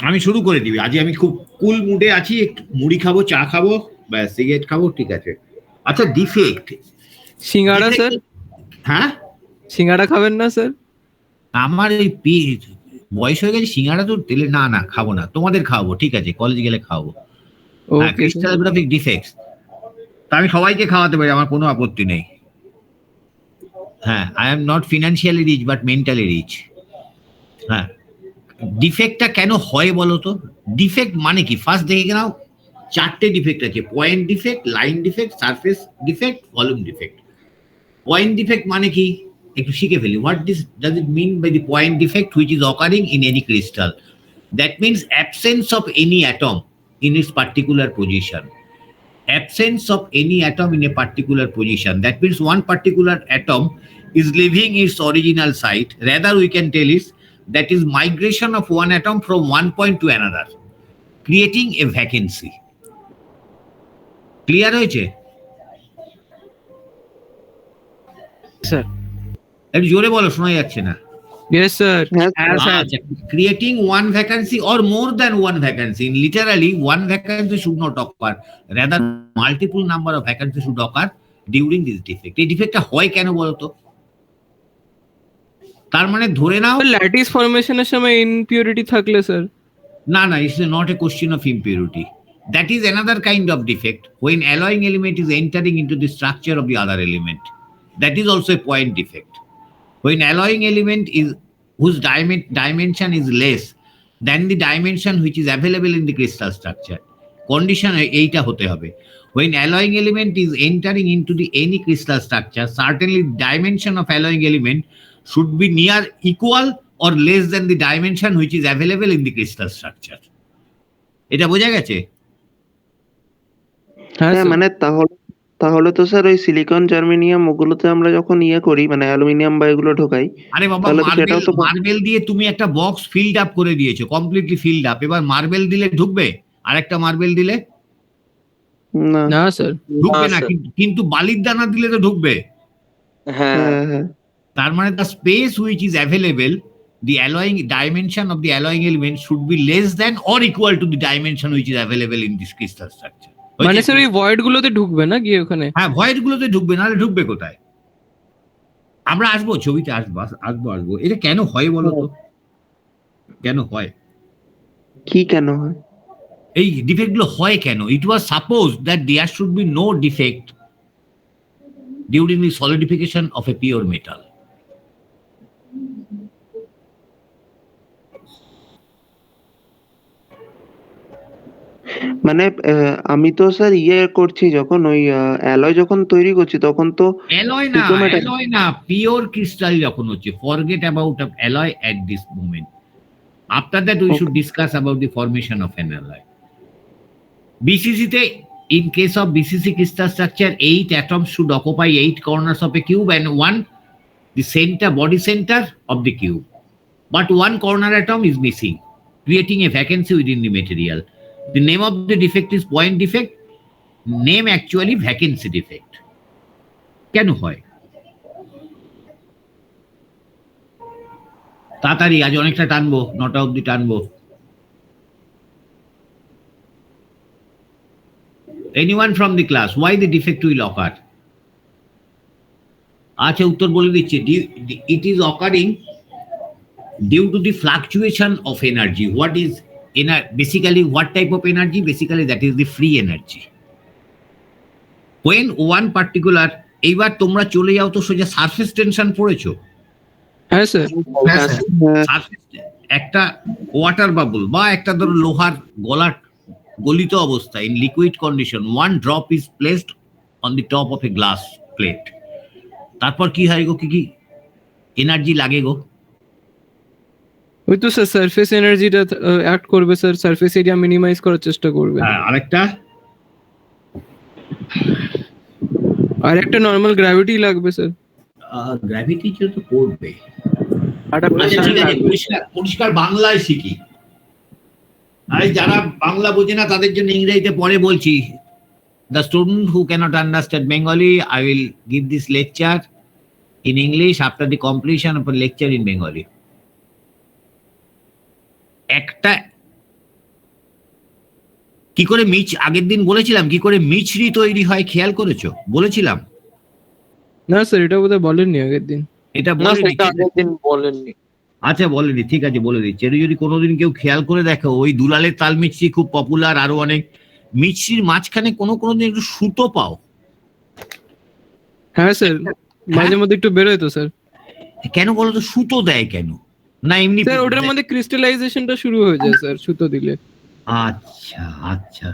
আমি শুরু করে দিবি, আজ আমি খুব কুল মুডে আছি, একটু মুড়ি খাবো, চা খাবো, ব্যাস সিগারেট খাবো, ঠিক আছে। আচ্ছা, ডিফেক্ট। সিঙ্গাড়া স্যার? হ্যাঁ, সিঙ্গাড়া খাবেন না স্যার? আমার এই বয়স হয়ে গেছে, সিঙ্গাড়া তো তেলে না না খাবো না, তোমাদের খাওয়াবো, ঠিক আছে, কলেজ গেলে খাওয়াবো। হ্যাঁ, ক্রিস্টালোগ্রাফিক ডিফেক্টস তা আমি সবাইকে খাওয়াতে পারি, আমার কোনো আপত্তি নেই। হ্যাঁ, I am not financially rich but mentally rich. হ্যাঁ, ডিফেক্টটা কেন হয় বলো তো? ডিফেক্ট মানে কি ফার্স্ট দেখে নাও, চারটে ডিফেক্ট আছে: point defect, line defect, surface defect, volume defect. Point defect মানে কি একটু শিখে ফেলি। What does it mean by the point defect which is occurring in any crystal? That means absence of any atom in its particular position. Absence of any atom in a particular position. That means one particular atom is leaving its original site. Rather, we can tell is that is migration of one atom from one point to another, creating a vacancy. Clear হয়েছে? Sir একটু জোরে বলো, শোনা যাচ্ছে না। Yes sir. Creating one vacancy or more than one vacancy. Literally, one vacancy should not occur. Rather, multiple number of vacancies should occur during this defect. এই ডিফেক্টটা হয় কেন বলতো? তার মানে ধরে নাও ল্যাটিস ফরমেশনের সময় ইমপিউরিটি থাকলে স্যার? না না, it's not a question of impurity. That is another kind of defect when alloying element is entering into the structure of the other element. That is also a point defect. When alloying element is whose dimension is less than the dimension which is available in the crystal structure. Condition এইটা হতে হবে. When alloying element is entering into the any crystal structure, certainly dimension of alloying element should be near equal or less than the dimension which is available in the crystal structure. এটা বোঝা গেছে? হ্যাঁ, মানে তাহলে তো sir ওই silicon, germanium ওগুলোতে আমরা যখন করি, মানে অ্যালুমিনিয়াম বা এগুলো ঢোকাই, আরে বাবা, মার্বেল দিয়ে তুমি একটা বক্স ফিল্ড আপ করে দিয়েছো, কমপ্লিটলি ফিল্ড আপ, এবার মার্বেল দিলে ঢুকবে? আরেকটা মার্বেল দিলে না স্যার, ঢুকবে না। কিন্তু বালির দানা দিলে তো ঢুকবে। হ্যাঁ, তার মানে the space which is available, the alloying dimension of the alloying element should be less than or equal to the dimension which is available in this crystal structure. মানে স্যার ওই ভয়েড গুলোতে ঢুকবে না গিয়ে ওখানে? হ্যাঁ, ভয়েড গুলোতে ঢুকবে, নাহলে ঢুকবে কোথায়? আমরা আসবো, ছবিতে আসবো। এটা কেন হয় বলো তো? কেন হয়? কি কেন হয় এই ডিফেক্ট গুলো হয় কেন? It was suppose that there should be no defect during the solidification of a pure metal. মানে আমি তো স্যার করছি যখন ওই অ্যালয় যখন তৈরি করছি তখন তো অ্যালয় না, পিওর ক্রিস্টাল যখন হচ্ছে। Forget about alloy at this moment. After that we should discuss about the formation of an alloy. বিসিসিতে, in case of BCC crystal structure, 8 atoms should occupy 8 corners of a cube and one the body center of the cube. But one corner atom is missing, creating a vacancy within the material. The name of the defect is point defect. Name actually vacancy defect. কেন হয়? তাড়াতাড়ি, আজ অনেকটা টানবো, 9টা অবধি টানবো। Anyone from the class, why the defect will occur? আচ্ছা, উত্তর বলে দিচ্ছি। It is occurring due to the fluctuation of energy. What is basically what type of energy? Basically that is the free energy. When one particular, এইবার তোমরা চলে যাও তো সোজা সারফেস টেনশন পড়েছো? হ্যাঁ স্যার। একটা ওয়াটার বাবল বা একটা ধরো লোহার গলিত অবস্থা, in liquid condition, one drop is placed on the top of a glass plate. তারপর কি হয় গো? কি এনার্জি লাগে গো? ওই তো স্যার সারফেস এনার্জিটা অ্যাক্ট করবে স্যার, সারফেস এরিয়া মিনিমাইজ করার চেষ্টা করবে। আরেকটা নরমাল গ্র্যাভিটি লাগবে স্যার। গ্র্যাভিটি তো করবে। আচ্ছা, ঠিক আছে, পরিষ্কার বাংলায় শিখি। আর যারা বাংলা বোঝে না তাদের জন্য ইংরেজিতে পরে বলছি। The student who cannot understand Bengali, I will give this lecture in English after the completion of a lecture in Bengali. একটা কি করে আগের দিন বলেছিলাম কি করে মিছরি তৈরি হয়, খেয়াল করেছো? বলেছিলাম না স্যার, এটা বোধহয় বলেননি আগের দিন। এটা না বলেনি? সেটা আগের দিন বলেননি। আচ্ছা বলেনি, ঠিক আছে বলে দিচ্ছি। এটা যদি কোনোদিন কেউ খেয়াল করে দেখো, ওই দুলালের তাল মিছরি খুব পপুলার, আরো অনেক মিছরির মাঝখানে কোনোদিন একটু সুতো পাও? হ্যাঁ স্যার, মাঝে মধ্যে একটু বেরোয় তো স্যার। কেন বলো তো, সুতো দেয় কেন? না এমনি স্যার ওটার মধ্যে ক্রিস্টালাইজেশনটা শুরু হয়ে যায় স্যার সুতো দিলে। আচ্ছা আচ্ছা,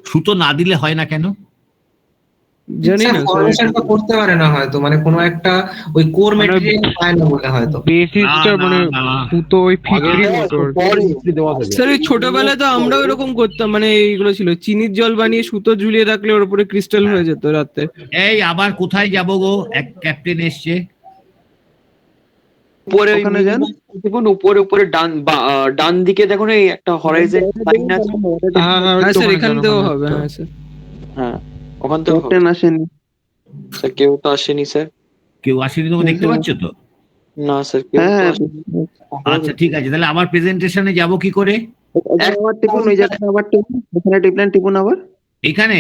সুতো না দিলে হয় না কেন? জানি না স্যার, ফর্মেশনটা করতে পারে না হয়তো, মানে কোনো একটা ওই কোর ম্যাটেরিয়াল পায় না বলে হয়তো। বেসিসটা মানে সুতো ওই ফিটরি মতো আর কি। স্যার এই ছোটবেলায় তো আমরাও এরকম করতাম, মানে এইগুলো ছিল চিনির জল বানিয়ে সুতো ঝুলিয়ে রাখলে ওর উপরে ক্রিস্টাল হয়ে যেত রাতে। এই আবার কোথায় যাব গো, এক ক্যাপ্টেন এসছে। উপরে ওই ওখানে যান। দেখুন উপরে ডান দিকে দেখুন এই একটা হরাইজন লাইন আছে। হ্যাঁ হ্যাঁ স্যার, ওখানে এখান যান, থেকেও ওখানে হবে। একটা। হ্যাঁ স্যার। হ্যাঁ ওখান থেকে হবে। ক্যাপ্টেন আসেনি। স্যার কেউ তো আসেনি স্যার। কেউ আসেনি, তুমি দেখতে পাচ্ছ তো? না স্যার কেউ তো হ্যাঁ আসেনি। আচ্ছা ঠিক আছে, তাহলে আবার প্রেজেন্টেশনে যাব কি করে? আবার টিপুন, ওই জায়গাটা আবার টিপুন, ওখানে টিপলেন, টিপুন আবার। এখানে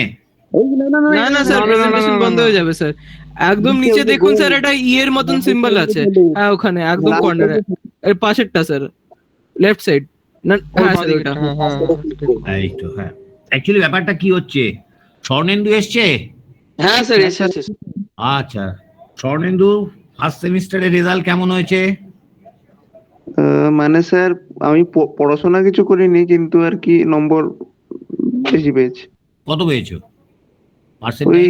না না স্যার, প্রেজেন্টেশন বন্ধ হয়ে যাবে স্যার। একদম নিচে দেখুন স্যার, একটা এর মতন সিম্বল আছে। হ্যাঁ ওখানে একদম কর্নারে, এর পাশেরটা স্যার, লেফট সাইড। না হ্যাঁ স্যার ওটা। হ্যাঁ, হ্যাঁ, এই তো, হ্যাঁ অ্যাকচুয়ালি ব্যাপারটা কি হচ্ছে, স্বর্ণেন্দু এসছে? হ্যাঁ স্যার এসেছে। আচ্ছা স্বর্ণেন্দু, ফার্স্ট সেমিস্টারের রেজাল্ট কেমন হয়েছে? মানে স্যার আমি পড়াশোনা কিছু করিনি, কিন্তু আর কি নম্বর বেশি পেয়েছি। কত পেয়েছো ওই পার্সেন্টেজ?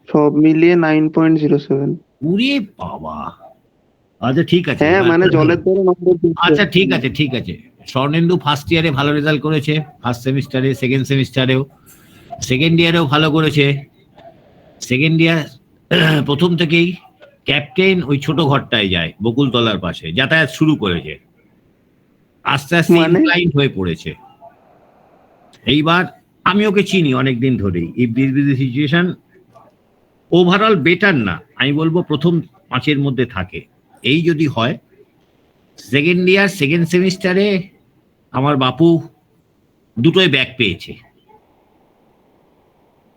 সব মিলিয়ে 9.07। উরে বাবা, আচ্ছা ঠিক আছে। হ্যাঁ মানে জলের দরে নম্বর দিচ্ছে। আচ্ছা ঠিক আছে ঠিক আছে, স্বর্ণেন্দু ফার্স্ট ইয়ারে ভালো রেজাল্ট করেছে, ফার্স্ট সেমিস্টারে, সেকেন্ড সেমিস্টারেও, সেকেন্ড ইয়ারেও ভালো করেছে। সেকেন্ড ইয়ার প্রথম থেকেই ক্যাপ্টেন ওই ছোট ঘরটায় যায় বকুলতলার পাশে, যাতায়াত শুরু করেছে, আস্তে আস্তে মানে? ইনক্লাইন্ড হয়ে পড়েছে। এইবার আমি ওকে চিনি অনেকদিন ধরেই। If this B the situation, overall better না, আমি বলবো প্রথম 5-এর মধ্যে থাকে। এই যদি হয়, সেকেন্ড ইয়ার সেকেন্ড সেমিস্টারে আমার বাপু দুটোই ব্যাক পেয়েছে।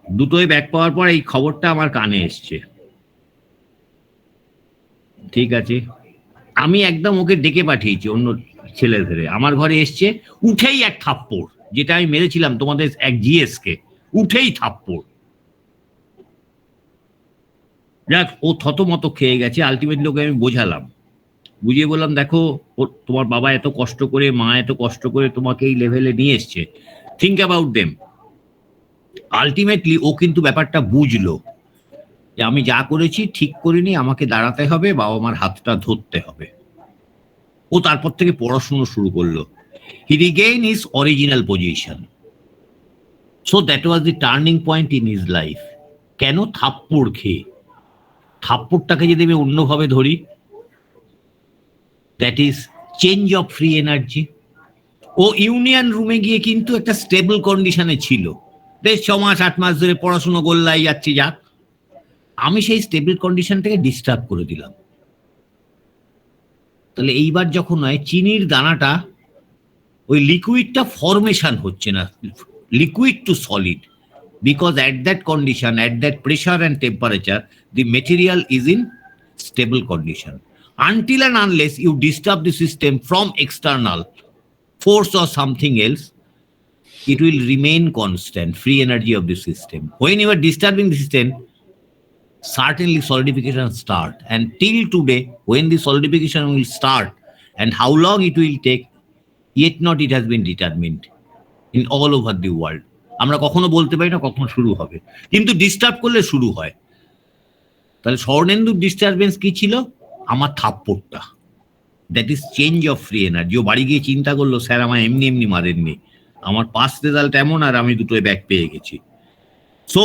দুটোই ব্যাক পাওয়ার পর এই খবরটা আমার কানে এসছে। ঠিক আছে, আমি একদম ওকে ডেকে পাঠিয়েছি, অন্য ছেলে ধরে আমার ঘরে এসছে, উঠেই এক থাপ্পড়, যেটা আমি মেরেছিলাম তোমাদের এক জিএস কে, উঠেই থাপ্পড়। যাক, ও থতমত খেয়ে গেছে। আলটিমেটলি ওকে আমি বোঝালাম, বুঝিয়ে বললাম দেখো তোমার বাবা এত কষ্ট করে, মা এত কষ্ট করে তোমাকে এই লেভেলে নিয়ে এসছে, থিঙ্ক অ্যাবাউট দেম। আলটিমেটলি ও কিন্তু ব্যাপারটা বুঝলো যে আমি যা করেছি ঠিক করিনি, আমাকে দাঁড়াতে হবে, বাবা মার হাতটা ধরতে হবে। ও তারপর থেকে পড়াশুনো শুরু করলো। He regain his original position. So that was the turning point in his life. কেন? থাপ্পড় খেয়ে। থাপ্পড়টাকে যদি আমি অন্যভাবে ধরি, that is change of free energy. ও ইউনিয়ন রুমে গিয়ে কিন্তু একটা স্টেবল কন্ডিশনে ছিল, বেশ 6 মাস 8 মাস ধরে পড়াশুনো গোল্লাই যাচ্ছে, যাক। আমি সেই স্টেবল কন্ডিশনটাকে ডিস্টার্ব করে দিলাম। তাহলে এইবার যখন হয়, চিনির দানাটা, ওই লিকুইডটা ফরমেশন হচ্ছে না, liquid to solid, because at that condition, at that pressure and temperature, the material is in stable condition. Until and unless you disturb the system from external force or something else, it will remain constant, free energy of the system. When you are disturbing the system, certainly solidification start. And till today, when the solidification will start and how long it will take, yet not it has been determined in all over the world. আমরা কখনো বলতে পারি না কখন শুরু হবে, কিন্তু disturb করলে শুরু হয়। তাহলে স্বর্ণেন্দুর ডিস্টারবেন্স কি ছিল? আমার থাপ্পড়টা। That is change of free energy. ও বাড়ি গিয়ে চিন্তা করলো, স্যার আমার এমনি এমনি মারেননি, আমার পাস রেজাল্ট এমন, আর আমি দুটোই ব্যাক পেয়ে গেছি। So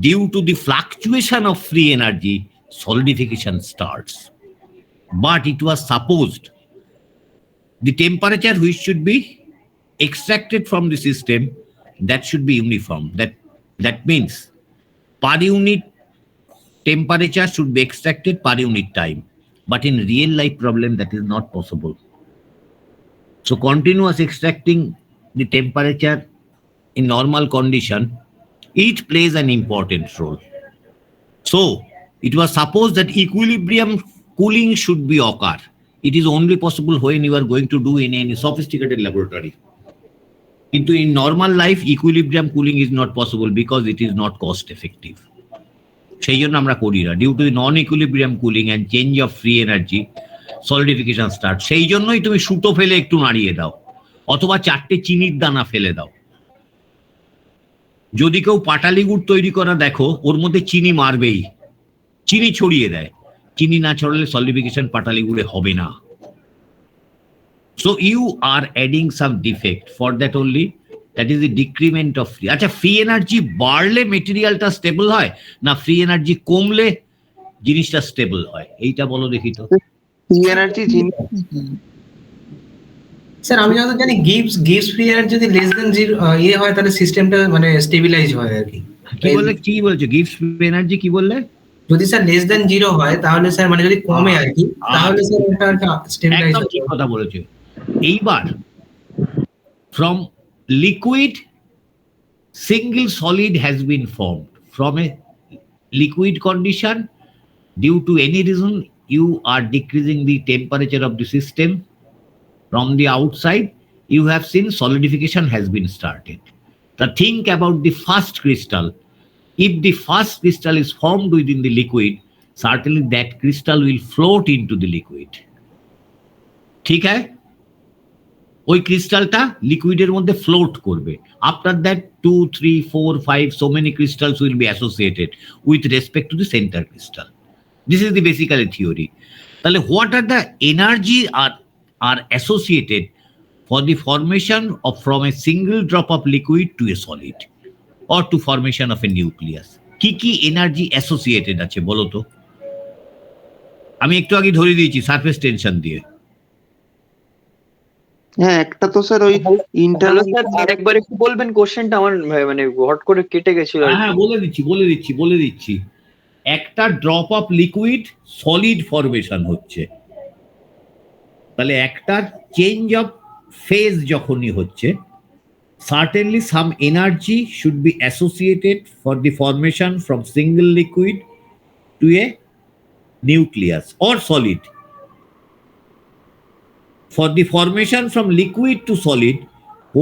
due to the fluctuation of free energy, solidification starts. But it was supposed the temperature which should be extracted from the system, that should be uniform. That means per unit temperature should be extracted per unit time. But in real life problem, that is not possible. So continuous extracting the temperature in normal condition, it plays an important role. So it was supposed that equilibrium cooling should be occur. It is only possible when you are going to do in any sophisticated laboratory. Into in normal life, equilibrium cooling is not possible because it is not cost effective. সেই জন্য আমরা করি না, due to the non equilibrium cooling and change of free energy solidification start. সেই জন্যই তুমি সুতো ফেলে একটু নাড়িয়ে দাও, অথবা 4টে চিনির দানা ফেলে দাও। যদি কেউ পাটালি গুড় তৈরি করা দেখো, ওর মধ্যে চিনি মারবেই, চিনি ছড়িয়ে দেয়। চিনি না ছড়ালে সলিডিফিকেশন পাটালি গুড়ে হবে না। So you are adding some defect for that only. That is the decrement of free. আচ্ছা, ফ্রি এনার্জি বাড়লে মেটেরিয়ালটা স্টেবল হয় না ফ্রি এনার্জি কমলে জিনিসটা স্টেবল হয়? এইটা বলো দেখি তো। ফ্রি এনার্জি জিনিস স্যার আমি যত জানি গিভস ফ্রি এনার্জি যদি লেস দেন 0 ইয়ে হয় তাহলে সিস্টেমটা মানে স্টেবিলাইজ হয় আর কি। কি বলছো গিভস ফ্রি এনার্জি কি বললে? যদি স্যার লেস দেন 0 হয় তাহলে স্যার মানে যদি কমে আর কি, তাহলে স্যার এটা স্টেবিলাইজ একদম ঠিক কথা বলেছো। এইবার from liquid, single solid has been formed. From a liquid condition, due to any reason, you are decreasing the temperature of the system. From the outside, you have seen solidification has been started. Now think about the first crystal. If the first crystal is formed within the liquid, certainly that crystal will float into the liquid. ঠিক আছে? ওই ক্রিস্টালটা লিকুইডের মধ্যে float করবে। After that 2, 3, 4, 5 so many crystals will be associated with respect to the center crystal. This is the basically theory. তাহলে what are the energy are associated for the formation of from a single drop of liquid to a solid or to formation of a nucleus? কি energy associated আছে বলো তো? আমি একটু আগে ধরে দিয়েছি সারফেস টেনশন দিয়ে। হ্যাঁ, একটা তো স্যার ওই ইন্টারনাল আরেকবার একটু বলবেন কোশ্চেনটা, আমার মানে হট করে কেটে গেছিল। হ্যাঁ বলে দিচ্ছি। একটা drop of liquid solid formation হচ্ছে, তাহলে একটা চেঞ্জ অফ ফেজ যখনই হচ্ছে, certainly some energy should B associated for the formation from single liquid to A nucleus or solid. For the formation from liquid to solid,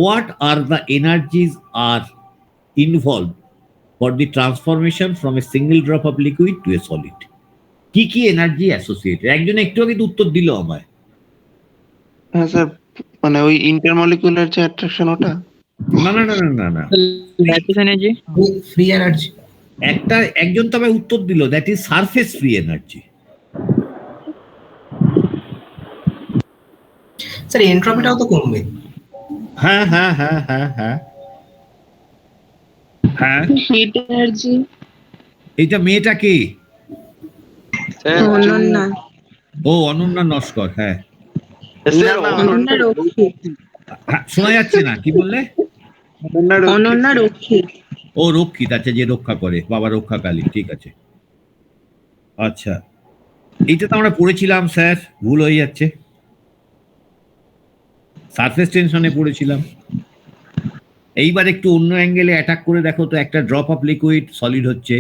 what are the energies are involved for the transformation from a single drop of liquid to a solid? কি energy associated? একজন একটু আগে উত্তর দিল আমায়। হ্যাঁ sir, মানে ওই ইন্টারমলিকুলার যে অ্যাট্রাকশন ওটা? না ল্যাটিস এনার্জি, ফ্রি এনার্জি। একজন তো আমায় উত্তর দিল, that is surface free energy. Sir এন্ট্রপিটাও তো কমবে। হ্যাঁ হিট এনার্জি। এইটা মেয়েটা কি? অনন্যা। ও অনন্যা নস্কর। হ্যাঁ অনন্যা রক্ষী। শোনা যাচ্ছে না, কি বললে? অনন্যা রক্ষী। ও রক্ষিত, আচ্ছা, যে রক্ষা করে, বাবা রক্ষাকালী, ঠিক আছে। আচ্ছা, এইটা তো আমরা পড়েছিলাম স্যার, ভুল হয়ে যাচ্ছে। সারফেস টেনশনে পড়েছিলাম। এইবার একটু অন্য অ্যাঙ্গেলে অ্যাটাক করে দেখো তো। একটা ড্রপ অফ লিকুইড সলিড হচ্ছে,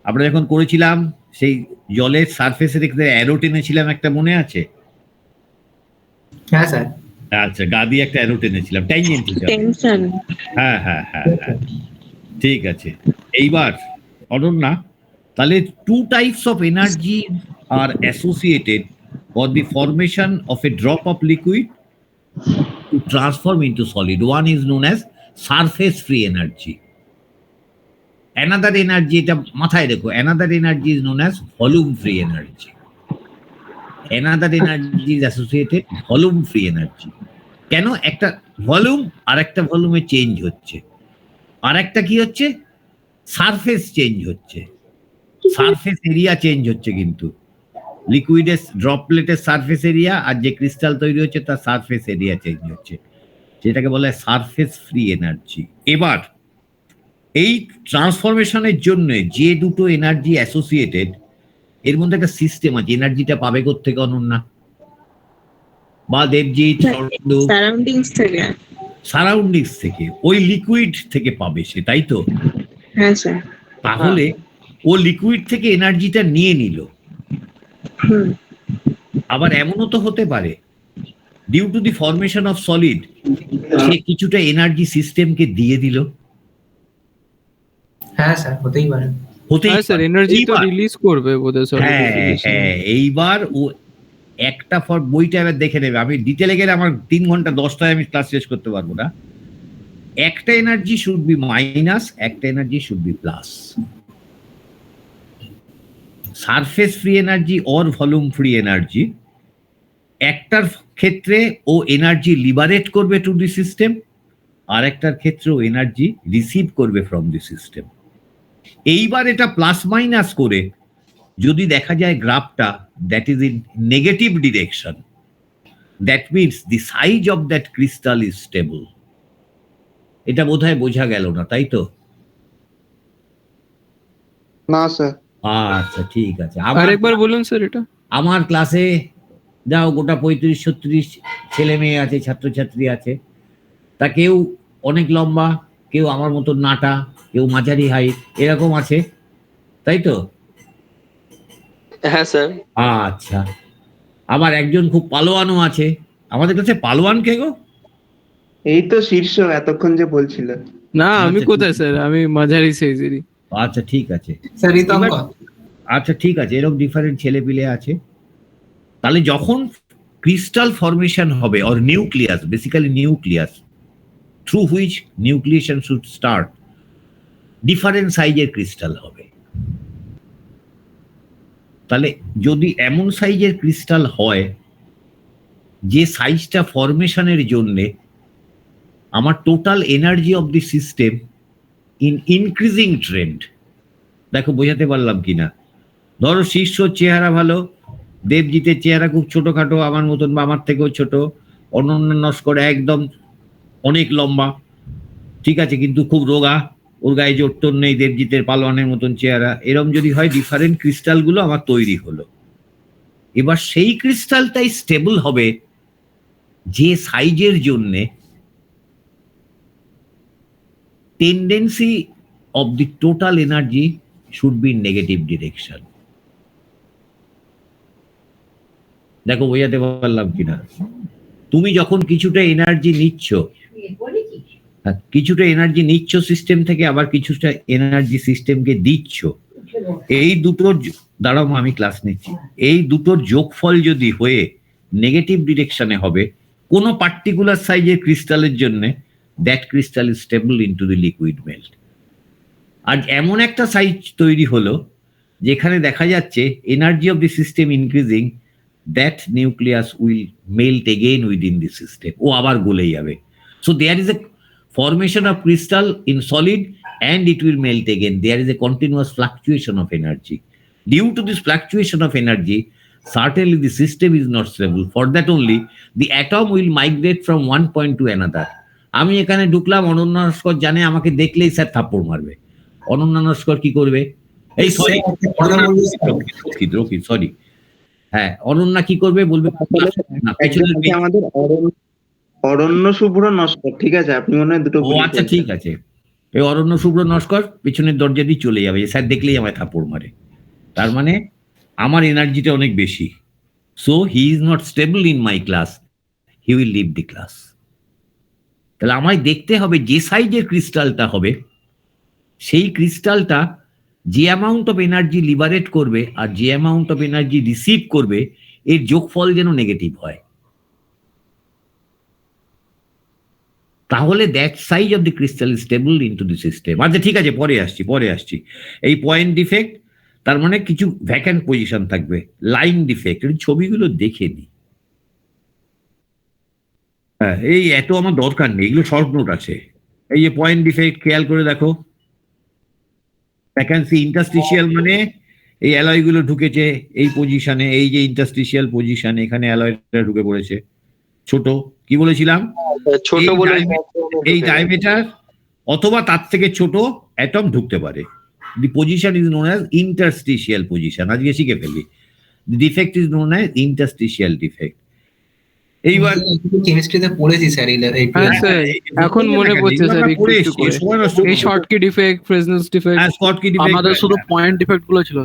আমরা যখন করেছিলাম সেই জলের সারফেসে দেখতে অ্যারো টেনেছিলাম, একটা মনে আছে? হ্যাঁ স্যার। আচ্ছা, গা দিয়ে একটা অ্যারো টেনেছিলাম, ট্যানজেন্ট হিসাবে। টেনশন। হ্যাঁ, ঠিক আছে। এইবার অনন্যা, তাহলে 2 types of energy are associated for the formation of a drop of liquid to transform into solid. One is known as surface free energy. Another energy, এটা মাথায় রেখো, another energy is known as volume free energy. Another energy is associated volume free energy. কেন? একটা volume আর একটা ভলিউমে change হচ্ছে, আর একটা কি হচ্ছে? সারফেস চেঞ্জ হচ্ছে, সারফেস এরিয়া চেঞ্জ হচ্ছে। কিন্তু লিকুইডের ড্রপলেটের সারফেস এরিয়া আর যে ক্রিস্টাল তৈরি হচ্ছে তার সারফেস এরিয়া চেঞ্জ হচ্ছে, যেটাকে বলা হয় সারফেস ফ্রি এনার্জি। এবার এই ট্রান্সফরমেশনের জন্য যে দুটো এনার্জি অ্যাসোসিয়েটেড, এর মধ্যে একটা সিস্টেম আছে। এনার্জিটা পাবে কোত্থেকে অনন্যা? বা দেবজিৎ শরণদু সারাউন্ডিংস থেকে। সারাউন্ডিংস থেকে ওই লিকুইড থেকে পাবে সে, তাই তো? হ্যাঁ স্যার। তাহলে ও লিকুইড থেকে এনার্জিটা নিয়ে নিল। আবার এমনও তো হতে পারে due to the formation of solid সে কিছুটা এনার্জি সিস্টেমকে দিয়ে দিল। হ্যাঁ স্যার, হতেই পারে। হতেই হ্যাঁ স্যার, পারে। এনার্জি তো এইবার- রিলিজ করবে বোধহয় হ্যাঁ, এইবার ও একটা বইটা এবার দেখে নেবে। আমি ডিটেলে গেলে আমার 3 ঘন্টা 10টায় আমি ক্লাস শেষ করতে পারবো না। একটা এনার্জি শুড বি মাইনাস, একটা energy should be plus. Surface free energy or volume free energy, একটার ক্ষেত্রে ও এনার্জি লিবারেট করবে টু দি সিস্টেম, আর একটার ক্ষেত্রে ও এনার্জি রিসিভ করবে ফ্রম দি সিস্টেম। এইবার এটা প্লাস মাইনাস করে যদি দেখা যায় গ্রাফটা that is in negative direction, that means the size of that crystal is stable. এটা বোধহয় বোঝা গেল না, তাই তো? না স্যার। আচ্ছা ঠিক আছে। আরেকবার বলুন স্যার এটা। আমার ক্লাসে যাও গোটা 35-36 ছেলে মেয়ে আছে, ছাত্রছাত্রী আছে। তা কেউ অনেক লম্বা, কেউ আমার মতো নাটা, কেউ মাঝারি হাইট, এরকম আছে, তাই তো? হ্যাঁ স্যার। আচ্ছা, আবার একজন খুব পালোয়ানও আছে। আমাদের কাছে পালোয়ান কে গো? এই তো শীর্ষ এতক্ষণ যে বলছিল। না, আমি আচ্ছা, কোথায় ঠিক স্যার, আমি মাঝারি সাইজেরই। আচ্ছা ঠিক আছে। স্যার ঋতঙ্ক। আচ্ছা ঠিক আছে, এরকম ডিফারেন্ট ছেলে পিলে আছে। তাহলে যখন ক্রিস্টাল ফরমেশন হবে or nucleus, basically nucleus through which nucleation should start, different সাইজের ক্রিস্টাল হবে। তাহলে যদি এমন সাইজের ক্রিস্টাল হয় যে সাইজটা ফরমেশনের জন্যে আমার total energy of the system in increasing trend, দেখো বোঝাতে পারলাম কিনা? ধরো শীর্ষ চেহারা ভালো, দেবজিতের চেহারা খুব ছোটখাটো, আমার মতন বা আমার থেকেও ছোট, অনন্য নস্কর একদম অনেক লম্বা, ঠিক আছে, কিন্তু খুব রোগা, ওর গায়ে জোর টোর নেই, দেবজিতের পালোয়ানের মতন চেহারা। এরম যদি হয়, ডিফারেন্ট ক্রিস্টালগুলো আমার তৈরি হলো। এবার সেই ক্রিস্টালটাই স্টেবল হবে যে সাইজের জন্যে tendency of the total energy should B negative direction. দেখো বোঝাতে পারলাম কিনা? তুমি যখন কিছুটা এনার্জি নিচ্ছ, কিছুটা এনার্জি নিচ্ছ সিস্টেম থেকে, আবার কিছুটা এনার্জি সিস্টেমকে দিচ্ছ, এই দুটোর দাঁড়াও আমি ক্লাস নিচ্ছি, এই দুটোর যোগফল যদি হয়ে নেগেটিভ ডিরেকশনে হবে কোনো পার্টিকুলার সাইজের ক্রিস্টালের জন্য, that crystal is stable into the liquid melt. আর এমন একটা সাইজ তৈরি হলো যেখানে দেখা যাচ্ছে energy of the system increasing, that nucleus will melt again within the system, ও আবার গলে যাবে। So there is a formation of crystal in solid and it will melt again. There is a continuous fluctuation of energy. Due to this fluctuation of energy, certainly the system is not stable. For that only, the atom will migrate from one point to another. আমি এখানে ঢুকলাম, অনন্য নস্কর জানে আমাকে দেখলেই sir থাপ্পড় মারবে। অনন্য নস্কর কি করবে? এই সরি সরি, হ্যাঁ, অনন্যা কি করবে বলবে? আমাদের অরণ্য শুভ্র নস্কর, ঠিক আছে? আপনি মনে হয় দুটো। ও আচ্ছা ঠিক আছে, এই অরণ্য শুভ্র নস্কর পিছনের দরজা দিয়ে চলে যাবে, স্যার দেখলেই আমায় থাপ্পড় মারে। তার মানে আমার এনার্জিটা অনেক বেশি। So he is not stable in my class, he will leave the class. তাহলে আমায় দেখতে হবে যে সাইজের ক্রিস্টালটা হবে, সেই ক্রিস্টালটা যে অ্যামাউন্ট অফ এনার্জি লিবারেট করবে আর যে অ্যামাউন্ট অফ এনার্জি রিসিভ করবে, এর যোগফল যেন নেগেটিভ হয়। তাহলে that size of the crystal is stable into the system. আচ্ছা ঠিক আছে, পরে আসছি। এই পয়েন্ট ডিফেক্ট, তার মানে কিছু ভ্যাকেন্ট পজিশন থাকবে। লাইন ডিফেক্ট, ছবিগুলো দেখে নি। হ্যাঁ, এই এত আমার দরকার নেই, এগুলো শর্ট নোট আছে। এই যে পয়েন্ট ডিফেক্ট খেয়াল করে দেখো, ভ্যাকেন্সি ইন্টারস্টিশিয়াল মানে এই অ্যালয়গুলো ঢুকেছে এই পজিশনে, এই যে ইন্টারস্টিশিয়াল পজিশন, এখানে অ্যালয়টা ঢুকে পড়েছে ছোট, কি বলেছিলাম? ছোট বলে এই ডায়ামিটার অথবা তার থেকে ছোট অ্যাটম ঢুকতে পারে। The position is known as interstitial position. আজকে শিখে ফেলি, the defect is known as interstitial defect. এইবার কেমিস্ট্রিতে পড়েছি স্যার হ্যাঁ স্যার, এখন মনে পড়ছে স্যার একটু পড়ে একটু এসছি, করে। সময় নষ্ট এই করবো। শর্টকি ডিফেক্ট, ফ্রেজনেলস ডিফেক্ট। হ্যাঁ, Schottky defect, আমাদের শুধু পয়েন্ট ডিফেক্ট গুলো ছিল।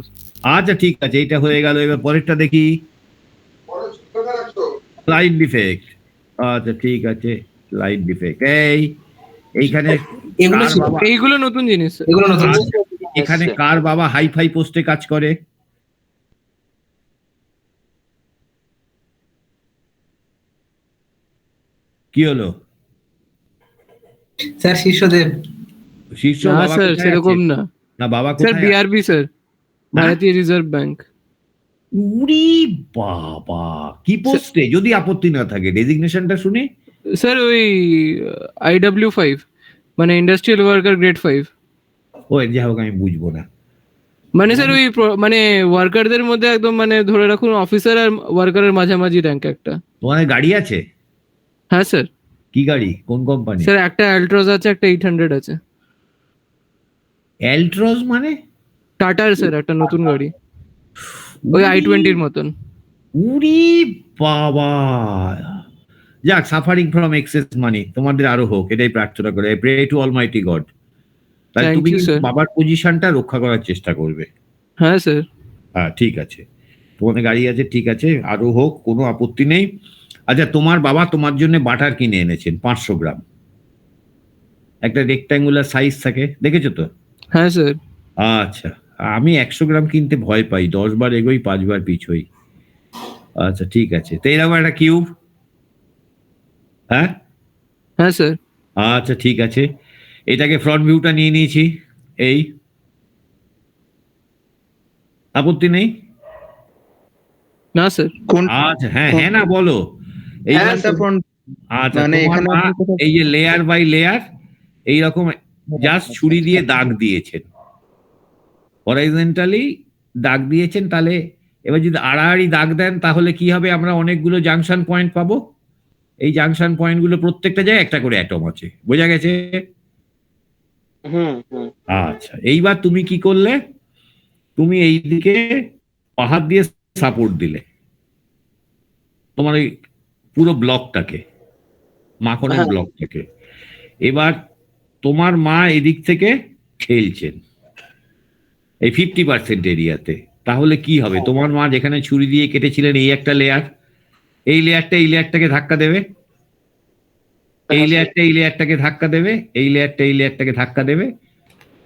আচ্ছা ঠিক আছে, এটা হয়ে গেল। এবার পরেরটা দেখি, লাইট ডিফেক্ট। আচ্ছা ঠিক আছে, লাইট ডিফেক্ট। এইখানে এগুলো কার ছিল। বাবা, এইগুলো নতুন জিনিস স্যার। এগুলো নতুন। এখানে কার বাবা হাই ফাই পোস্টে কাজ করে? কি হলো? স্যার শিষ্যদেব। শীর্ষ না বাবা স্যার, কোথায় সেরকম আছে? না না বাবা স্যার, কোথায় আছে? বিআরবি স্যার, ভারতীয় রিজার্ভ ব্যাংক। উরি বাবা, কি পোস্টে? যদি আপত্তি না থাকে রেজিগনেশনটা শুনে। স্যার ওই IW5, মানে ইন্ডাস্ট্রিয়াল ওয়ার্কার গ্রেড 5। ও যাই হোক, আমি বুঝবো না। মানে স্যার ওই মানে ওয়ার্কারদের মধ্যে একদম মানে ধরে রাখুন অফিসার আর ওয়ার্কারের মাঝামাঝি র্যাঙ্ক একটা। তোমাদের গাড়ি আছে? হ্যাঁ স্যার। কি গাড়ি, কোন কোম্পানি? স্যার একটা অ্যালট্রস আছে, একটা 800 আছে। অ্যালট্রস মানে? টাটার স্যার, একটা নতুন গাড়ি, ওই i20 মতন। উরি বাবা, যাক, সাফারিং ফ্রম এক্সেস মানি তোমাদের আরো হোক, এটাই প্রার্থনা করে। Pray to almighty God. তাহলে Thank তুমি you, কিন্তু sir. বাবার পজিশনটা রক্ষা করার চেষ্টা করবে। হ্যাঁ স্যার। হ্যাঁ ঠিক আছে, তোমাদের গাড়ি আছে, ঠিক আছে, আরো হোক, কোনো আপত্তি নেই। আচ্ছা, তোমার বাবা তোমার জন্য বাটার কিনে এনেছেন 500 গ্রাম, একটা রেক্ট্যাঙ্গুলার সাইজ থাকে, দেখেছো তো? হ্যাঁ স্যার। আচ্ছা, আমি 100 গ্রাম কিনতে ভয় পাই, 10 বার এগোই 5 বার পিছোই। আচ্ছা ঠিক আছে, তো এরকম একটা কিউব। হ্যাঁ হ্যাঁ স্যার। আচ্ছা ঠিক আছে, এটাকে ফ্রন্ট ভিউটা নিয়ে নিয়েছি। এই আপত্তি নেই? না স্যার। কোন আচ্ছা হ্যাঁ হ্যাঁ না বলো। এই হ্যাঁ স্যার, ফ্রন্ট আচ্ছা, মানে তোমার এখানে মা আপনি কোথাও- এই যে লেয়ার বাই লেয়ার এইরকম জাস্ট ছুরি দিয়ে দাগ দিয়েছেন, হরাইজন্টালি দাগ দিয়েছেন। তাহলে এবার যদি আড়াআড়ি দাগ দেন তাহলে কি হবে? আমরা অনেকগুলো জাংশন পয়েন্ট পাবো। এই জাংশন পয়েন্টগুলো প্রত্যেকটা জায়গায় একটা করে অ্যাটম আছে, বোঝা গেছে? হুম হুম আচ্ছা, এইবার তুমি কি করলে? তুমি এইদিকে পাহাড় দিয়ে সাপোর্ট দিলে তোমার এই পুরো ব্লকটাকে, মাখনের হ্যাঁ। ব্লকটাকে। এবার তোমার মা এদিক থেকে খেলছেন এই 50% এরিয়াতে। তাহলে কি হবে? তোমার মা যেখানে ছুরি দিয়ে কেটেছিলেন এই একটা লেয়ার, এই লেয়ারটা এই লেয়ারটাকে ধাক্কা দেবে, এই লেয়ারটা এই লেয়ারটাকে ধাক্কা দেবে, এই লেয়ারটা এই লেয়ারটাকে ধাক্কা দেবে।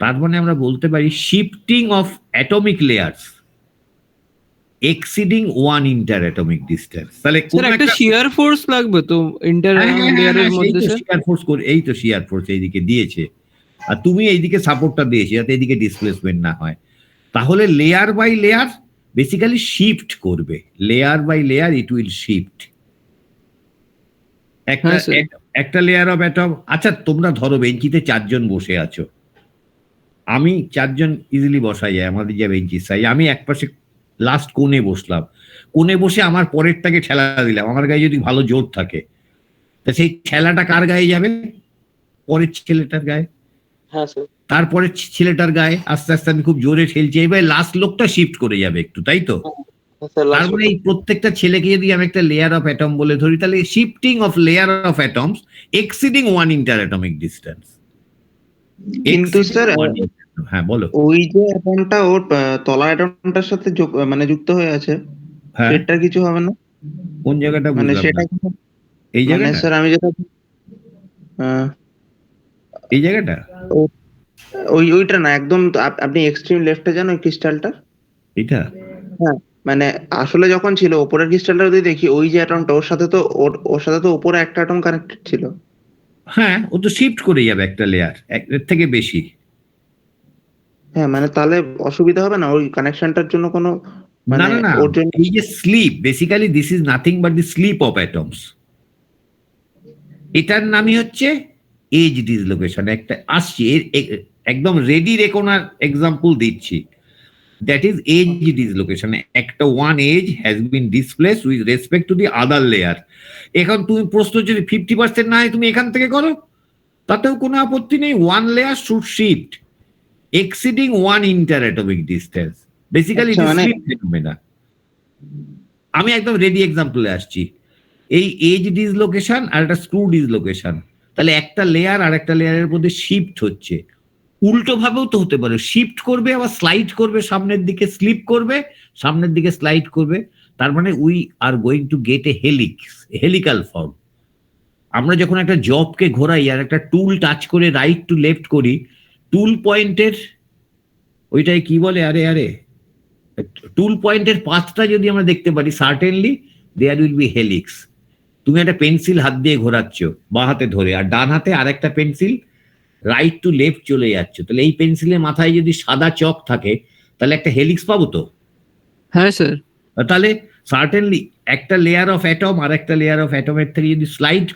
তার মানে আমরা বলতে পারি shifting of atomic layers exceeding 1 inter atomic distance. তাহলে কোন স্যার একটা শিয়ার ফোর্স লাগবে তো ইন্টার লেয়ারের মধ্যে স্যার। শিয়ার ফোর্স করে, এই তো শিয়ার ফোর্স এইদিকে দিয়েছে, আর তুমি এইদিকে সাপোর্টটা দিয়েছি যাতে এইদিকে ডিসপ্লেসমেন্ট না হয়। তাহলে layer by layer basically shift করবে, layer by layer it will shift. একটা হ্যাঁ, sir. একটা লেয়ার অফ অ্যাটম। আচ্ছা তোমরা ধরো বেঞ্চিতে 4 জন বসে আছো, আমি 4 জন ইজিলি বসা যায় আমাদের যে বেঞ্চির সাইজ। আমি একপাশে লাস্ট কোণে বসলাম, কোণে বসে আমার পরেরটাকে ঠেলা দিলাম, আমার গায়ে যদি ভালো জোর থাকে তা সেই ঠেলাটা কার গায়ে যাবে? পরের ছেলেটার গায়ে। হ্যাঁ স্যার। তারপরে ছেলেটার গায়ে আস্তে আস্তে আমি খুব জোরে ঠেলছি, এবার লাস্ট লোকটা শিফট করে যাবে একটু, তাই তো? তার মানে এই প্রত্যেকটা ছেলেকে যদি আমি একটা লেয়ার অফ অ্যাটম বলে ধরি, তাহলে shifting of layer of atoms exceeding 1 inter atomic distance. কিন্তু স্যার হ্যাঁ বলো। ওই যে অ্যাটমটা ওর তলার অ্যাটমটার সাথে মানে যুক্ত হয়ে আছে, হ্যাঁ, সেটা কিছু হবে না? কোন জায়গাটা মানে বুঝলাম সেটা না। এই মানে জায়গাটা, স্যার আমি যেটা এই জায়গাটা ওইটা না, একদম আপনি এক্সট্রিম লেফটে যান ওই ক্রিস্টালটা। এটা হ্যাঁ, মানে আসলে যখন ছিল ওপরের ক্রিস্টালটা যদি দেখি, ওই যে অ্যাটমটা ওর সাথে তো ওর সাথে তো উপরে একটা অ্যাটম কানেক্টেড ছিল। হ্যাঁ, ও তো শিফট করে যাবে একটা লেয়ার, এর থেকে বেশি। হ্যাঁ, মানে তাহলে অসুবিধা হবে না ওই কানেকশনটার জন্য কোনো? না মানে না না, ওর জন্য এই যে slip, basically this is nothing but the slip of atoms. এটার নামই হচ্ছে এজ ডিসলোকেশন। একটা আসছি একদম রেডি রেকোনার এক্সাম্পল দিচ্ছি, দ্যাট ইজ এজ ডিসলোকেশন। একটা one edge has been displaced with respect to the other layer. এখন তুমি প্রশ্ন যদি 50% না হয় তুমি এখান থেকে করো, তাতেও কোনো আপত্তি নেই। One layer should shift exceeding 1 interatomic distance. Basically, it is মানে sleep phenomena. আমি একদম রেডি এক্সাম্পলে আসছি। এই এজ ডিসলোকেশন আর একটা স্ক্রু ডিসলোকেশন, তাহলে একটা লেয়ার আর একটা লেয়ারের মধ্যে শিফট হচ্ছে। উল্টো ভাবেও তো হতে পারে, শিফট করবে আবার স্লাইড করবে, সামনের দিকে স্লিপ করবে, সামনের দিকে স্লাইড করবে। তার মানে we are going to get A helical form. আমরা যখন একটা জবকে ঘোরাই আর একটা টুল টাচ করে রাইট টু লেফট করি, টুল পয়েন্টের ওইটাই কি বলে, আরে টুল পয়েন্টের পাথটা যদি আমরা দেখতে পারি, certainly there will be helix. তুমি একটা পেন্সিল হাত দিয়ে ঘোরাচ্ছ বা হাতে ধরে, আর ডান হাতে আরেকটা পেন্সিল রাইট টু লেফট চলে যাচ্ছ, তাহলে এই পেন্সিলের মাথায় যদি সাদা চক থাকে তাহলে একটা হেলিক্স পাবো তো। হ্যাঁ স্যার। তাহলে সার্টেনলি একটা লেয়ার অফ অ্যাটম আর একটা লেয়ার অফ অ্যাটমের থেকে যদি স্লাইড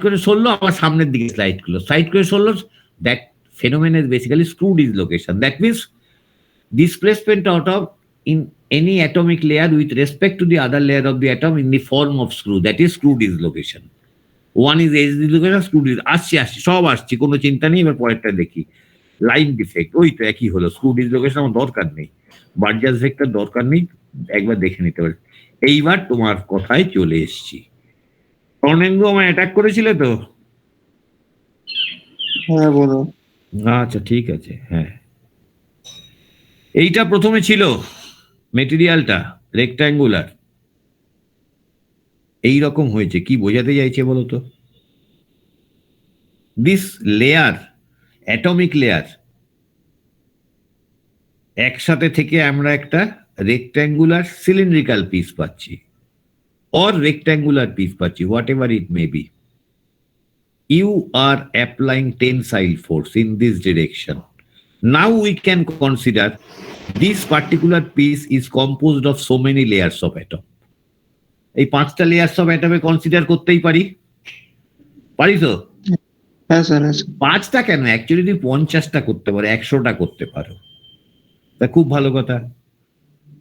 করে সরলো, আবার সামনের দিকে স্লাইড করে সরলো, that phenomenon is basically screw dislocation. That means displacement out of in any atomic layer with respect to the other layer of the atom in the form of screw, that is screw dislocation. One is edge dislocation, screw আসছে সব আসছে, কোনো চিন্তা নেই। এবার পরেরটা দেখি, line defect. ওই তো একই হলো, স্ক্রু ডিসলোকেশন আমার দরকার নেই, বার্জাস ভেক্টর দরকার নেই, একবার দেখে নিতে পারি। এইবার তোমার কথায় চলে এসছি। স্বর্ণেন্দু আমায় অ্যাটাক করেছিলে তো? হ্যাঁ বলো। আচ্ছা ঠিক আছে। হ্যাঁ, এইটা প্রথমে ছিল মেটেরিয়ালটা রেক্ট্যাঙ্গুলার, এই রকম হয়েছে। কি বোঝাতে চাইছে বলতো? দিস লেয়ার, অ্যাটমিক লেয়ার, একসাথে থেকে আমরা একটা রেক্ট্যাঙ্গুলার সিলিন্ড্রিক্যাল পিস পাচ্ছি, অর রেক্ট্যাঙ্গুলার পিস পাচ্ছি, whatever it may be. You are applying tensile force in this direction. Now we can consider this particular piece is composed of so many layers of atom. এই 5টা layers of atom consider করতেই পারি তো? হ্যাঁ sir. 5টা কেন, actually তুমি 50টা করতে পারো, 100টা করতে পারো, তা খুব ভালো কথা।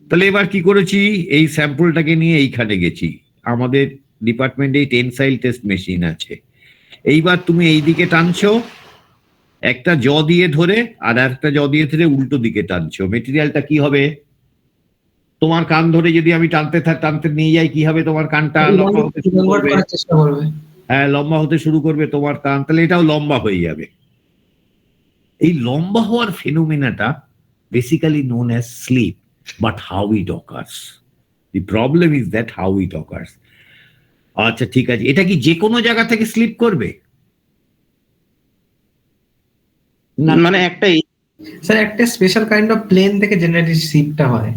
তাহলে এবার কি করেছি, এই স্যাম্পলটাকে নিয়ে এইখানে গেছি, আমাদের ডিপার্টমেন্টে এই টেনসাইল টেস্ট মেশিন আছে। এইবার তুমি এইদিকে টানছো একটা জ দিয়ে ধরে, আর একটা জ দিয়ে ধরে উল্টো দিকে টানছো, মেটেরিয়ালটা কি হবে? তোমার কান ধরে যদি আমি টানতে নিয়ে যাই, কি হবে? তোমার কানটা লম্বা হতে শুরু করবে। হ্যাঁ, লম্বা হতে শুরু করবে তোমার কান, তাহলে এটাও লম্বা হয়ে যাবে। এই লম্বা হওয়ার ফেনোমেনাটা basically known as slip, but how it occurs, the problem is that how it occurs. আচ্ছা ঠিক আছে, এটা কি যে কোনো জায়গা থেকে স্লিপ করবে? না, মানে একটাই স্যার, একটা স্পেশাল কাইন্ড অফ প্লেন থেকে জেনারেটলি শিপটা হয়,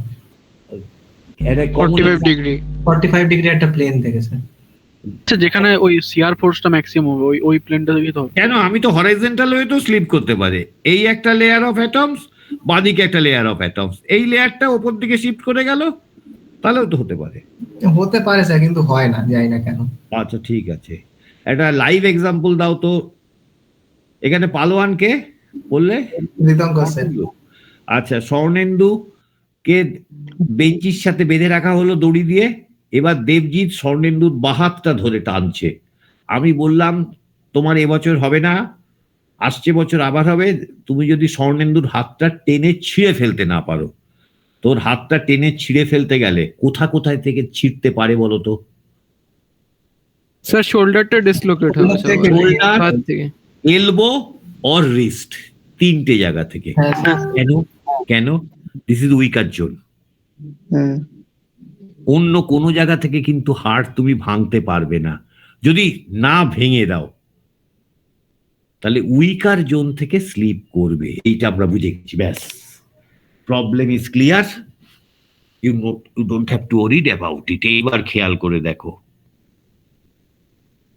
45 ডিগ্রি 45 ডিগ্রি একটা প্লেন থেকে স্যার। আচ্ছা, যেখানে ওই সিআর ফোর্সটা ম্যাক্সিমাম হবে ওই প্লেনটা থেকে তো কেন, আমি তো হরাইজন্টাল ওয়ে তো স্লিপ করতে পারে। এই একটা লেয়ার অফ অ্যাটমস, বাদিকে একটা লেয়ার অফ অ্যাটমস, এই লেয়ারটা উপর দিকে শিফট করে গেল, তাহলেও তো হতে পারে স্যার, কিন্তু হয় না, জানি না কেন। আচ্ছা ঠিক আছে, একটা লাইভ এক্সাম্পল দাও তো। এখানে পালোয়ানকে বললে? আচ্ছা, স্বর্ণেন্দু কে বেঞ্চির সাথে বেঁধে রাখা হলো দড়ি দিয়ে। এবার দেবজিৎ স্বর্ণেন্দুর বাহাতটা ধরে টানছে। আমি বললাম তোমার এবছর হবে না, আসছে বছর আবার হবে। তুমি যদি স্বর্ণেন্দুর হাতটা টেনে ছিঁড়ে ফেলতে না পারো, তোর হাতটা টেনে ছিঁড়ে ফেলতে গেলে কোথায় থেকে ছিঁড়তে পারে বলো তো? স্যার শোল্ডারটা ডিসলোকেট হবে, হাত থেকে, এলবো অর রিস্ট, 3টে জায়গা থেকে। কেন? This is weaker zone. অন্য কোনো জায়গা থেকে কিন্তু হাড় তুমি ভাঙতে পারবে না। যদি না ভেঙে দাও তাহলে উইকার জোন থেকে স্লিপ করবে, এইটা আমরা বুঝে গেছি। ব্যাস, problem is clear, you don't have to worried about it. এইবার খেয়াল করে দেখো,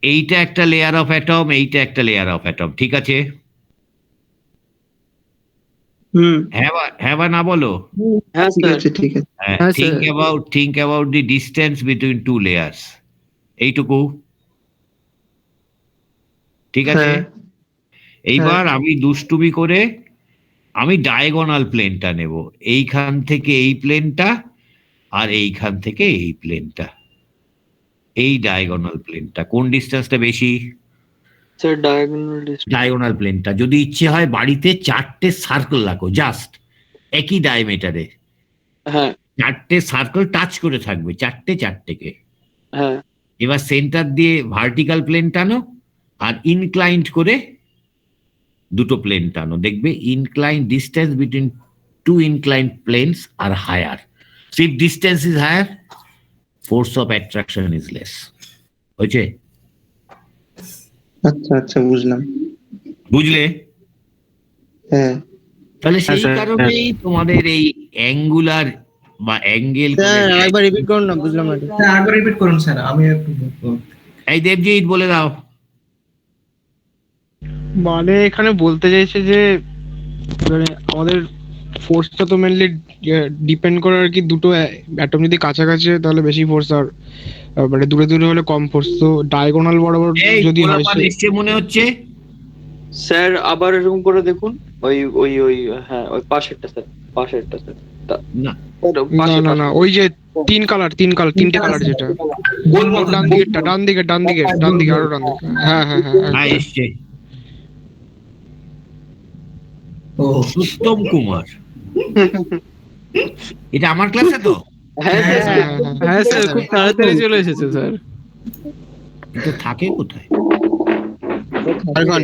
এইটা একটা লেয়ার অফ অ্যাটম, এইটা একটা লেয়ার অফ অ্যাটম, ঠিক আছে? হ্যাঁ বা না বলো? হ্যাঁ ঠিক স্যার। আছে, ঠিক আছে। think about the distance between two layers, এইটুকু, ঠিক আছে? এইবার আমি দুষ্টুমি করে আমি ডায়াগোনাল প্লেনটা নেব, এইখান থেকে এই প্লেনটা আর এইখান থেকে এই প্লেনটা, এই ডায়াগোনাল প্লেনটা। কোন ডিস্টেন্সটা বেশি? Sir diagonal distance. ডায়াগোনাল প্লেনটা। যদি ইচ্ছে হয় বাড়িতে 4টে সার্কেল রাখো, জাস্ট একই ডায়ামিটারে, হ্যাঁ 4টে সার্কেল টাচ করে থাকবে, 4টে 4টেকে। হ্যাঁ এবার সেন্টার দিয়ে ভার্টিক্যাল প্লেন টানো আর ইনক্লাইন্ড করে দুটো প্লেন টানো, দেখবে inclined distance between two inclined planes are higher. So if distance is higher, force of attraction is less. হয়েছে? আচ্ছা আচ্ছা, বুঝলাম। বুঝলে? হ্যাঁ তাহলে সেই স্যার, কারণেই তোমাদের এই অ্যাঙ্গুলার বা অ্যাঙ্গেল, একবার রিপিট করুন না, বুঝলাম না। স্যার আরেকবার রিপিট করুন স্যার, আমি একটু এই দেবজিৎ বলে দাও। মানে এখানে বলতে চাইছে যে মানে আমাদের ফোর্সটা তো মেনলি ডিপেন্ড করে আর কি, দুটো অ্যাটম যদি কাছাকাছি হয় তাহলে বেশি ফোর্স, আর মানে দূরে দূরে হলে কম ফোর্স। তো ডায়াগোনাল বরাবর এই যদি হয় গোলাপান এসছে মনে হচ্ছে। স্যার আবার এরকম করে দেখুন, ওই ওই ওই হ্যাঁ ওই পাশেরটা স্যার, পাশেরটা স্যার। না না না না, ওই যে তিনটে কালার যেটা ডান দিকেরটা, ডান দিকে আরো ডান দিকে। হ্যাঁ হ্যাঁ হ্যাঁ হ্যাঁ একদম। এসছে ও উত্তম কুমার। এটা আমার ক্লাসে তো। হ্যাঁ হ্যাঁ স্যার, হ্যাঁ হ্যাঁ। হ্যাঁ স্যার, খুব তাড়াতাড়ি চলে এসেছে স্যার। এটা থাকে কোথায়?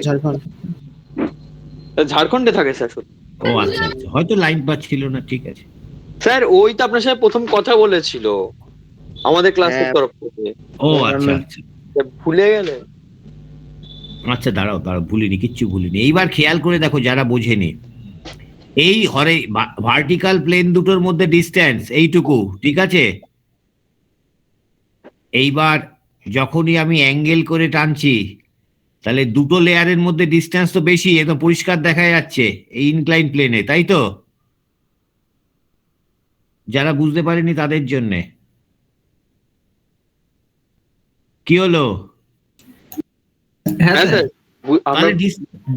ঝাড়খণ্ড। ঝাড়খণ্ডে থাকে স্যার। ও আচ্ছা আচ্ছা, হয়তো লাইন পাচ্ছিল না, ঠিক আছে। স্যার ওই তো আপনার সাথে প্রথম কথা বলেছিল আমাদের ক্লাসের হ্যাঁ। তরফ থেকে, ও আচ্ছা আচ্ছা ভুলে গেলে। আচ্ছা, দাঁড়াও ভুলিনি, কিচ্ছু ভুলিনি। এইবার খেয়াল করে দেখো যারা বোঝেনি, এই ভার্টিক্যাল প্লেন দুটোর মধ্যে ডিস্টেন্স এইটুকু, ঠিক আছে? এইবার যখনই আমি অ্যাঙ্গেল করে টানছি, তাহলে দুটো লেয়ারের মধ্যে ডিস্টেন্স তো বেশি, এ তো পরিষ্কার দেখা যাচ্ছে এই ইনক্লাইন প্লেনে, তাই তো? যারা বুঝতে পারেনি তাদের জন্যে কি হলো? হ্যাঁ হ্যাঁ স্যার, স্যার, তাহলে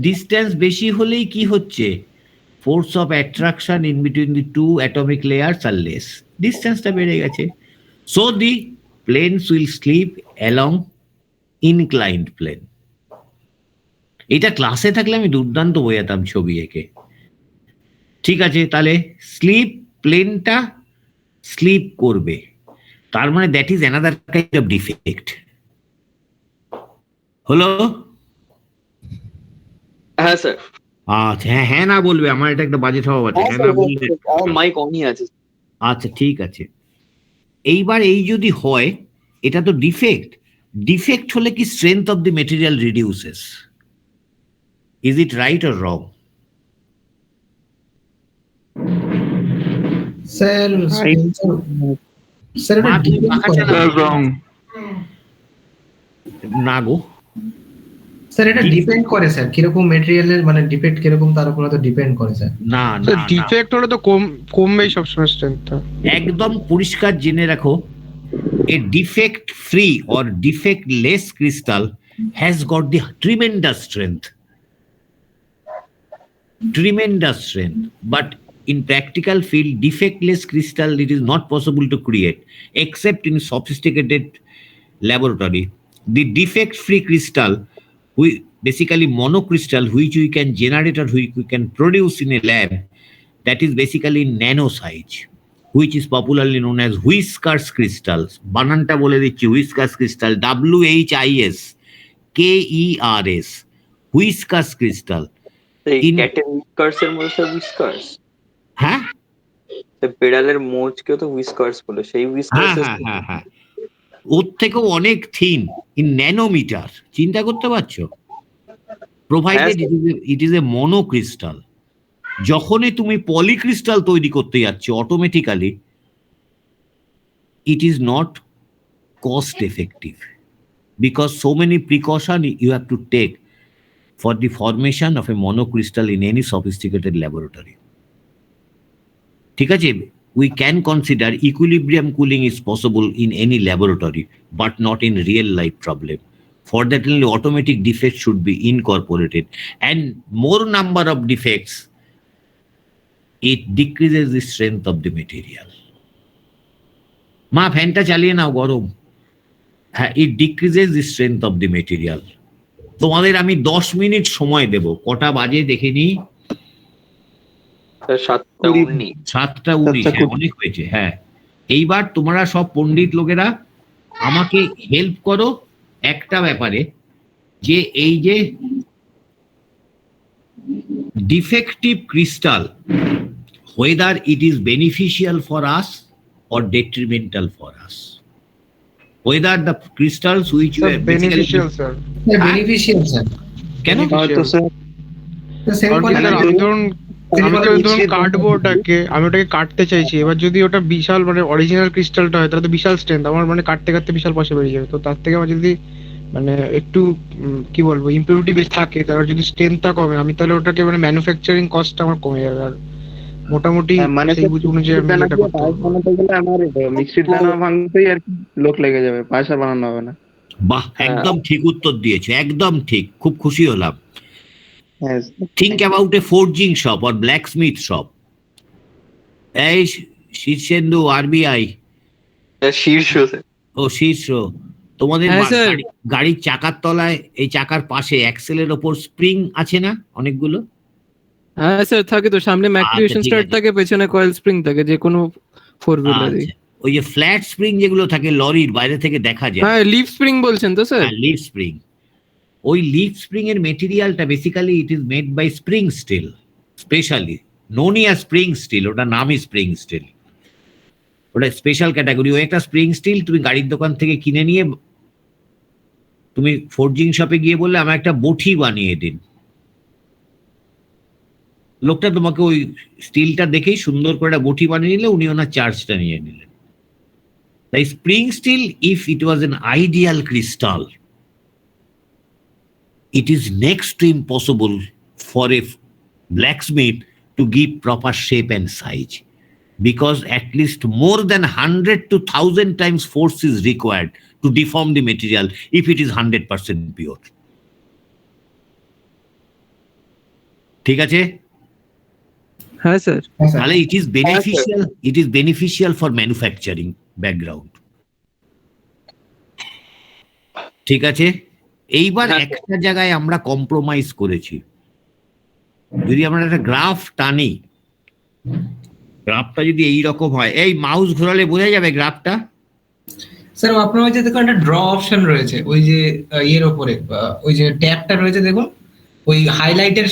ডিস্টেন্স বেশি হলেই কি হচ্ছে? Force of attraction in between the two atomic layers are less, ডিস্টেন্সটা বেড়ে গেছে। So the planes will slip along inclined plane. এটা ক্লাসে থাকলে আমি দুর্দান্ত বোঝাতাম ছবি এঁকে। ঠিক আছে, তাহলে প্লেনটা স্লিপ করবে, তার মানে that is another kind of defect. হলো? হ্যাঁ স্যার, আচ্ছা, হ্যাঁ হ্যাঁ না বলবে, আমার এটা একটা বাজে স্বভাব আছে, হ্যাঁ না বললে। আমার মাইক অনই আছে। আচ্ছা ঠিক আছে। এইবার এই যদি হয়, এটা তো ডিফেক্ট হলে কি strength of the material reduces. Is it right or wrong? Sir sir এটা depend করে। না গো, স্যার এটা ডিপেন্ড করে স্যার, কিরকম মেটেরিয়ালের মানে ডিফেক্ট কিরকম তার উপরে তো ডিপেন্ড করে স্যার। না স্যার না না, ডিফেক্ট হলে তো কমবেই সবসময় স্ট্রেংথটা। একদম পরিষ্কার জেনে রাখো, a defect free or defect less crystal has got the tremendous strength, but in practical field defectless crystal it is not possible to create except in sophisticated laboratory. The defect free crystal, we basically monocrystal, which we can generate or which we can produce in a lab, that is basically nano size, which is popularly known as Whiskers crystals. Bananta bole dicchi, Whiskers crystal, WHISKERS, Whiskers crystal. এই In- ক্যাটের উইস্কার্স এর মধ্যে sir উইস্কার্স, হ্যাঁ বেড়ালের মোচকেও তো উইস্কার্স বলে, সেই হ্যাঁ উইস্কার্স। হ্যাঁ হ্যাঁ, ওর থেকেও অনেক থিন, ইন ন্যানোমিটার। চিন্তা করতে পারছো? Provided it is a monocrystal. যখনই তুমি পলিক্রিস্টাল তৈরি করতে যাচ্ছ, automatically it is not cost effective, because so many precaution you have to take for the formation of a monocrystal in any sophisticated laboratory. ঠিক আছে? We can consider equilibrium cooling is possible in any laboratory, but not in real life problem. For that only automatic defects should be incorporated, and more number of defects, it decreases the strength of the material. মা ফ্যানটা চালিয়ে নাও, গরম। হ্যাঁ, it decreases the strength of the material. তোমাদের আমি 10 minute সময় দেব। কটা বাজে দেখে নি? 7:19। 7:19, অনেক হয়েছে। হ্যাঁ, এইবার তোমরা সব পণ্ডিত লোকেরা আমাকে হেল্প করো একটা ব্যাপারে, যে এই যে defective crystal, whether it is beneficial for us or detrimental for us, whether the crystals which were beneficial sir. Beneficial sir. কেন হয়তো স্যার কারণ কি স্যার, আমি ধরুন কার্ডবোর্ডটাকে আমি ওটাকে কাটতে চাইছি, এবার যদি ওটা বিশাল মানে অরিজিনাল ক্রিস্টালটা হয় তাহলে তো বিশাল স্ট্রেন্থ, আমার মানে কাটতে কাটতে বিশাল পয়সা বেরিয়ে যাবে। তো তার থেকে আমার যদি মানে একটু কি বলবো ইম্পিউরিটি বেশি থাকে, তার যদি স্ট্রেন্থটা কমে, আমি তাহলে ওটাকে মানে ম্যানুফ্যাকচারিং কস্টটা আমার কমে যাবে। আর মোটামুটি মানে সেই বুঝ অনুযায়ী আমি এটা করতে পারবো। বানাতে গেলে আমার মিক্সির দানা ভাঙতেই আর কি লোক লেগে যাবে, পয়সা বানানো হবে না। বাহ, একদম ঠিক উত্তর দিয়েছো, একদম ঠিক, খুব খুশি হলাম। হ্যাঁ Think about a forging shop or blacksmith shop. এই শীর্ষেন্দু আরবিআই শীর্ষ স্যার। ও শীর্ষ, তোমাদের হ্যাঁ, স্যার। গাড়ির চাকার তলায়, এই চাকার পাশে অ্যাক্সেলের ওপর স্প্রিং আছে না অনেকগুলো? হ্যাঁ স্যার থাকে তো, সামনে ম্যাকটিভেশন ঠিক স্টার্ট আছে। থাকে, পেছনে কয়েল স্প্রিং থাকে যে কোনো ফোর হুইলারই। আচ্ছা, ওই যে ফ্ল্যাট স্প্রিং যেগুলো থাকে লরির বাইরে থেকে দেখা যায়, হ্যাঁ লিফ স্প্রিং বলছেন তো স্যার? লিফ স্প্রিং, ওই লিফ স্প্রিং এর মেটেরিয়ালটা basically it is made by spring steel, specially known as spring steel, ওটা নামই স্প্রিং স্টিল, ওটা স্পেশাল ক্যাটাগরি। ওই একটা স্প্রিং স্টিল তুমি গাড়ির দোকান থেকে কিনে নিয়ে তুমি ফোর্জিং শপে গিয়ে বললে আমার একটা বটি বানিয়ে দিন, লোকটা তোমাকে ওই স্টিলটা দেখেই সুন্দর করে একটা বটি বানিয়ে নিলে, উনি ওনার চার্জটা নিয়ে নিলেন। তাই spring steel, if it was an ideal crystal, it is next to impossible for a blacksmith to give proper shape and size, because at least more than 100 to 1000 times force is required to deform the material if it is 100% pure. ঠিক আছে? হ্যাঁ sir. তাহলে it is beneficial for manufacturing background. ঠিক আছে? এইবার একটা জায়গায় আমরা কম্প্রোমাইজ করেছি, যদি আমরা একটা গ্রাফ টানি, গ্রাফটা যদি এইরকম হয়, এই মাউস ঘোরালে বোঝা যাবে গ্রাফটা? স্যার আপনার ওই যে দেখুন একটা ড্র অপশন রয়েছে, ওই যে ইয়ের ওপরে ওই যে ট্যাবটা রয়েছে দেখুন, ওই হাইলাইটের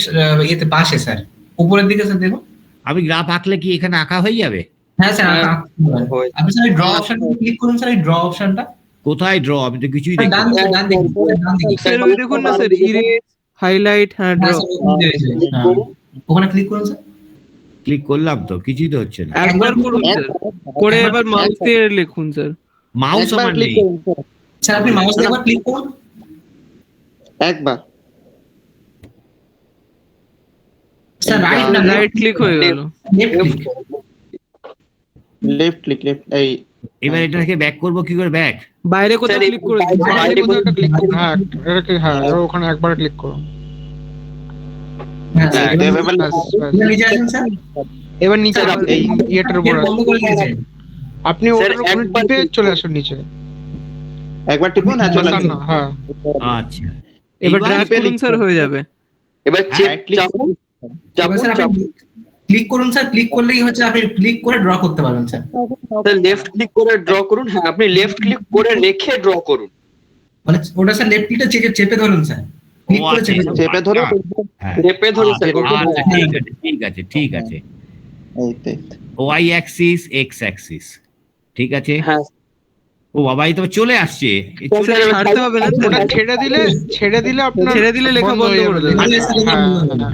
ইয়েতে পাশে স্যার, উপরের দিকে স্যার দেখুন। আমি গ্রাফ আঁকলে কি এখানে আঁকা হয়ে যাবে? হ্যাঁ স্যার, আপনি স্যার ড্র অপশন ক্লিক করুন স্যার, এই ড্র অপশনটা। কোথায় ড্র? আমি তো কিছুই ডান দেখতে দিকে, ডান দিকে স্যার ওই দেখুন না স্যার, ইরেজ হাইলাইট, হ্যাঁ ড্র, ওখানে ক্লিক করুন স্যার। ক্লিক করলাম তো, কিছুই তো হচ্ছে না। একবার করুন স্যার, করে এবার মাউস দিয়ে লিখুন স্যার। মাউস আমার নেই। স্যার আপনি মাউস দিয়ে একবার ক্লিক করুন, একবার স্যার রাইট না রাইট ক্লিক হয়ে গেল, লেফট ক্লিক। লেফট এই এবার এটাকে ব্যাক করব কি করে? ব্যাক বাইরে কোথাও ক্লিক করে দিন, বাইরে কোথাও একটা ক্লিক করুন। হ্যাঁ এটাকে, হ্যাঁ ওখানে একবার ক্লিক করুন। হ্যাঁ স্যার, ব্যাস, নিচে আসুন স্যার। এবার নিচে এই ইয়েটার উপর বন্ধ করে দিয়েছেন আপনি ওটার উপরে টিপে চলে আসুন নিচে। একবার টিপুন, হ্যাঁ চলে আসবে। হ্যাঁ আচ্ছা, এবার ড্র্যাগ করুন স্যার, হয়ে যাবে। এবার চাপুন স্যার, আপনি ক্লিক করুন স্যার, ক্লিক করলেই হচ্ছে আপনি ক্লিক করে ড্র করতে পারবেন স্যার। লেফট ক্লিক করে ড্র করুন। হ্যাঁ আপনি লেফট ক্লিক করে রেখে ড্র করুন। মানে ওটা স্যার লেফট ক্লিকটা চেপে ধরুন স্যার, ক্লিক করে চেপে ধরুন। চেপে ধরে হ্যাঁ, চেপে ধরে স্যার আচ্ছা, ঠিক আছে, ঠিক আছে। এই তো ওয়াই অ্যাক্সিস, এক্স অ্যাক্সিস, ঠিক আছে। হ্যাঁ ও বাবা, এই তো চলে আসছে। এই চলে স্যার ছাড়তে হবে না, ওটা ছেড়ে দিলে আপনার ছেড়ে দিলে লেখা বন্ধ হয়ে করে যাবে। দেবে। হ্যাঁ,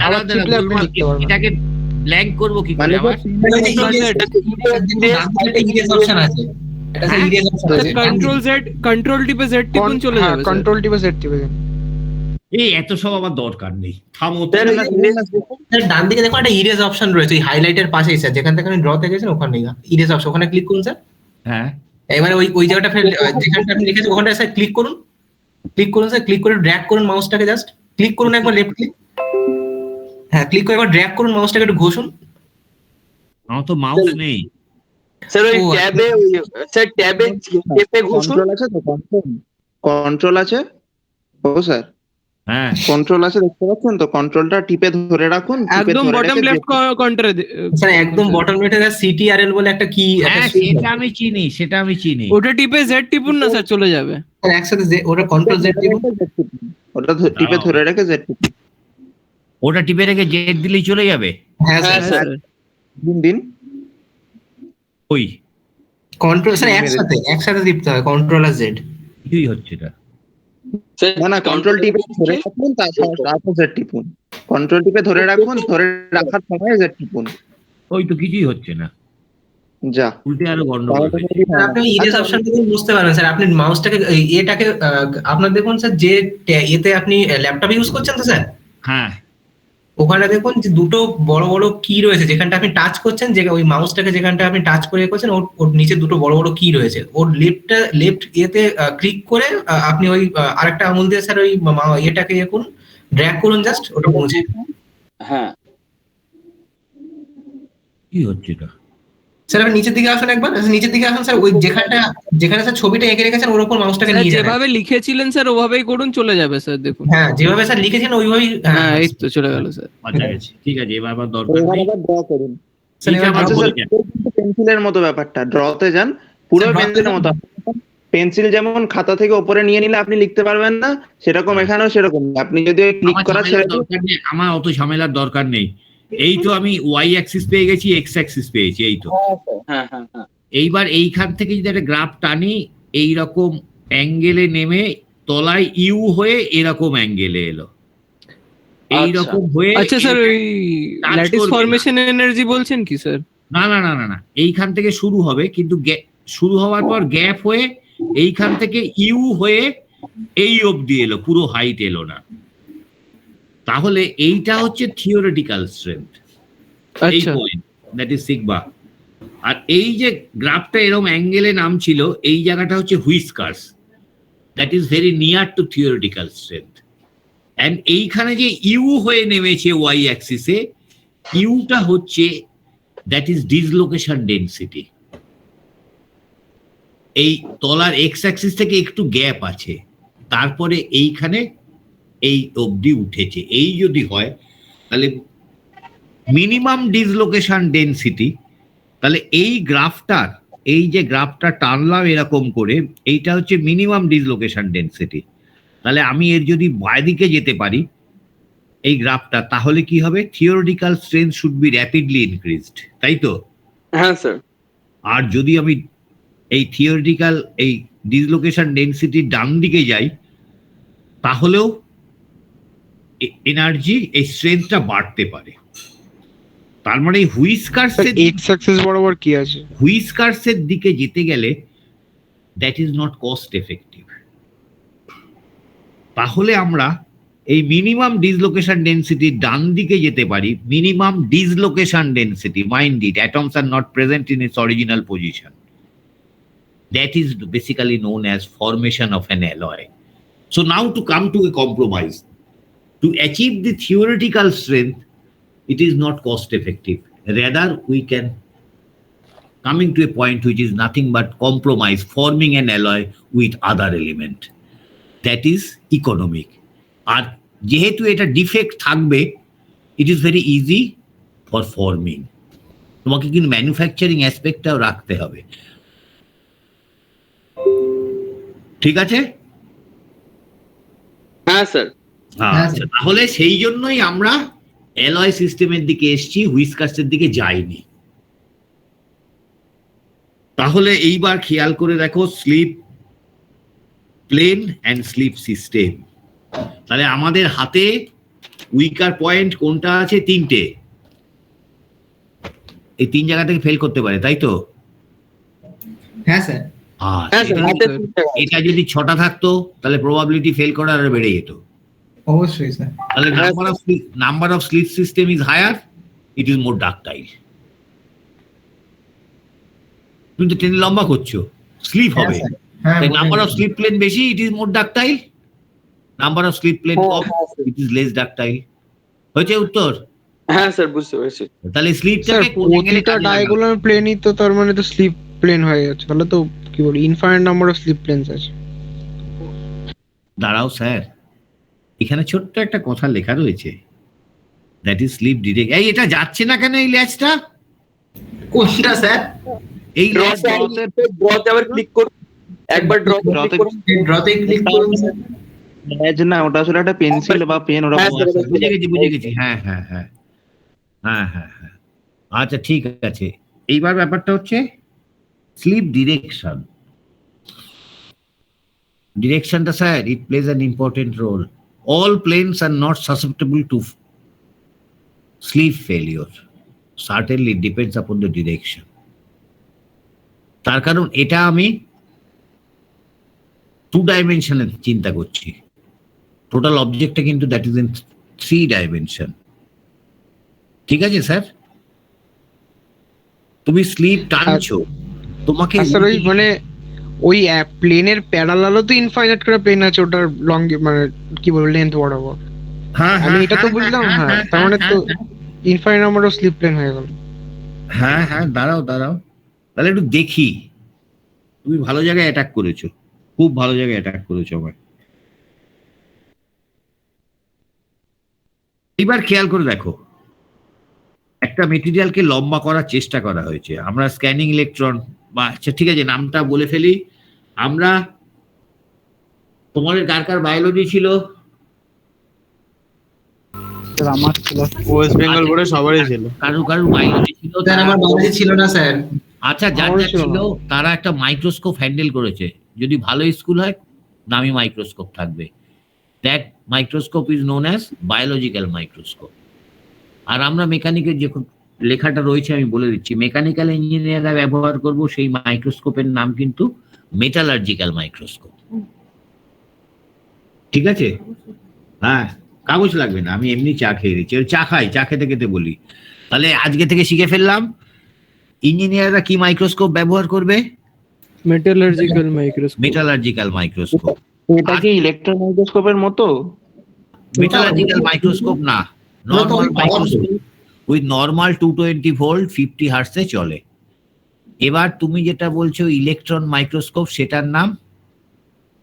আবার দাঁড়াও, টিপলে আপনি লিখতে পারবেন। এটাকে ব্ল্যাঙ্ক করব কি করে আবার? ইরেজ অপশন আছে, এটা স্যার ইরেজ অপশন আছে। কন্ট্রোল টিপে জেড টিপুন, চলে যাবে স্যার। কন্ট্রোল টিপে সেট টিপে দিন। এই এত সব আমার দরকার নেই, থামো তো। স্যার ডান দিকে দেখুন একটা ইরেজ অপশন রয়েছে, এই হাইলাইটের পাশেই স্যার, যেখান থেকে আপনি ড্রতে গেছেন ওখানে ইরেজ অপশন, ওখানে ক্লিক করুন স্যার। হ্যাঁ, এবারে ওই জায়গাটা ফের যেখানটা আপনি লিখেছেন ওখানটা স্যার ক্লিক করুন স্যার, ক্লিক করে ড্র্যাগ করুন মাউসটাকে, জাস্ট ক্লিক করুন একবার লেফট ক্লিক, হ্যাঁ ক্লিক করে একবার ড্র্যাগ করুন মাউসটাকে, একটু ঘষুন। আমার তো মাউস নেই। স্যার ওই ট্যাবে, স্যার ট্যাবে চেপে ঘুষুন। কন্ট্রোল আছে তো, কন্ট্রোল আছে। ও স্যার হ্যাঁ কন্ট্রোল আছে দেখতে পাচ্ছেন তো, কন্ট্রোলটা টিপে ধরে রাখুন, টিপে একদম ধরে বটম রেখে লেফট কর্নারে স্যার একদম বটম লেফটে সিটিআরএল বলে একটা কি হ্যাঁ সেটা আমি চিনি, সেটা আমি চিনি। ওটা টিপে জেড টিপুন না স্যার, চলে যাবে। একসাথে ওটা কন্ট্রোল জেড টিপুন। ওটা টিপে ধরে রেখে জেড টিপুন। ওটা টিপে রেখে জেড দিলেই চলে যাবে? হ্যাঁ হ্যাঁ স্যার, স্যার। দিন ওই কন্ট্রোল স্যার একসাথে টিপতে হয়, কন্ট্রোল আর জেড। কিছুই হচ্ছে না। না কন্ট্রোল টিপে ধরে রাখুন, তারপর জেড টিপুন। কন্ট্রোল টিপে ধরে রাখুন, ধরে রাখার সময় জেড টিপুন। ওই তো কিছুই হচ্ছে না, যা উল্টে আরো গন্ডগোল হয়েছে। আপনি ইরেজ অপশন থেকে বুঝতে পারবেন স্যার, আপনি মাউসটাকে এটাকে আপনার দেখুন স্যার যে এতে আপনি ল্যাপটপ ইউজ করছেন তো স্যার, হ্যাঁ ওখানে দেখুন যে দুটো বড় বড় কি রয়েছে, যেখানটা আপনি টাচ করছেন, যে ওই মাউসটাকে যেখানটা আপনি টাচ করে করছেন ওর নিচে দুটো বড় বড় কি রয়েছে, ওর লেফট ইয়েতে ক্লিক করে আপনি ওই আরেকটা আঙুল দিয়ে স্যার ওই ইয়েটাকে ইয়ে করুন, ড্র্যাগ করুন, জাস্ট ওটা পৌঁছে। হ্যাঁ কি হচ্ছে এটা? স্যার আপনি নিচের দিকে আসুন একবার, নিচের দিকে আসুন স্যার, ওই যেখানে স্যার ছবিটা এঁকে রেখেছেন ওর উপর মাউসটাকে স্যার নিয়ে যাবেন। যেভাবে লিখেছিলেন স্যার ওভাবেই করুন, চলে যাবে স্যার, দেখুন। হ্যাঁ যেভাবে স্যার লিখেছেন ওইভাবেই। হ্যাঁ এই তো চলে গেল স্যার। বাঁচা গেছে, ঠিক আছে, এবার আবার দরকার এবার নেই। আবার ড্র করুন। স্যার এইটা এবার আবার আচ্ছা বলে স্যার, দেন। পেন্সিলের মতো ব্যাপারটা, ড্রতে যান, পুরো স্যার, draw পেন্সিলের তে মতো। পেন্সিল যেমন খাতা থেকে উপরে নিয়ে নিলে আপনি লিখতে পারবেন না, সেরকম এখানেও সেরকম। আপনি যদি ক্লিক আমার করা ঝামেলার ছেড়ে দিন, দরকার নেই, আমার অত ঝামেলার দরকার নেই। এই তো আমি ওয়াই অ্যাক্সিস পেয়ে গেছি, এক্স অ্যাক্সিস পেয়েছি, এই তো। হ্যাঁ হ্যাঁ হ্যাঁ এইবার এইখান থেকে যদি একটা গ্রাফ টানি, এইরকম অ্যাঙ্গেলে নেমে তলায় ইউ হয়ে এরকম অ্যাঙ্গেলে এলো, এইরকম হয়ে। আচ্ছা স্যার, ওই touch ল্যাটিস করবে না। ফরমেশন এনার্জি বলছেন কি স্যার? না না না না না, এইখান থেকে শুরু হবে, কিন্তু শুরু হওয়ার পর গ্যাপ হয়ে এইখান থেকে ইউ হয়ে এই অবধি এলো, পুরো হাইট এলো না। তাহলে এইটা হচ্ছে থিওরিটিক্যাল স্ট্রেংথ, এই আচ্ছা পয়েন্ট, দ্যাট ইজ সিগমা। আর এই যে গ্রাফটা এরকম অ্যাঙ্গেলে নামছিল, এই জায়গাটা হচ্ছে whiskers, that is very near to theoretical strength. And এইখানে যে ইউ হয়ে নেমেছে ওয়াই অ্যাক্সিসে, ইউটা হচ্ছে দ্যাট ইজ ডিসলোকেশন ডেনসিটি। এই তলার এক্স অ্যাক্সিস থেকে একটু গ্যাপ আছে, তারপরে এইখানে এই অবধি উঠেছে। এই যদি হয় তাহলে মিনিমাম ডিসলোকেশন ডেনসিটি, তাহলে এই গ্রাফটার, এই যে গ্রাফটা টানলাম এরকম করে, এইটা হচ্ছে মিনিমাম ডিসলোকেশন ডেনসিটি। তাহলে আমি এর যদি বাঁদিকে যেতে পারি এই গ্রাফটা, তাহলে কি হবে? Theoretical strength should be rapidly increased, তাই তো? হ্যাঁ স্যার আর যদি আমি এই থিওরিটিক্যাল এই ডিসলোকেশন ডেনসিটির ডান দিকে যাই, তাহলেও এনার্জি, এই স্ট্রেংথটা বাড়তে পারে। তার মানে হুইস্কার্সের এক্স অ্যাক্সিস বরাবর কি আছে? হুইস্কার্সের দিকে যেতে গেলে that is not cost effective. তাহলে আমরা এই মিনিমাম ডিসলোকেশন ডেনসিটির ডান দিকে যেতে পারি। Minimum dislocation density, mind it, atoms are not present in its original position. That is basically known as formation of an alloy. So now to come to a compromise, to achieve the theoretical strength, it is not cost effective. Rather, we can coming to a point which is nothing but compromise, forming an alloy with other element. That is economic. আর যেহেতু এটা defect থাকবে, it is very easy for forming. তোমাকে কিন্তু manufacturing অ্যাসপেক্টটাও রাখতে হবে, ঠিক আছে? হ্যাঁ স্যার আচ্ছা, তাহলে সেই জন্যই আমরা অ্যালয় সিস্টেমের দিকে এসেছি, হুইস্কার্সের দিকে যাইনি। তাহলে এইবার খেয়াল করে দেখো, slip plane and slip system. তাহলে আমাদের হাতে উইকার পয়েন্ট কোনটা আছে? তিনটে। এই তিন জায়গা থেকে ফেল করতে পারে, তাই তো? হ্যাঁ স্যার। হ্যাঁ স্যার হাতে এটা যদি 6টা থাকতো তাহলে প্রবাবিলিটি ফেল করার আরো বেড়ে যেত। অবশ্যই স্যার। তাহলে number of slip system is higher, it is more ductile. তুমি তো টেনে লম্বা করছো, স্লিপ হবে। নাম্বার অফ স্লিপ প্লেন বেশি, it is more ductile. Number of slip plane কম, ইট ইজ লেস ডাকটাইল। হয়েছে উত্তর? হ্যাঁ স্যার বুঝতে পেরেছি। তাহলে স্যার স্লিপটাকে কোন অ্যাঙ্গেলে প্রতিটা ডায়াগোনাল প্লেনই তো তার মানে তো স্লিপ প্লেন হয়ে যাচ্ছে, তাহলে তো কি বলি infinite number of slip planes আছে। দাঁড়াও স্যার, এখানে ছোট্ট একটা কথা লেখা রয়েছে, দ্যাট ইজ স্লিপ ডিরেক্ট। এই এটা যাচ্ছে না কেন এই ল্যাচটা? কোনটা স্যার? এই ড্রতে আবার ক্লিক করুন, একবার ড্রতে ড্রতে ক্লিক করুন স্যার। ম্যাচ না, ওটা আসলে একটা পেন্সিল বা পেন, ওরা হ্যাঁ, বুঝে গেছি। হ্যাঁ হ্যাঁ হ্যাঁ হ্যাঁ হ্যাঁ হ্যাঁ, আচ্ছা ঠিক আছে। এইবার ব্যাপারটা হচ্ছে স্লিপ ডিরেকশন। ডিরেকশনটা sir, it plays an important role. All planes are not susceptible to slip failure, certainly depends upon the direction. তার কারণ এটা আমি 2 ডাইমেনশনে চিন্তা করছি, টোটাল অবজেক্টটা কিন্তু দ্যাট ইজ ইন 3 ডাইমেনশন। ঠিক আছে স্যার, তুমি স্লিপ টানছো, তোমাকে স্যার ওই মানে ওই প্লেনের প্যারালালও তো ইনফাইনাইট করে প্লেন আছে, ওটার লং মানে কি বলবো লেন্থ বরাবর। হ্যাঁ আমি এটা তো বুঝলাম, হ্যাঁ তার মানে তো infinite number of slip plane হয়ে গেল। হ্যাঁ হ্যাঁ, দাঁড়াও দাঁড়াও, তাহলে একটু দেখি। তুমি ভালো জায়গায় অ্যাটাক করেছো, খুব ভালো জায়গায় অ্যাটাক করেছো আমায়। এবার খেয়াল করে দেখো, একটা মেটেরিয়ালকে লম্বা করার চেষ্টা করা হয়েছে। আমরা স্ক্যানিং ইলেকট্রন বা আচ্ছা ঠিক আছে নামটা বলে ফেলি আমরা। তোমাদের কার কার বায়োলজি ছিল? আমার ছিল, ওয়েস্ট বেঙ্গল বোর্ডে সবারই ছিল। কারোর বায়োলজি ছিল? স্যার আমার বায়োলজি ছিল না স্যার। আচ্ছা, যার যার ছিল তারা একটা মাইক্রোস্কোপ হ্যান্ডেল করেছে। যদি ভালো স্কুল হয় দামি মাইক্রোস্কোপ থাকবে। That microscope is known as biological microscope. আর আমরা মেকানিকের যে লেখাটা রয়েছে আমি বলে দিচ্ছি, মেকানিক্যাল ইঞ্জিনিয়াররা ব্যবহার করব সেই মাইক্রোস্কোপের নাম কিন্তু মেটালার্জিক্যাল মাইক্রোস্কোপ। ঠিক আছে? হ্যাঁ, কাগজ লাগবে না, আমি এমনি চা খেয়ে দিচ্ছি। চা খাই, চা খেতে খেতে বলি। তাহলে আজকে থেকে শিখে ফেললাম ইঞ্জিনিয়াররা কি মাইক্রোস্কোপ ব্যবহার করবে? Metallurgical microscope. Metallurgical microscope. এটা কি ইলেকট্রন মাইক্রোস্কোপের মতো? মেটালার্জিক্যাল মাইক্রোস্কোপ না, normal microscope with normal 220 volt 50 হার্টজে চলে। এবার তুমি যেটা বলছো ইলেকট্রন মাইক্রোস্কোপ, সেটার নাম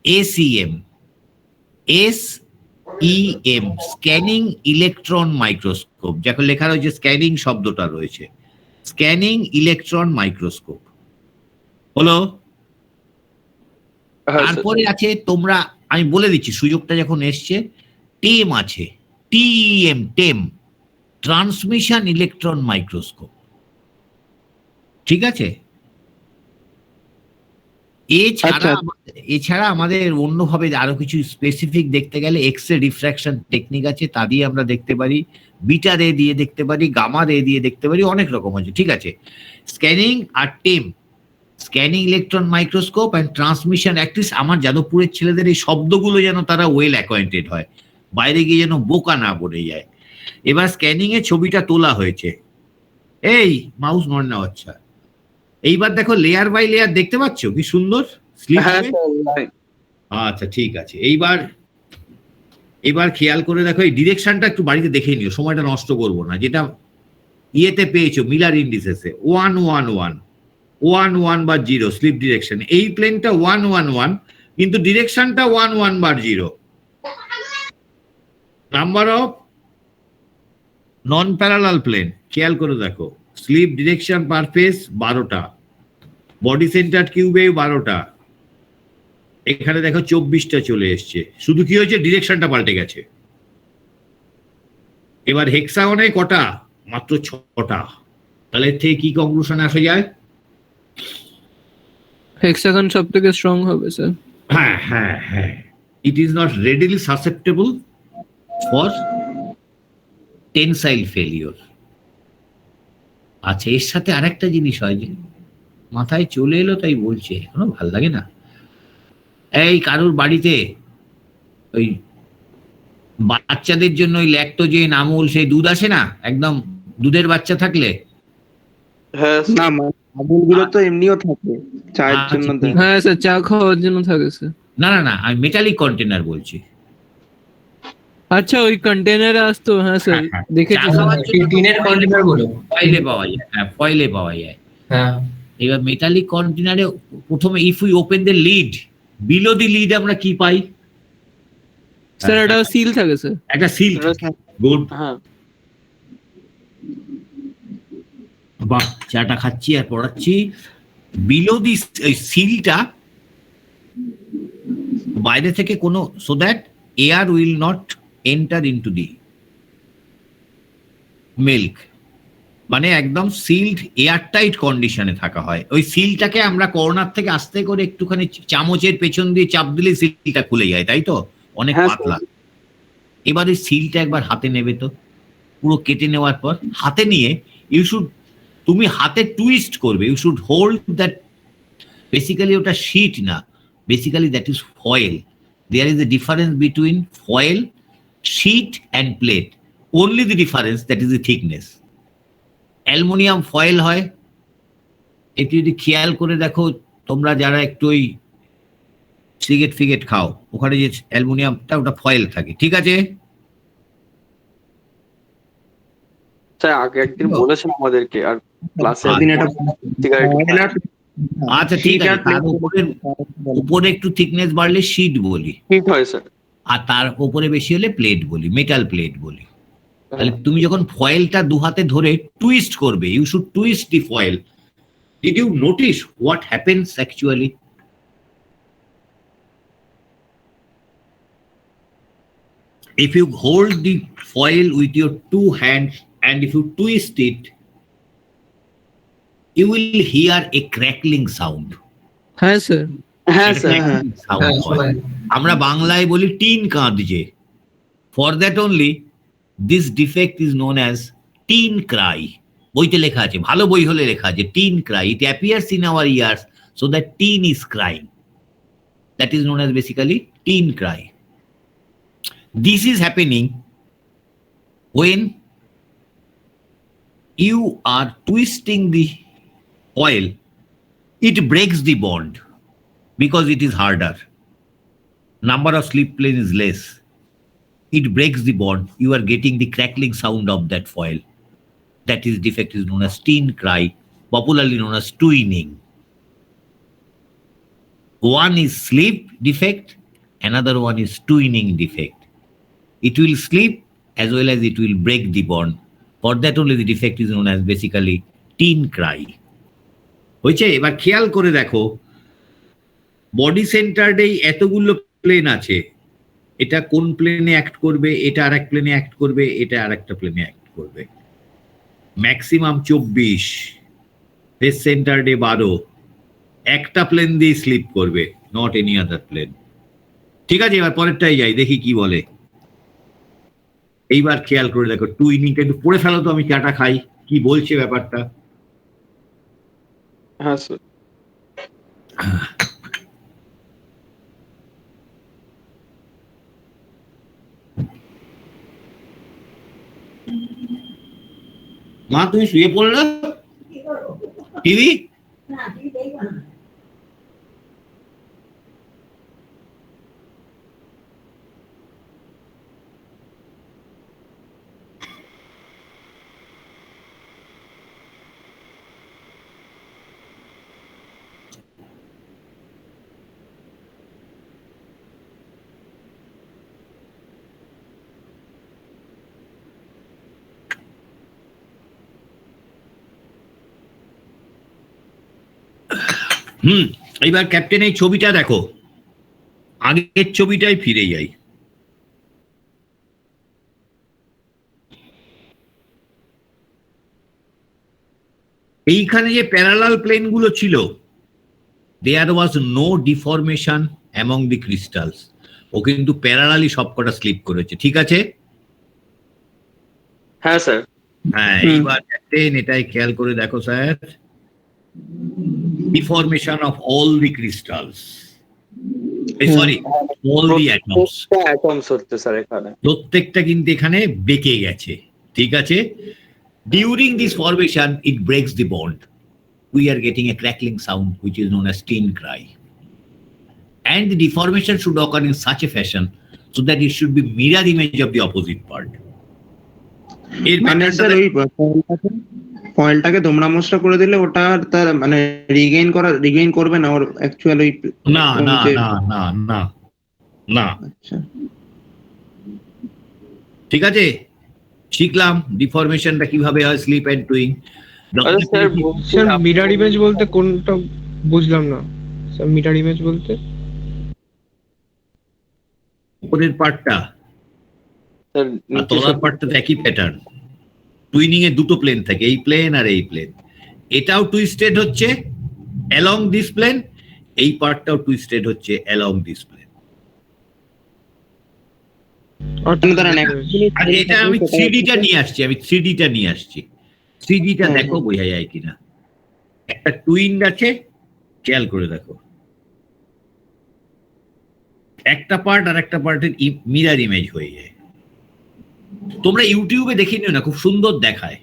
SEM, SEM, scanning electron microscope. যাকে লেখা রয়েছে স্ক্যানিং শব্দটা রয়েছে, স্ক্যানিং ইলেকট্রন মাইক্রোস্কোপ হলো। তারপরে আছে, তোমরা আমি বলে দিচ্ছি সুযোগটা যখন এসছে, টেম আছে, টেম, ট্রান্সমিশন ইলেকট্রন মাইক্রোস্কোপ। ঠিক আছে? এছাড়া আমাদের অন্যভাবে আরো কিছু স্পেসিফিক দেখতে গেলে এক্স রে রিফ্র্যাকশন টেকনিক আছে, তা দিয়ে আমরা দেখতে পারি, বিটা রে দিয়ে দেখতে পারি, গামা রে দিয়ে দেখতে পারি, অনেক রকম আছে। ঠিক আছে, স্ক্যানিং আর টেম, scanning electron microscope and transmission. At least আমার যাদবপুরের ছেলেদের এই শব্দগুলো যেন তারা ওয়েল অ্যাকোয়েন্টেড হয়, বাইরে গিয়ে যেন বোকা না পড়ে যায়। এবার স্ক্যানিং এ ছবিটা তোলা হয়েছে, এই মাউস নড় না। আচ্ছা, এইবার দেখো লেয়ার বাই লেয়ার দেখতে পাচ্ছ কি সুন্দর স্লিপ। আচ্ছা ঠিক আছে, এইবার খেয়াল করে দেখো এই ডিরেকশনটা একটু বাড়িতে দেখে নিও, সময়টা নষ্ট করবো না। যেটা ইয়েতে পেয়েছো মিলার ইন্ডিসেসে 111 বার 0 স্লিপ ডিরেকশন। এই প্লেনটা 111 কিন্তু ডিরেকশনটা 11 bar 0। Number of non parallel plane খেয়াল করে দেখো, স্লিপ ডিরেকশন পার ফেজ 12টা, বডি সেন্টার কিউবে 12টা, এখানে দেখো 24টা চলে এসছে। শুধু কি হয়েছে, ডিরেকশনটা পাল্টে গেছে। এবার হেক্সাগনে কটা? মাত্র 6টা। তাহলে এর থেকে কি কনক্লুশন আসা যায়? হেক্সাগন সবথেকে স্ট্রং হবে স্যার। হ্যাঁ হ্যাঁ হ্যাঁ, ইট is not readily susceptible for tensile failure. আচ্ছা, এর সাথে আরেকটা জিনিস হয় যে মাথায় চলে এলো তাই বলছে, এখনো ভাল লাগে না। এই কারুর বাড়িতে ওই বাচ্চাদের জন্য ওই ল্যাকটোজেন, আমুল, সেই দুধ আসে না, একদম দুধের বাচ্চা থাকলে? হ্যাঁ না, আমুলগুলো তো এমনিও থাকে চায়ের জন্য দেয়। হ্যাঁ স্যার, চা খাওয়ার জন্য থাকে স্যার। না না না, আমি মেটালিক কন্টেনার বলছি। আচ্ছা, ওই কন্টেনারে আসতো। হ্যাঁ স্যার, দেখেছি। টিনের কন্টেনার গুলো ফয়েলে পাওয়া যায়, হ্যাঁ ফয়েলে পাওয়া যায়। হ্যাঁ, এবার মেটালিক কন্টেনারে প্রথমে if we open the lead, below the lead আমরা কি পাই? স্যার এটা সিল থাকে স্যার। একটা সিল, গুড। হ্যাঁ বাহ, চাটা খাচ্ছি আর পড়াচ্ছি। বিলো দি সিলটা বাইরে থেকে কোনো, so that air will not enter into the milk, মানে একদম সিলড এয়ার টাইট কন্ডিশনে থাকা হয়। ওই সিলটাকে আমরা কর্নার থেকে আস্তে করে একটুখানি চামচের পেছন দিয়ে চাপ দিলে সিলটা খুলে যায়, তাই তো? অনেক হ্যাঁ, পাতলা। এবার এই সিলটা একবার হাতে নেবে তো, পুরো কেটে নেওয়ার পর হাতে নিয়ে তুমি হাতে টুইস্ট করবে। You should hold that, basically ওটা শিট না, basically that is foil. There is a difference between foil, sheet and plate. Only the difference that is the thickness. Aluminium foil হয়, একটু যদি খেয়াল করে দেখো তোমরা যারা একটু ওই সিগারেট ফিগেট খাও, ওখানে যে অ্যালুমিনিয়ামটা ওটা ফয়েল থাকে, ঠিক আছে? স্যার আগে একদিন বলেছেন আমাদেরকে, আর ক্লাসে আচ্ছা। দিন এটা আচ্ছা ঠিক আছে, তার উপরে একটু থিকনেস বাড়লে শিট বলি, ঠিক হয় স্যার। আর তার উপরে বেশি হলে প্লেট বলি, মেটাল প্লেট বলি। তাহলে তুমি যখন ফয়েলটা দু হাতে ধরে টুইস্ট করবে, you should twist the foil. Did you notice what happens actually? If you hold the foil with your two hands and if you twist it, you will hear a crackling sound. হ্যাঁ sir. হ্যাঁ sir. Sound হয়। আমরা বাংলায় বলি tin কাঁদছে। For that only, this defect is known as teen cry. বইতে লেখা আছে, ভালো বই হলে লেখা আছে teen cry. It appears in our ears so that teen is crying. That is known as basically teen cry. This is happening when you are twisting the foil. It breaks the bond because it is harder. Number of slip plane is less. It breaks the bond. You are getting the crackling sound of that foil. That is defect is known as teen cry, popularly known as twinning. One is slip defect, another one is twinning defect. It will slip as well as it will break the bond. For that only the defect is known as basically teen cry. হয়েছে? এবার খেয়াল করে দেখো, body সেন্টারডেই এতগুলো plane আছে। এটা কোন প্লেনে অ্যাক্ট করবে, এটা আর এক প্লেনে অ্যাক্ট করবে, এটা আর একটা প্লেনে অ্যাক্ট করবে। ম্যাক্সিমাম 24, ফেস সেন্টারডে 12, একটা প্লেন দিয়ে স্লিপ করবে, নট এনি আদার প্লেন। ঠিক আছে, এবার পরেরটাই যাই, দেখি কি বলে। এইবার খেয়াল করে দেখো, টুইনিংটা একটু পড়ে ফেলো তো, আমি চাটা খাই, কি বলছে ব্যাপারটা। হ্যাঁ স্যার। মা তুমি শুয়ে পড়লে টিভি? এইবার ক্যাপ্টেন এই ছবিটা দেখো, আগের ছবিটাই ফিরে যাই। এইখানে যে প্যারালাল প্লেন গুলো ছিল, there was no deformation among the crystals. ও কিন্তু প্যারালালি সবকটা স্লিপ করেছে, ঠিক আছে? হ্যাঁ স্যার। হ্যাঁ, এইবার ক্যাপ্টেন এটাই খেয়াল করে দেখো sir, deformation of all the crystals. Sorry, all the atoms. Atoms হচ্ছে স্যার এখানে। প্রত্যেকটা কিন্তু এখানে বেঁকে গেছে, ঠিক আছে? During this formation, it breaks the bond. We are getting a crackling sound which is known as teen cry. And the deformation should occur in such a fashion so that it should be mirror image of the opposite part. মানে sir ওই ফয়েলটাকে দোমড়া মোচড়া করে দিলে ওটা তার মানে Regain করবে না ওর actual ওই না না না না না না। আচ্ছা ঠিক আছে, শিখলাম ডিফরমেশনটা কিভাবে হয়, slip and twinning. Sir mirror image বলতে কোনটা বুঝলাম না স্যার, মিরর ইমেজ বলতে উপরের পার্টটা স্যার আর তলার পার্টটা একই প্যাটার্ন। টুইনিং এ দুটো প্লেন থাকে, এই প্লেন আর এই প্লেন। এটাও টুইস্টেড হচ্ছে অ্যালং দিস প্লেন, এই পার্টটাও টুইস্টেড হচ্ছে অ্যালং দিস প্লেন। আর এটা আমি 3Dটা নিয়ে আসছি, 3Dটা দেখো বোঝা যায় কিনা। একটা টুইন আছে, খেয়াল করে দেখো, একটা পার্ট আর একটা পার্টের মিরর ইমেজ হয়ে যায়। তোমরা ইউটিউবে দেখে নিও না, খুব সুন্দর দেখায়।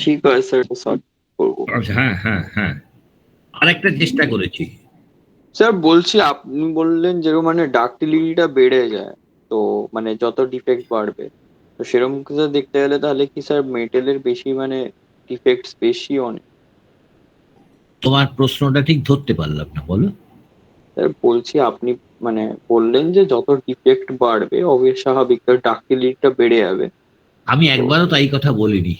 ঠিক আছে স্যার, সলভ করবো। হ্যাঁ হ্যাঁ হ্যাঁ, আর একটা চেষ্টা করেছি। স্যার বলছি, আপনি বললেন যেরকম মানে ডাক্টিলিটিটা বেড়ে যায়, তো মানে যত ডিফেক্ট বাড়বে, তো সেরকম কিছু দেখতে গেলে তাহলে কি স্যার মেটেলের বেশি মানে ডিফেক্টস বেশি অনেক? তোমার প্রশ্নটা ঠিক ধরতে পারলাম না, বলো। স্যার বলছি, আপনি মানে বললেন যে যত ডিফেক্ট বাড়বে অবশ্যই স্বাভাবিক ডাক্টিলিটিটা বেড়ে যাবে। আমি একবারও তাই কথা বলিনি।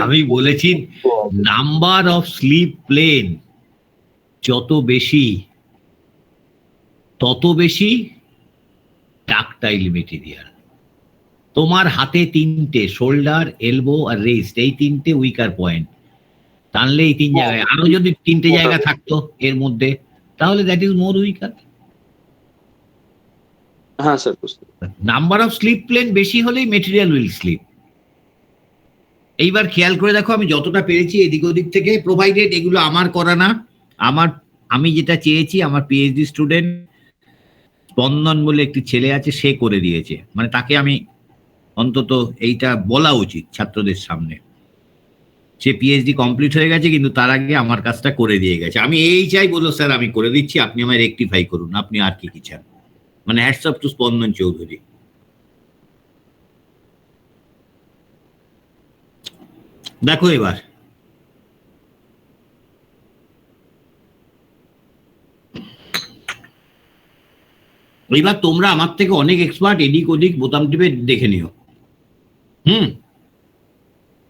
আমি বলেছি নাম্বার অফ স্লিপ প্লেন যত বেশি তত বেশি ডাকটাইল মেটেরিয়াল। তোমার হাতে 3টে, শোল্ডার, এলবো আর রেস্ট, এই 3টে উইকার পয়েন্ট। টানলে এই 3 জায়গায়, আরো যদি 3টে জায়গা থাকতো এর মধ্যে, তাহলে দ্যাট ইজ মোর উইকার। হ্যাঁ স্যার, বুঝতে নাম্বার অফ স্লিপ প্লেন বেশি হলেই মেটেরিয়াল উইল স্লিপ। এইবার খেয়াল করে দেখো, আমি যতটা পেরেছি এদিক ওদিক থেকে, প্রোভাইডেড এগুলো আমার করা না, আমি যেটা চেয়েছি আমার পিএইচডি স্টুডেন্ট স্পন্দন বলে একটি ছেলে আছে, সে করে দিয়েছে। মানে তাকে আমি অন্তত এইটা বলা উচিত ছাত্রদের সামনে, সে পিএইচডি কমপ্লিট হয়ে গেছে কিন্তু তার আগে আমার কাজটা করে দিয়ে গেছে। আমি এই চাই, বললো স্যার আমি করে দিচ্ছি, আপনি আমায় রেকটিফাই করুন, আপনি আর কি চান। মানে হ্যাটস অফ টু স্পন্দন চৌধুরী। দেখো এবার তোমরা আমার থেকে অনেক এক্সপার্ট, এদিক ওদিক বোতাম টিপে দেখে নিও।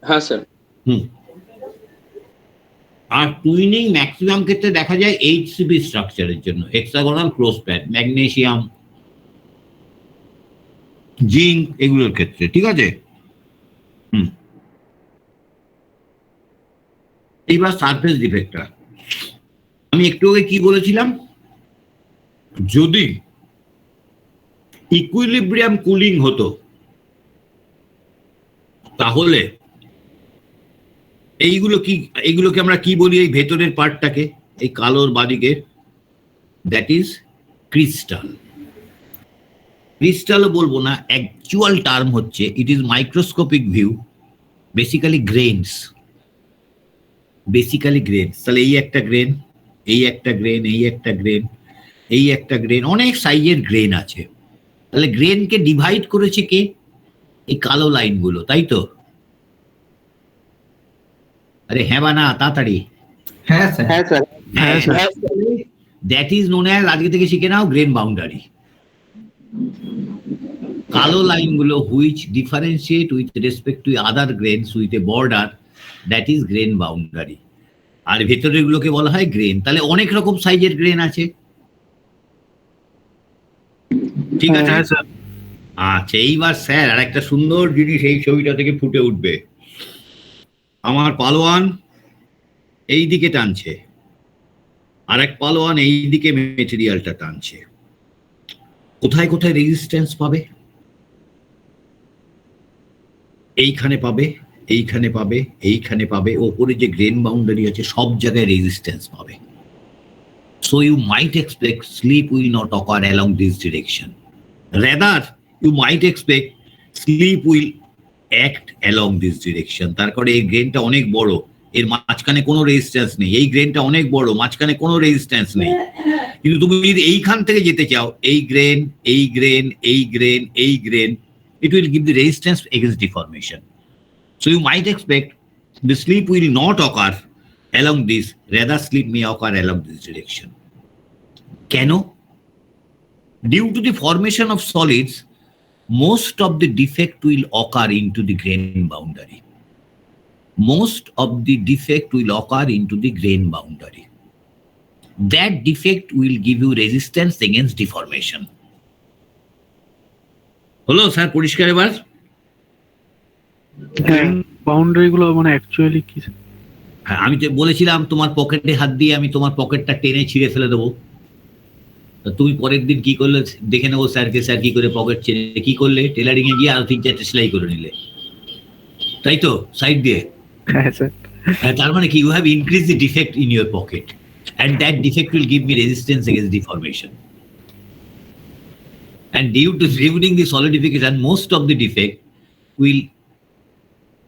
হ্যাঁ স্যার। আর টুইনিং ম্যাক্সিমাম ক্ষেত্রে দেখা যায় এইচসিপি স্ট্রাকচারের জন্য, hexagonal cross pad, magnesium, zinc, এগুলোর ক্ষেত্রে। ঠিক আছে, এইবার সারফেস ডিফেক্টটা আমি একটু আগে কি বলেছিলাম, যদি ইকুইলিব্রিয়াম কুলিং হতো তাহলে এইগুলোকে আমরা কি বলি, এই ভেতরের পার্টটাকে, এই কালোর বাদিকে, দ্যাট ইজ ক্রিস্টাল। ক্রিস্টালও বলবো না, অ্যাকচুয়াল টার্ম হচ্ছে it is microscopic view, basically grains. তাহলে এই একটা গ্রেন, এই একটা গ্রেন, এই একটা গ্রেন, এই একটা গ্রেন, অনেক সাইজের গ্রেন আছে। তাহলে গ্রেনকে ডিভাইড করেছে কে? এই কালো লাইনগুলো, তাই তো? আরে হ্যাঁ বা না, তাড়াতাড়ি। হ্যাঁ স্যার। হ্যাঁ sir. That is known as, আজকে থেকে শিখে নাও, গ্রেন বাউন্ডারি। কালো লাইনগুলো which differentiate with respect to other grains with a border, that is grain boundary. আর ভেতরের গুলোকে বলা হয় গ্রেন। তাহলে অনেক রকম সাইজের গ্রেন আছে, ঠিক আছে? আচ্ছা, এইবার স্যার আর একটা সুন্দর জিনিস এই ছবিটা থেকে ফুটে উঠবে। আমার পালোয়ান এই দিকে টানছে, আর এক পালোয়ান এই দিকে মেটেরিয়ালটা টানছে। কোথায় কোথায় রেজিস্ট্যান্স পাবে? এইখানে পাবে, এইখানে পাবে, এইখানে পাবে, ওপরে যে গ্রেন বাউন্ডারি আছে সব জায়গায় রেজিস্ট্যান্স পাবে। So you might expect sleep will not occur along this direction. Rather, you might expect sleep will act along this direction. তার কারণে এই গ্রেনটা অনেক বড়, এর মাঝখানে কোনো রেজিস্ট্যান্স নেই। এই গ্রেনটা অনেক বড়, মাঝখানে কোনো রেজিস্ট্যান্স নেই। কিন্তু তুমি যদি এইখান থেকে যেতে চাও, এই গ্রেন, এই গ্রেন, এই গ্রেন, এই grain, it will give the resistance against deformation. So you might expect the sleep will not occur along this, rather sleep may occur along this direction. কেন? Due to the formation of solids, most of the defect will occur into the grain boundary. Most of the defect will occur into the grain boundary. That defect will give you resistance against deformation. হলো sir পরিষ্কার এবার? Boundary গুলো মানে actually কি? হ্যাঁ, আমি তো বলেছিলাম তোমার পকেটে হাত দিয়ে আমি তোমার পকেটটা টেনে ছিঁড়ে ফেলে দেবো। তুমি পরের দিন কি করলে দেখে নেবো স্যারকে, স্যার কি করে পকেট ছেড়ে কি করলে, টেলারিং এ গিয়ে আরো 3-4টে সেলাই করে নিলে, তাই তো সাইড দিয়ে। হ্যাঁ স্যার। তার মানে কি, you have increase the defect in your pocket and that defect will give me resistance against deformation. And due to removing the solidification, most of the defect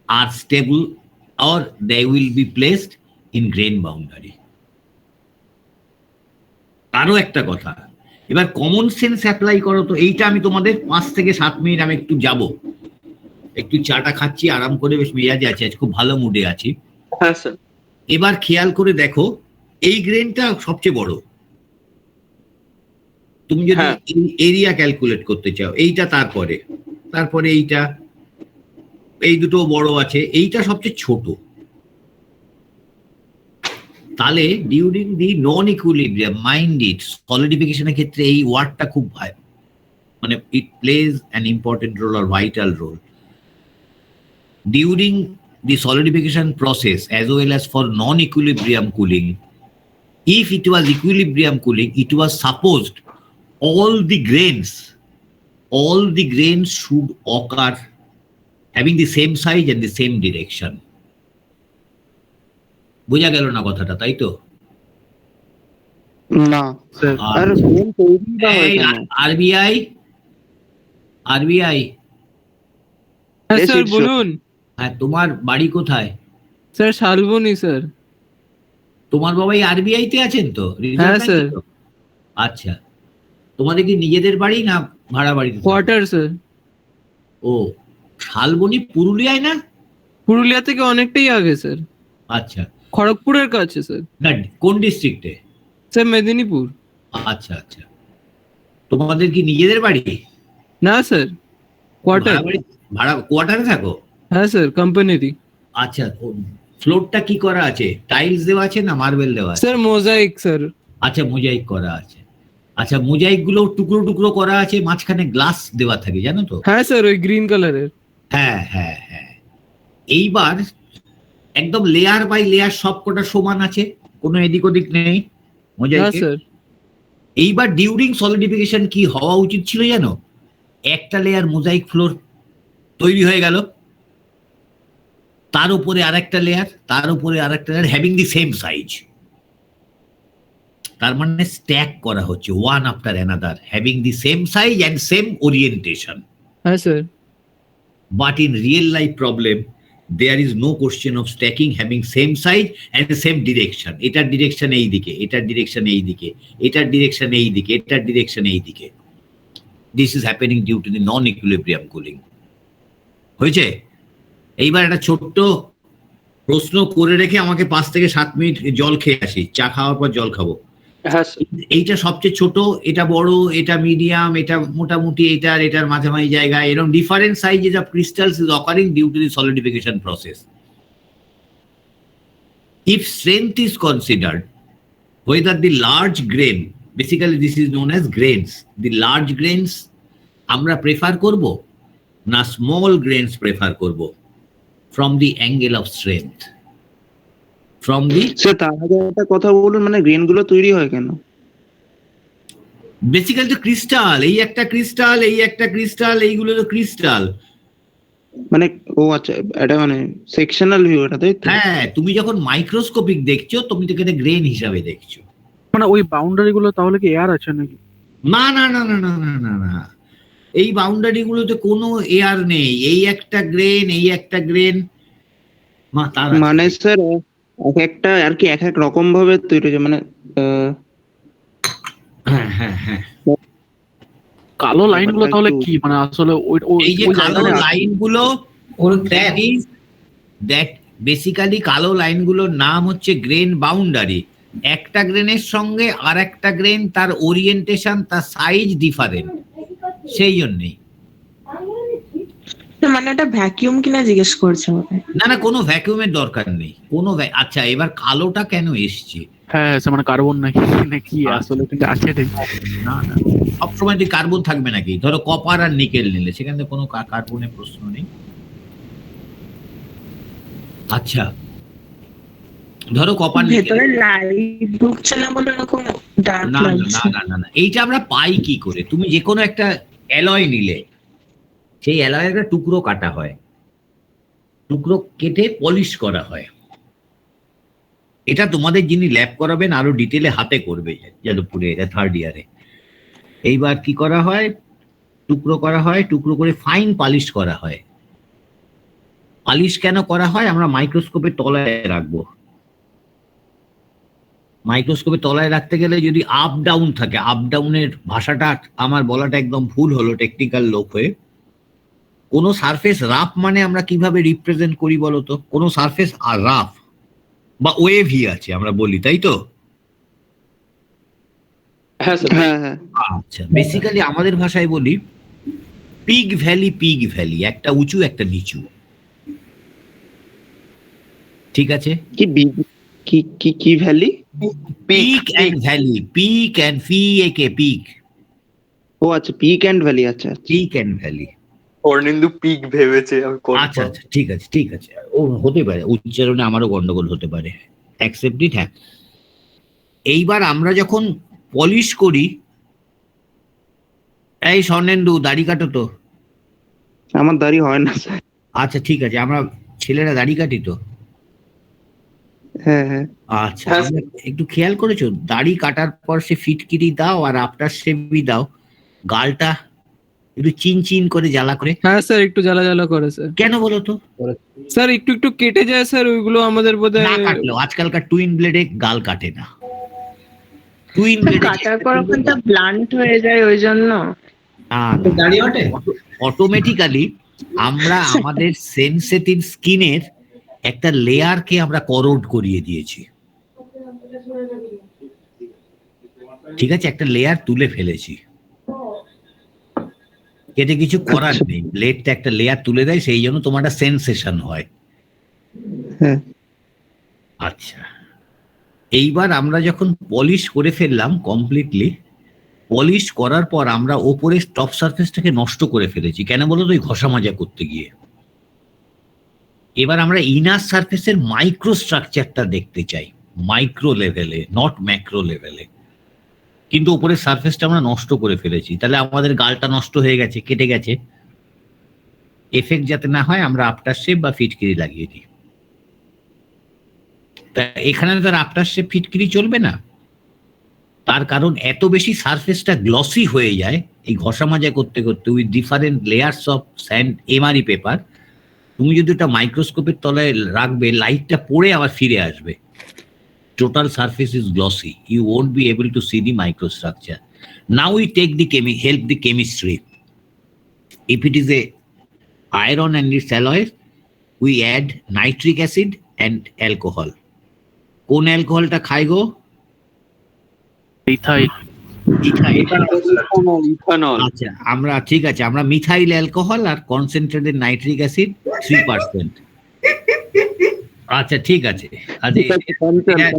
are stable or they will be placed in grain boundary. আরো একটা কথা, এবার common sense apply করো তো। এইটা আমি তোমাদের 5 থেকে 7 মিনিট আমি একটু যাব, একটু চাটা খাচ্ছি আরাম করে, বেশ মেজাজে আছি, আজ খুব ভালো মুডে আছি। হ্যাঁ স্যার। এবার খেয়াল করে দেখো, এই গ্রেনটা সবচেয়ে বড়। তুমি যদি এরিয়া ক্যালকুলেট করতে চাও, এইটা তারপরে এইটা, এই দুটো বড় আছে, এইটা সবচেয়ে ছোট। তাহলে during the non equilibrium, mind it, সলিডিফিকেশনের ক্ষেত্রে এই ওয়ার্ডটা খুব মানে it plays an important role আর vital role. During the solidification process as well as for non-equilibrium cooling, if it was equilibrium cooling, it was supposed all the grains should occur having the same size and the same direction. বোঝা গেল না কথাটা, তাই তো? না sir, আর grain তৈরি বা হয় কেন? আরবিআই হ্যাঁ স্যার বলুন। হ্যাঁ, তোমার বাড়ি কোথায়? Sir Salboni sir. তোমার বাবাই আরবিআই তে আছেন তো? হ্যাঁ স্যার। আচ্ছা, তোমাদের কি নিজেদের বাড়ি না ভাড়া বাড়ি? Quarter sir. ও, শালবনী পুরুলিয়ায় না? পুরুলিয়া থেকে অনেকটাই আগে স্যার। আচ্ছা, খড়গপুরের কাছে স্যার। না, কোন ডিস্ট্রিক্টে? স্যার মেদিনীপুর। আচ্ছা আচ্ছা, তোমাদের কি নিজেদের বাড়ি? না স্যার, কোয়ার্টার। ভাড়া কোয়ার্টারে থাকো? হ্যাঁ স্যার, কোম্পানিরই। আচ্ছা, ফ্লোরটা কি করা আছে? টাইলস দেওয়া আছে না মার্বেল দেওয়া আছে? Sir mosaic sir. আচ্ছা, মোজাইক করা আছে। আচ্ছা, মোজাইক গুলো টুকরো টুকরো করা আছে, মাঝখানে গ্লাস দেওয়া থাকে, জানো তো? হ্যাঁ স্যার, ওই গ্রিন কালারের। হ্যাঁ হ্যাঁ হ্যাঁ। এইবার একদম লেয়ার বাই লেয়ার সবকটা সমান আছে, কোনো এদিক ওদিক নেই মোজাইকে। স্যার এইবার ডিউরিং সলিডিফিকেশন কি হওয়া উচিত ছিল জানো? একটা লেয়ার মোজাইক ফ্লোর তৈরি হয়ে গেল, তার উপরে আরেকটা লেয়ার, তার উপরে আরেকটা layer, having the same size. তার মানে স্ট্যাক করা হচ্ছে, one after another, having the same size and same orientation. হ্যাঁ sir. But in real life problem, there is no question of stacking having same size and the same direction. এটার direction এই দিকে, এটার direction এই দিকে, এটার direction এই দিকে, এটার ডিরেকশন এই দিকে। This is happening due to the non-equilibrium cooling. হয়েছে? এইবার একটা ছোট্ট প্রশ্ন করে রেখে আমাকে 5 থেকে 7 মিনিট জল খেয়ে আসি, চা খাওয়ার পর জল খাবো। এইটা সবচেয়ে ছোট, এটা বড়, এটা মিডিয়াম, এটা মোটামুটি, এটার মাঝামাঝি জায়গায়, এরকম different sizes of crystals is occurring due to the solidification process. If strength is considered, whether the large grain, basically this is known as grains, the large grains আমরা প্রেফার করব না স্মল গ্রেনস প্রেফার করব from the angle of strength? From the sir, তার আগে একটা কথা বলুন, মানে গ্রেন গুলো তৈরি হয় কেন? বেসিক্যালি তো ক্রিস্টাল, এই একটা ক্রিস্টাল, এই একটা ক্রিস্টাল, এইগুলো তো ক্রিস্টাল। মানে ও আচ্ছা, এটা মানে সেকশনাল ভিউ এটা, তাই তো? হ্যাঁ, তুমি যখন মাইক্রোস্কোপিক দেখছো, তুমি তো এটা গ্রেন হিসাবে দেখছো। মানে ওই বাউন্ডারি গুলো তাহলে কি এয়ার আছে নাকি? না না না না না না না না, এই বাউন্ডারি গুলোতে কোনো এয়ার নেই। এই একটা গ্রেন, এই একটা গ্রেন, মানে স্যার এক একটা আর কি এক এক রকম ভাবে তৈরি হয়েছে, মানে হ্যাঁ হ্যাঁ হ্যাঁ। কালো লাইন গুলো তাহলে কি, মানে আসলে এই যে কালো লাইন গুলো, দ্যাট বেসিক্যালি কালো লাইন গুলোর নাম হচ্ছে গ্রেন বাউন্ডারি। একটা গ্রেনের সঙ্গে আর একটা গ্রেন তার ওরিয়েন্টেশন, তার সাইজ ডিফারেন্ট, সেই জন্যই। মানে ওটা ভ্যাকিউম কিনা জিজ্ঞেস করছে আমাকে। না না, কোনো ভ্যাকুয়ামের দরকার নেই, কোনো আচ্ছা, এবার কালোটা কেন এসছে? হ্যাঁ সে মানে কার্বন নাকি নাকি আসলে কিন্তু আছে রে। না না, সবসময় তুই কার্বন থাকবে নাকি? ধরো কপার আর নিকেল নিলে সেখানে কোনো কার্বনের প্রশ্ন নেই। আচ্ছা, ধরো কপার নিকেল, ভেতরে লাইট ঢুকছে না বলে এরকম ডার্ক না না লাগছে। না না না, এইটা আমরা পাই কি করে? তুমি যে কোনো একটা অ্যালয় নিলে, সেই অ্যালয়ের একটা টুকরো কাটা হয়, টুকরো কেটে পলিশ করা হয়। এটা তোমাদের যিনি ল্যাব করাবেন আরো ডিটেলে হাতে করবে যাদবপুরে, এটা 3rd ইয়ারে। এইবার কি করা হয়, টুকরো করা হয়, টুকরো করে ফাইন পালিশ করা হয়। পালিশ কেন করা হয়? আমরা মাইক্রোস্কোপের তলায় রাখবো। মাইক্রোস্কোপের তলায় রাখতে গেলে যদি আপ ডাউন থাকে, আপ ডাউনের ভাষাটা আমার বলাটা একদম ভুল হলো টেকনিক্যাল লোক হয়ে। কোন সারফেস রাফ মানে আমরা কিভাবে রিপ্রেজেন্ট করি বলতো? কোন সারফেস আর রাফ বা ওয়েভি আছে আমরা বলি, তাই তো? হ্যাঁ স্যার। হ্যাঁ হ্যাঁ আচ্ছা, বেসিক্যালি আমাদের ভাষায় বলি পিগ ভ্যালি, একটা উঁচু একটা নিচু, ঠিক আছে? কি কি কি কি valley? Peak and valley, peak and peak, ও আচ্ছা, পিক এন্ড ভ্যালি, আচ্ছা আচ্ছা। Peak and valley. Arnendu peak ভেবেছে আমি আচ্ছা আচ্ছা, ঠিক আছে ঠিক আছে, ও হতে পারে, উচ্চারণে আমারও গন্ডগোল হতে পারে, অ্যাকসেপ্ট ইট। হ্যাঁ, এইবার আমরা যখন পলিশ করি, এই স্বর্ণেন্দু দাড়ি কাটো তো। আমার দাড়ি হয় না স্যার। আচ্ছা ঠিক আছে, আমরা ছেলেরা দাড়ি কাটি তো। হ্যাঁ হ্যাঁ আচ্ছা, আমরা একটু খেয়াল করেছো, দাড়ি কাটার পর সে ফিটকিরি দাও আর আফটার শেভই দাও, গালটা একটু চিন চিন করে জ্বালা করে, হ্যাঁ স্যার একটু জ্বালা জ্বালা করে স্যার। কেন বলো তো? স্যার একটু একটু কেটে যায় স্যার, ওইগুলো আমাদের বোধহয় না কাটলো, আজকালকার টুইন ব্লেডে গাল কাটে না, টুইন ব্লেডে কাটার পর ওখানটা ব্লান্ট হয়ে যায় ওই জন্য। দাঁড়িয়ে ওঠে। অটোমেটিক্যালি আমরা আমাদের সেনসিটিভ স্কিনের একটা লেয়ারকে আমরা করোড করিয়ে দিয়েছি, ঠিক আছে? একটা লেয়ার তুলে ফেলেছি, কেটে কিছু করার নেই, ব্লেডটা একটা লেয়ার তুলে দেয়, সেই জন্য তোমার একটা সেন্সেশন হয়। হ্যাঁ আচ্ছা, এইবার আমরা যখন পলিশ করে ফেললাম কমপ্লিটলি, পলিশ করার পর আমরা ওপরে টপ সারফেসটাকে নষ্ট করে ফেলেছি, কেন বলো তো? ওই ঘষা মাজা করতে গিয়ে। এবার আমরা ইনার সারফেসের মাইক্রো স্ট্রাকচারটা দেখতে চাই, মাইক্রো লেভেলে, নট ম্যাক্রো লেভেলে, কিন্তু উপরের সারফেসটা আমরা নষ্ট করে ফেলেছি, তাহলে আমাদের গালটা নষ্ট হয়ে গেছে, কেটে গেছে। এফেক্ট যাতে না হয় আমরা আফটার শেপ বা ফিটকিরি লাগিয়ে দিই। তা এখানে তো আফটার শেপ ফিটকিরি চলবে না, তার কারণ এত বেশি সারফেসটা গ্লসি হয়ে যায় এই ঘষা মাজা করতে করতে with different layers of sand emery paper. তুমি যদি ওটা মাইক্রোস্কোপের তলায় রাখবে, লাইটটা পড়ে আবার ফিরে আসবে, total surface is glossy, you won't be able to see the microstructure. Now we take the help the chemistry. If it is a iron and its alloys, we add nitric acid and alcohol. কোন অ্যালকোহলটা খাই গো? Ethyl. Ethanol. আচ্ছা, আমরা ঠিক আছে, আমরা methyl alcohol আর concentrated nitric acid 3%। আচ্ছা ঠিক আছে,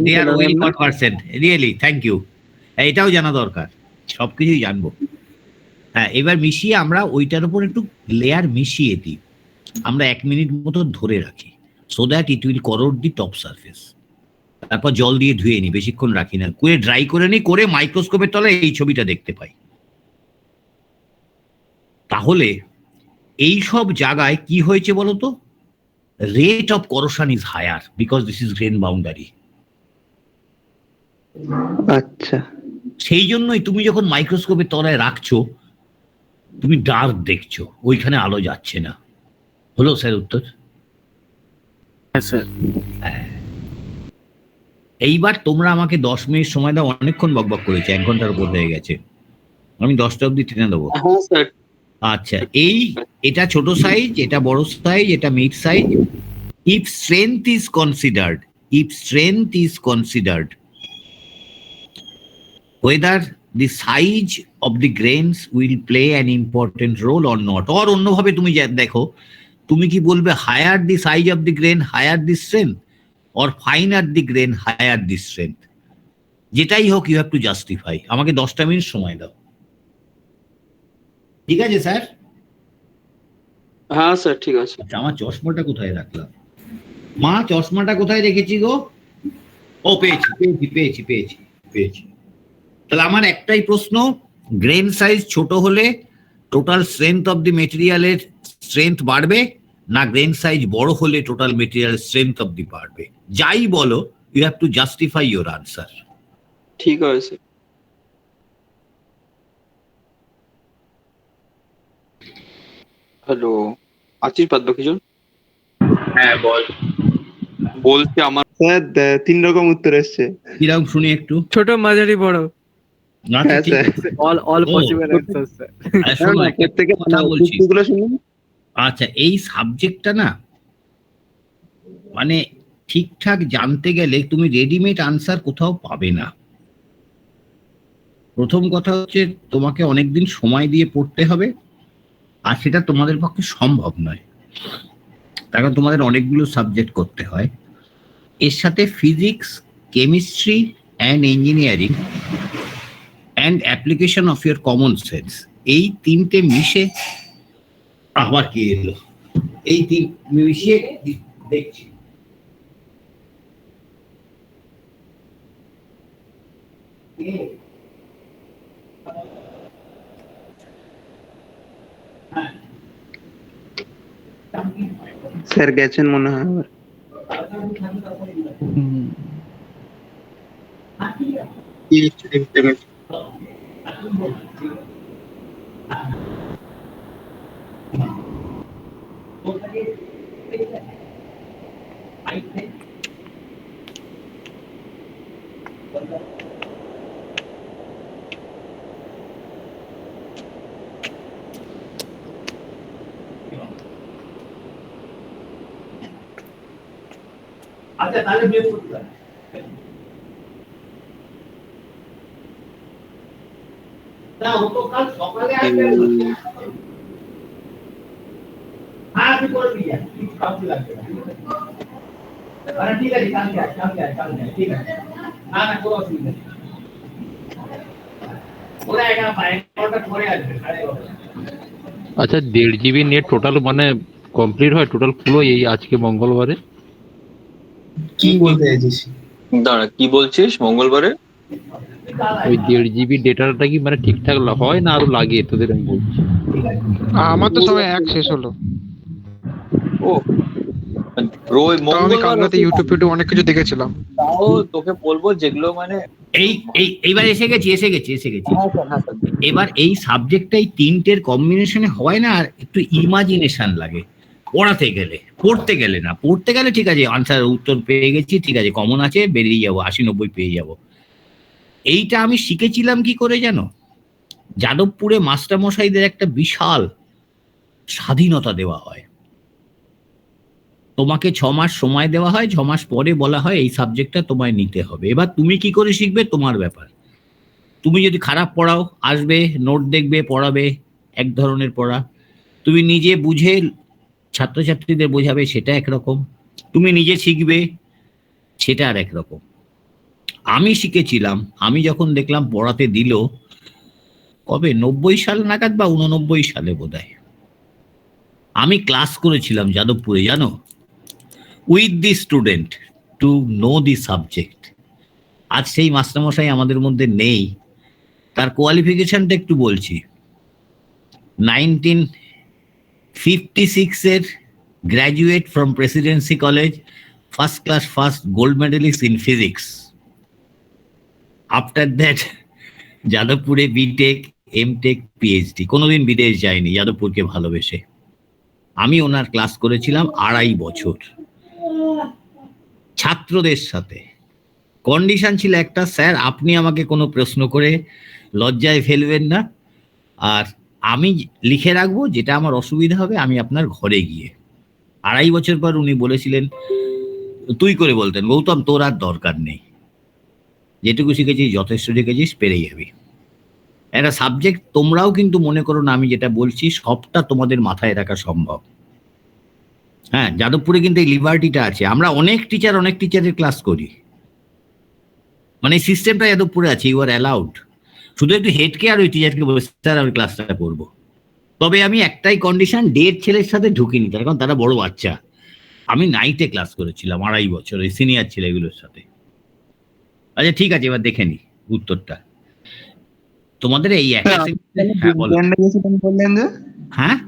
they are well got percent, really thank you, এটাও জানা দরকার, সবকিছুই জানবো। হ্যাঁ, এবার মিশিয়ে আমরা ওইটার উপর একটু লেয়ার মিশিয়ে দিই, আমরা 1 মিনিট মতো ধরে রাখি, so that it will corrode the top surface. তারপর জল দিয়ে ধুয়ে নিই, বেশিক্ষণ রাখি না, করে ড্রাই করে নিই, করে মাইক্রোস্কোপের তলায় এই ছবিটা দেখতে পাই। তাহলে এই সব জায়গায় কি হয়েছে বলতো? rate of corrosion is higher because this is grain boundary. আচ্ছা, সেই জন্যই তুমি যখন মাইক্রোস্কোপের তলায় রাখছো তুমি ডার্ক দেখছো, ওইখানে আলো যাচ্ছে না। হলো স্যার উত্তর? হ্যাঁ স্যার। এইবার তোমরা আমাকে 10 মিনিট সময় দাও, অনেকক্ষণ বকবক করেছে, 1 ঘন্টার উপর হয়ে গেছে, আমি 10টা অবধি টেনে দেবো। হ্যাঁ স্যার। আচ্ছা, এটা ছোট সাইজ, এটা বড় সাইজ, এটা mid size. if strength is considered whether the size of the grains will play an important role or not, or অন্যভাবে তুমি দেখো, তুমি কি বলবে higher the size of the grain higher the strength, or finer the grain higher the strength? যেটাই হোক you have to justify. আমাকে 10টা মিনিট সময় দাও, ঠিক আছে স্যার? হ্যাঁ স্যার ঠিক আছে। আচ্ছা, আমার চশমাটা কোথায় রাখলাম? মা, চশমাটা কোথায় রেখেছি গো? ও, পেয়েছি পেয়েছি পেয়েছি পেয়েছি পেয়েছি। তাহলে আমার একটাই প্রশ্ন, গ্রেন সাইজ ছোট হলে টোটাল স্ট্রেংথ অফ দি মেটেরিয়ালের স্ট্রেংথ বাড়বে, না গ্রেন সাইজ বড় হলে total material strength of the বাড়বে? যাই বলো, you have to justify your answer. ঠিক আছে। হ্যালো, আছিস বাদ বাকিজন? হ্যাঁ বল। বলছি আমার স্যার 3 রকম উত্তর এসছে। কিরকম শুনি একটু। ছোট, মাঝারি, বড়। আচ্ছা, হ্যাঁ ঠিক স্যার। আছে। অল ও। Possible answer sir. শোনো, একটা থেকে কথা বলছি। যুক্তিগুলো শুনুন। আচ্ছা, এই সাবজেক্টটা না মানে ঠিকঠাক জানতে গেলে তুমি রেডিমেড আনসার কোথাও পাবে না। প্রথম কথা হচ্ছে তোমাকে অনেকদিন সময় দিয়ে পড়তে হবে, আর সেটা তোমাদের পক্ষে সম্ভব নয়, কারণ তোমাদের অনেকগুলো সাবজেক্ট করতে হয়। এর সাথে physics, chemistry and engineering and application of your common sense, এই তিনটে মিশে আবার কি এলো, এই তিন মিশিয়ে দেখছি। স্যার গেছেন মনে হয় আবার। আচ্ছা, তাহলে বৃহস্পতিবার না, ও তো কাল সকালে আসবে। হ্যাঁ, আপনি করে দিয়ে কিছু কাউকে লাগবে না। আরে ঠিক আছে, কালকে ঠিক আছে। না না, কোনো অসুবিধা নেই। ওরা 11টা পরে আসবে, 11:30। আচ্ছা, 1.5 GB নেট টোটাল মানে কমপ্লিট হয়, টোটাল ফুল এই আজকে মঙ্গলবারে? কি বলতে চাইছিস? দাঁড়া, কি বলছিস? মঙ্গলবারে ওই 1.5 GB ডেটাটা কি মানে ঠিকঠাক হয় না আরো লাগে তোদের? আমি বলছি আমার তো সবাই এক শেষ হলো। ও রোজ তাও আমি কাল রাতে মঙ্গলবার ইউটিউবে অনেক কিছু দেখেছিলাম। তাও তোকে বলবো যেগুলো মানে এইবার এসে গেছি। হ্যাঁ স্যার। এবার এই সাবজেক্টটাই তিনটের কম্বিনেশনে হয় না, আর একটু ইমাজিনেশন লাগে পড়তে গেলে না। পড়তে গেলে ঠিক আছে, আনসার উত্তর পেয়ে গেছি, ঠিক আছে, কমন আছে, বেরিয়ে যাবো, 80-90 পেয়ে যাবো। এইটা আমি শিখেছিলাম কি করে জানো? যাদবপুরে মাস্টারমশাইদের একটা বিশাল স্বাধীনতা দেওয়া হয়। তোমাকে 6 মাস সময় দেওয়া হয়, 6 মাস পরে বলা হয় এই সাবজেক্টটা তোমায় নিতে হবে। এবার তুমি কি করে শিখবে তোমার ব্যাপার। তুমি যদি খারাপ পড়াও, আসবে, নোট দেখবে, পড়াবে, এক ধরনের পড়া। তুমি নিজে বুঝে ছাত্রছাত্রীদের বোঝাবে, সেটা একরকম। তুমি নিজে শিখবে, সেটা আর একরকম। আমি শিখেছিলাম, আমি যখন দেখলাম পড়াতে দিল কবে 90 সাল নাগাদ বা 89 সালে বোধহয়, আমি ক্লাস করেছিলাম যাদবপুরে, জানো, with the student to know the subject. আজ সেই মাস্টারমশাই আমাদের মধ্যে নেই। তার কোয়ালিফিকেশনটা একটু বলছি। 1956 graduate from Presidency College, first class first gold medalist in physics. After that যাদবপুরে বিটেক, এমটেক, পিএইচডি। কোনোদিন বিদেশ যায়নি, যাদবপুরকে ভালোবেসে। আমি ওনার ক্লাস করেছিলাম 2.5 বছর ছাত্রদের সাথে। কন্ডিশন ছিল একটা, স্যার আপনি আমাকে কোনো প্রশ্ন করে লজ্জায় ফেলবেন না, আর আমি লিখে রাখবো, যেটা আমার অসুবিধা হবে আমি আপনার ঘরে গিয়ে। 2.5 বছর পর উনি বলেছিলেন, তুই করে বলতেন, গৌতম তোর আর দরকার নেই। যেটুকু শিখেছিস যথেষ্ট শিখেছিস, পেরে যাবি। একটা সাবজেক্ট তোমরাও কিন্তু মনে করো না আমি যেটা বলছি সবটা তোমাদের মাথায় রাখা সম্ভব। হ্যাঁ, যাদবপুরে কিন্তু এই লিবার্টিটা আছে, আমরা অনেক টিচারের ক্লাস করি, মানে সিস্টেমটা যাদবপুরে আছে, ইউ আর অ্যালাউড। শুধু একটু হেডকে আর ওই টিচারকে বলছে স্যার আমি ক্লাসটা করবো। তবে আমি একটাই কন্ডিশন, ডের ছেলের সাথে ঢুকিনি, তার কারণ তারা বড় বাচ্চা। আমি নাইটে ক্লাস করেছিলাম 2.5 বছর ওই সিনিয়র ছেলেগুলোর সাথে। আচ্ছা ঠিক আছে, এবার দেখে নি উত্তরটা তোমাদের। এই বললেন যে হ্যাঁ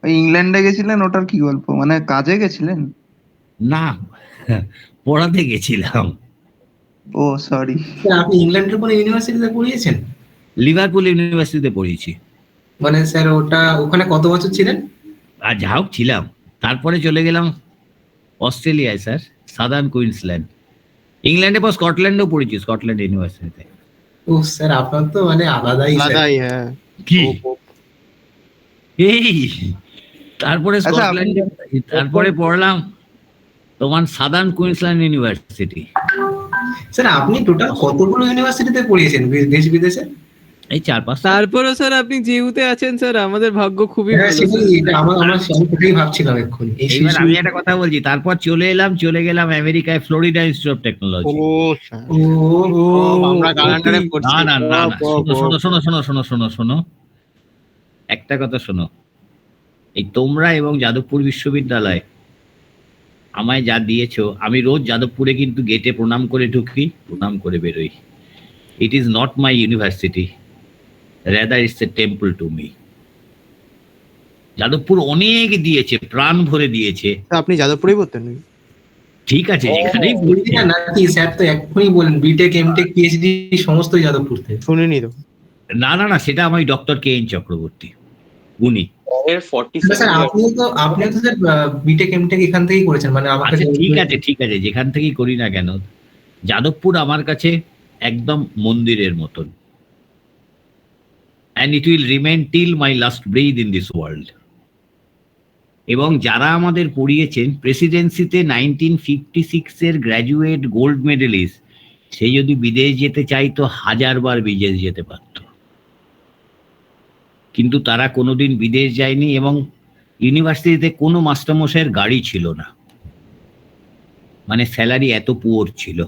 ইংল্যান্ডে গেছিলেন, ওটার কি গল্প? মানে কাজে গেছিলেন? না, পড়াতে গেছিলাম। ও সরি। আপনি ইংল্যান্ডের কোনো ইউনিভার্সিটিতে পড়িয়েছেন? লিভারপুল ইউনিভার্সিটিতে পড়িয়েছি। মানে স্যার ওটা ওখানে কত বছর ছিলেন? আর যা হোক ছিলাম, তারপরে চলে গেলাম অস্ট্রেলিয়ায় স্যার, সাদার্ন কুইন্সল্যান্ড। ইংল্যান্ডে পর স্কটল্যান্ডেও পড়েছি, স্কটল্যান্ড ইউনিভার্সিটিতে। ও স্যার আপনার তো মানে আলাদাই স্যার। আলাদাই, হ্যাঁ। কি এই তারপরে স্কটল্যান্ডে, তারপরে পড়লাম তোমার সাদার্ন কুইন্সল্যান্ড ইউনিভার্সিটি। স্যার আপনি টোটাল কতগুলো ইউনিভার্সিটিতে পড়িয়েছেন দেশ বিদেশে? এই 4-5। তারপরে স্যার আপনি জিউতে আছেন স্যার, আমাদের ভাগ্য খুবই হ্যাঁ, ভালো। সেটাই, এটা আমার সেটাই ভাবছিলাম এক্ষুনি। এইবার আমি একটা কথা বলছি, তারপর চলে গেলাম আমেরিকায়, ফ্লোরিডা ইনস্টিটিউট অফ টেকনোলজি। আমরা গালান্ডারে পড়ছি। না শোনো একটা কথা শোনো, এই তোমরা এবং যাদবপুর বিশ্ববিদ্যালয় আমায় যা দিয়েছো, আমি রোজ যাদবপুরে কিন্তু গেটে প্রণাম করে ঢুকি, প্রণাম করে বেরোই। ইট is not my university, rather it's a temple to me. Jadavpur অনেক দিয়েছে, প্রাণ ভরে দিয়েছে। আপনি যাদবপুরেই পড়তেন? ঠিক আছে, যেখানেই পড়ছি। নাকি স্যার তো এক্ষুনি বলেন বিটেক এমটেক পিএইচডি সমস্ত যাদবপুর থেকে। শুনিনি তো। না, সেটা আমি ডক্টর কে এন চক্রবর্তী, উনি। স্যার আপনিও তো স্যার বিটেক এমটেক এখান থেকেই করেছেন, মানে আমাকে। ঠিক আছে, যেখান থেকেই করি না কেন, যাদবপুর আমার কাছে একদম মন্দিরের মতন। and it will remain till my last breath in this world. এবং যারা আমাদের পড়িয়েছেন প্রেসিডেন্সিতে 1956 এর গ্র্যাজুয়েট গোল্ড মেডেলিস্ট, সে যদি বিদেশ যেতে চাইতো 1000 বার বিদেশ যেতে পারত, কিন্তু তারা কোনোদিন বিদেশ যায়নি। এবং ইউনিভার্সিটিতে কোনো মাস্টারমশাইয়ের গাড়ি ছিল না, মানে স্যালারি এত পুয়ার ছিল।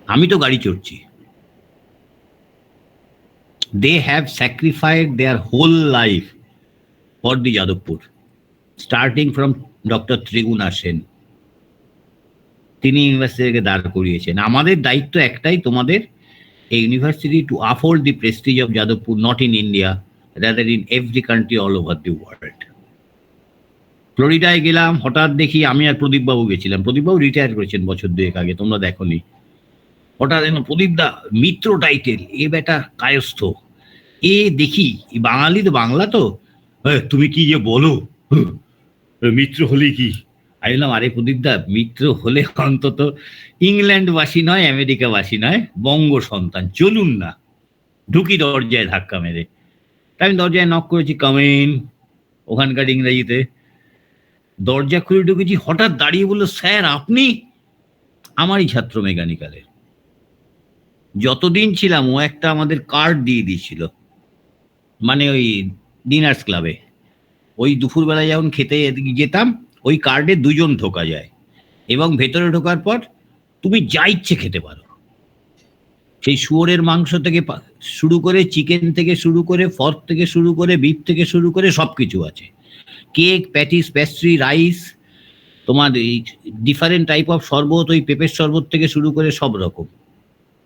আমি তো গাড়ি চড়ছি। They have sacrificed their whole life for the Jadavpur, starting from Dr. Triguna Sen. তিনি ইউনিভার্সিটিকে দাঁড় করিয়েছেন। আমাদের দায়িত্ব একটাই, তোমাদের এই university to afford the prestige of Jadavpur, not in India, rather in every country all over the world. ফ্লোরিডায় গেলাম, হঠাৎ দেখি, আমি আর প্রদীপবাবু গেছিলাম, প্রদীপবাবু রিটায়ার করেছেন বছর 2 আগে, তোমরা দেখোনি। হঠাৎ প্রদীপদা মিত্র টাইটেল, এ বেটা কায়স্থ। দেখি বাঙালি তো, বাংলা তো, তুমি কি যে বলো, মিত্র হলে কি? আমি বললাম আরে প্রদীপদা, মিত্র হলে অন্তত ইংল্যান্ডবাসী নয়, আমেরিকাবাসী নয়, বঙ্গ সন্তান, চলুন না। ঢুকি দরজায় ধাক্কা মেরে। আমি দরজায় নক করেছি, কামিন, ওখানকার ইংরেজিতে। দরজা খুলে ঢুকেছি, হঠাৎ দাঁড়িয়ে বললো, স্যার আপনি? আমারই ছাত্র মেকানিক্যালে, যতদিন ছিলাম ও একটা আমাদের কার্ড দিয়ে দিয়েছিল, মানে ওই ডিনার্স ক্লাবে ওই দুপুরবেলায় যখন খেতে যেতাম, ওই কার্ডে 2 জন ঢোকা যায়, এবং ভেতরে ঢোকার পর তুমি যা ইচ্ছে খেতে পারো। সেই শুয়োরের মাংস থেকে শুরু করে, চিকেন থেকে শুরু করে, ফর্ক থেকে শুরু করে, বিফ থেকে শুরু করে সব কিছু আছে। কেক, প্যাটিস, পেস্ট্রি, রাইস, তোমার এই ডিফারেন্ট টাইপ অফ শরবত, ওই পেঁপের শরবত থেকে শুরু করে সব রকম,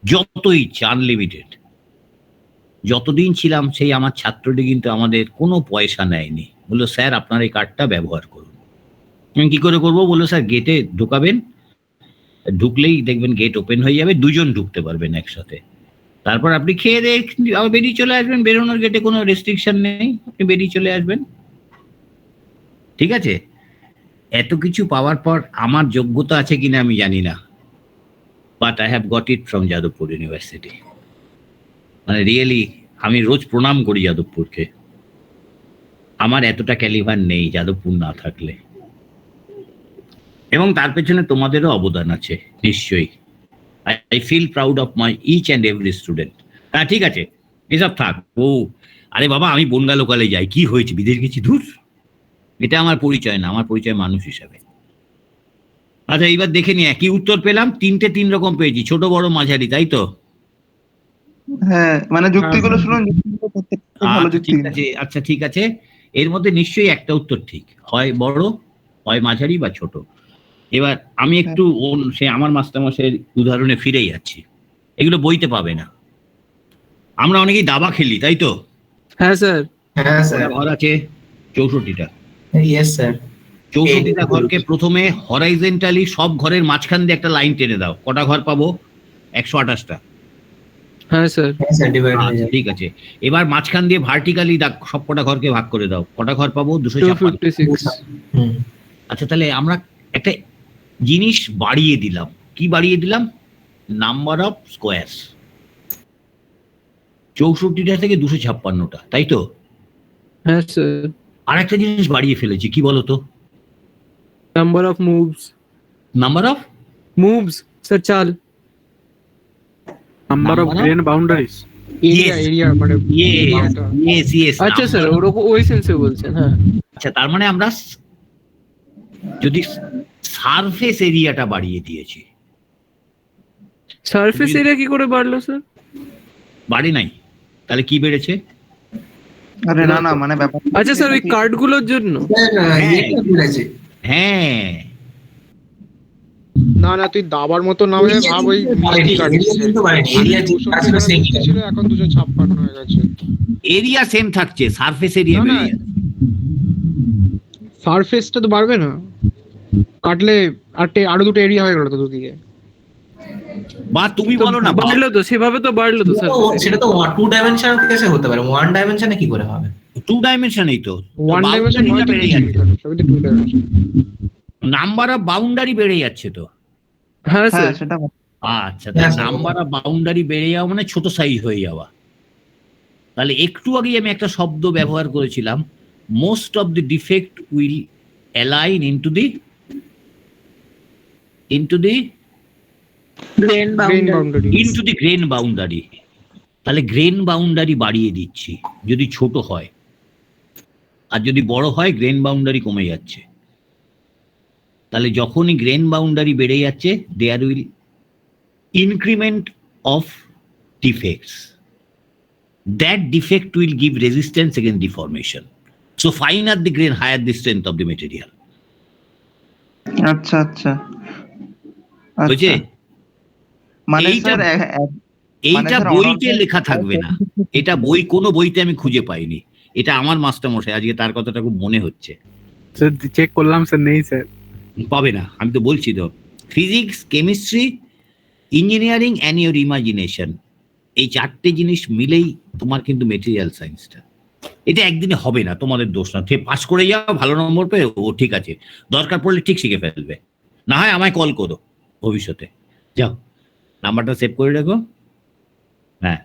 যত ইচ্ছা, আনলিমিটেড। যতদিন ছিলাম সেই আমার ছাত্রটি কিন্তু আমাদের কোনো পয়সা নেয়নি। বললো স্যার আপনার এই কার্ডটা ব্যবহার করুন। আমি কি করে করবো? বললো স্যার গেটে ঢোকাবেন, ঢুকলেই দেখবেন গেট ওপেন হয়ে যাবে, 2 জন ঢুকতে পারবেন একসাথে। তারপর আপনি খেয়ে দিয়ে আবার বেরিয়ে চলে আসবেন, বেরোনোর গেটে কোনো রেস্ট্রিকশন নেই, আপনি বেরিয়ে চলে আসবেন। ঠিক আছে? এত কিছু পাওয়ার পর আমার যোগ্যতা আছে কিনা আমি জানি না, but I have got it from Jadavpur university. মানে রিয়েলি আমি রোজ প্রণাম করি যাদবপুরকে। আমার এতটা ক্যালিভার নেই যাদবপুর না থাকলে, এবং তার পেছনে তোমাদেরও অবদান আছে নিশ্চয়ই। I feel proud of my each and every student. হ্যাঁ ঠিক আছে, এসব থাক। ও আরে বাবা, আমি বনগা লোকালে যাই, কি হয়েছে, বিদেশ গেছি, দূর, এটা আমার পরিচয় না, আমার পরিচয় মানুষ হিসাবে। আচ্ছা এইবার দেখে নি, একই উত্তর পেলাম, তিনটে তিন রকম পেয়েছি, ছোট বড় মাঝারি, তাই তো? হ্যাঁ মানে যুক্তিগুলো শুনুন, যুক্তিগুলো প্রত্যেকটা ভালো যুক্তি। ঠিক আছে, আচ্ছা ঠিক আছে, এর মধ্যে নিশ্চয়ই একটা উত্তর ঠিক, হয় বড়, হয় মাঝারি বা ছোট। এবার আমি একটু সে আমার মাস্টারমশাইয়ের উদাহরণে ফিরে যাচ্ছি, এগুলো বইতে পাবে না। আমরা অনেকেই দাবা খেলি, তাই তো? হ্যাঁ স্যার। হ্যাঁ স্যার। ঘর আছে 64টা। Yes sir. 64টা ঘরকে প্রথমে হরাইজেন্টালি সব ঘরের মাঝখান দিয়ে একটা লাইন টেনে দাও, কটা ঘর পাবো? 128টা। হ্যাঁ স্যার। হ্যাঁ স্যার, ডিভাইড হয়ে আচ্ছা, যায়। ঠিক আছে, এবার মাঝখান দিয়ে ভার্টিক্যালি সব কটা ঘরকে ভাগ করে দাও, কটা ঘর পাবো? 256। 256। হুম। আচ্ছা তাহলে আমরা একটা জিনিস বাড়িয়ে দিলাম, কি বাড়িয়ে দিলাম? Number of squares. 64টা থেকে 256টা, তাই তো? হ্যাঁ স্যার। আর একটা জিনিস বাড়িয়ে ফেলেছি, কি বলতো? Number of moves. Number of moves sir, চাল। Number of grain boundaries. Area মানে ইয়েস। আচ্ছা স্যার, ওরকম ওই সেন্সে বলছেন, হ্যাঁ। আচ্ছা তার মানে আমরা যদি সারফেস এরিয়াটা বাড়িয়ে দিয়েছি। সারফেস এরিয়া কি করে বাড়লো স্যার? বাড়ি নাই, তাহলে কি বেড়েছে? আরে না না, মানে ব্যাপার, আচ্ছা স্যার, ওই কার্ডগুলোর জন্য। হ্যাঁ না না, তুই দাবার মতো না হয়ে ভাব, ওই মিষ্টি কার্ড ছিল, এখন 256 হয়ে গেছে। এরিয়া সেম থাকছে, সারফেস এরিয়া না, না। বেড়ে যাচ্ছে। সারফেসটা তো বাড়বে না, কাটলে আরো দুটো এরিয়া হয়ে গেল তো দুদিকে। বা তুমি বলো না, বাড়লো তো, সেভাবে তো বাড়লো তো স্যার। সেটা তো 2 ডাইমেনশনাল কেসে হতে পারে, 1 ডাইমেনশনে কি করে হবে? 2 ডাইমেনশনেই তো, ওয়ান ডাইমেনশন বেড়ে যাচ্ছে, সবই তো 2 ডাইমেনশন। নাম্বার অফ বাউন্ডারি বেড়ে যাচ্ছে তো। হ্যাঁ হ্যাঁ স্যার। সেটা আচ্ছা, তাহলে নাম্বার অফ বাউন্ডারি বেড়ে যাওয়া মানে ছোট সাইজ হয়ে যাওয়া। তাহলে একটু আগেই আমি একটা শব্দ ব্যবহার করেছিলাম, most of the defect will align into the grain boundary. Into the grain boundary. তাহলে গ্রেন বাউন্ডারি বাড়িয়ে দিচ্ছি যদি ছোট হয়, আর যদি বড় হয় গ্রেন বাউন্ডারি কমে যাচ্ছে। তাহলে যখনই গ্রেন বাউন্ডারি বেড়ে যাচ্ছে, there will increment of defects. That defect will give resistance against deformation. So finer the grain, higher the strength of the material. আচ্ছা আচ্ছা বুঝে? মানে এইটা স্যার এইটা বইতে লেখা থাকবে না, এটা বই কোনো বইতে আমি খুঁজে পাইনি, এটা আমার মাস্টারমশাই, আজকে তার কথাটা খুব মনে হচ্ছে। স্যার চেক করলাম স্যার, নেই স্যার। পাবে না, আমি তো বলছি তো। Physics, chemistry, engineering and your imagination, এই চারটে জিনিস মিলেই তোমার কিন্তু মেটেরিয়াল সায়েন্সটা। এটা একদিনে হবে না, তোমাদের দোষ না। পাস করে যাও, ভালো নম্বর পেয়ে, ও ঠিক আছে, দরকার পড়লে ঠিক শিখে ফেলবে, না হয় আমায় কল করো ভবিষ্যতে। যাও, নাম্বারটা সেভ করে রাখো। হ্যাঁ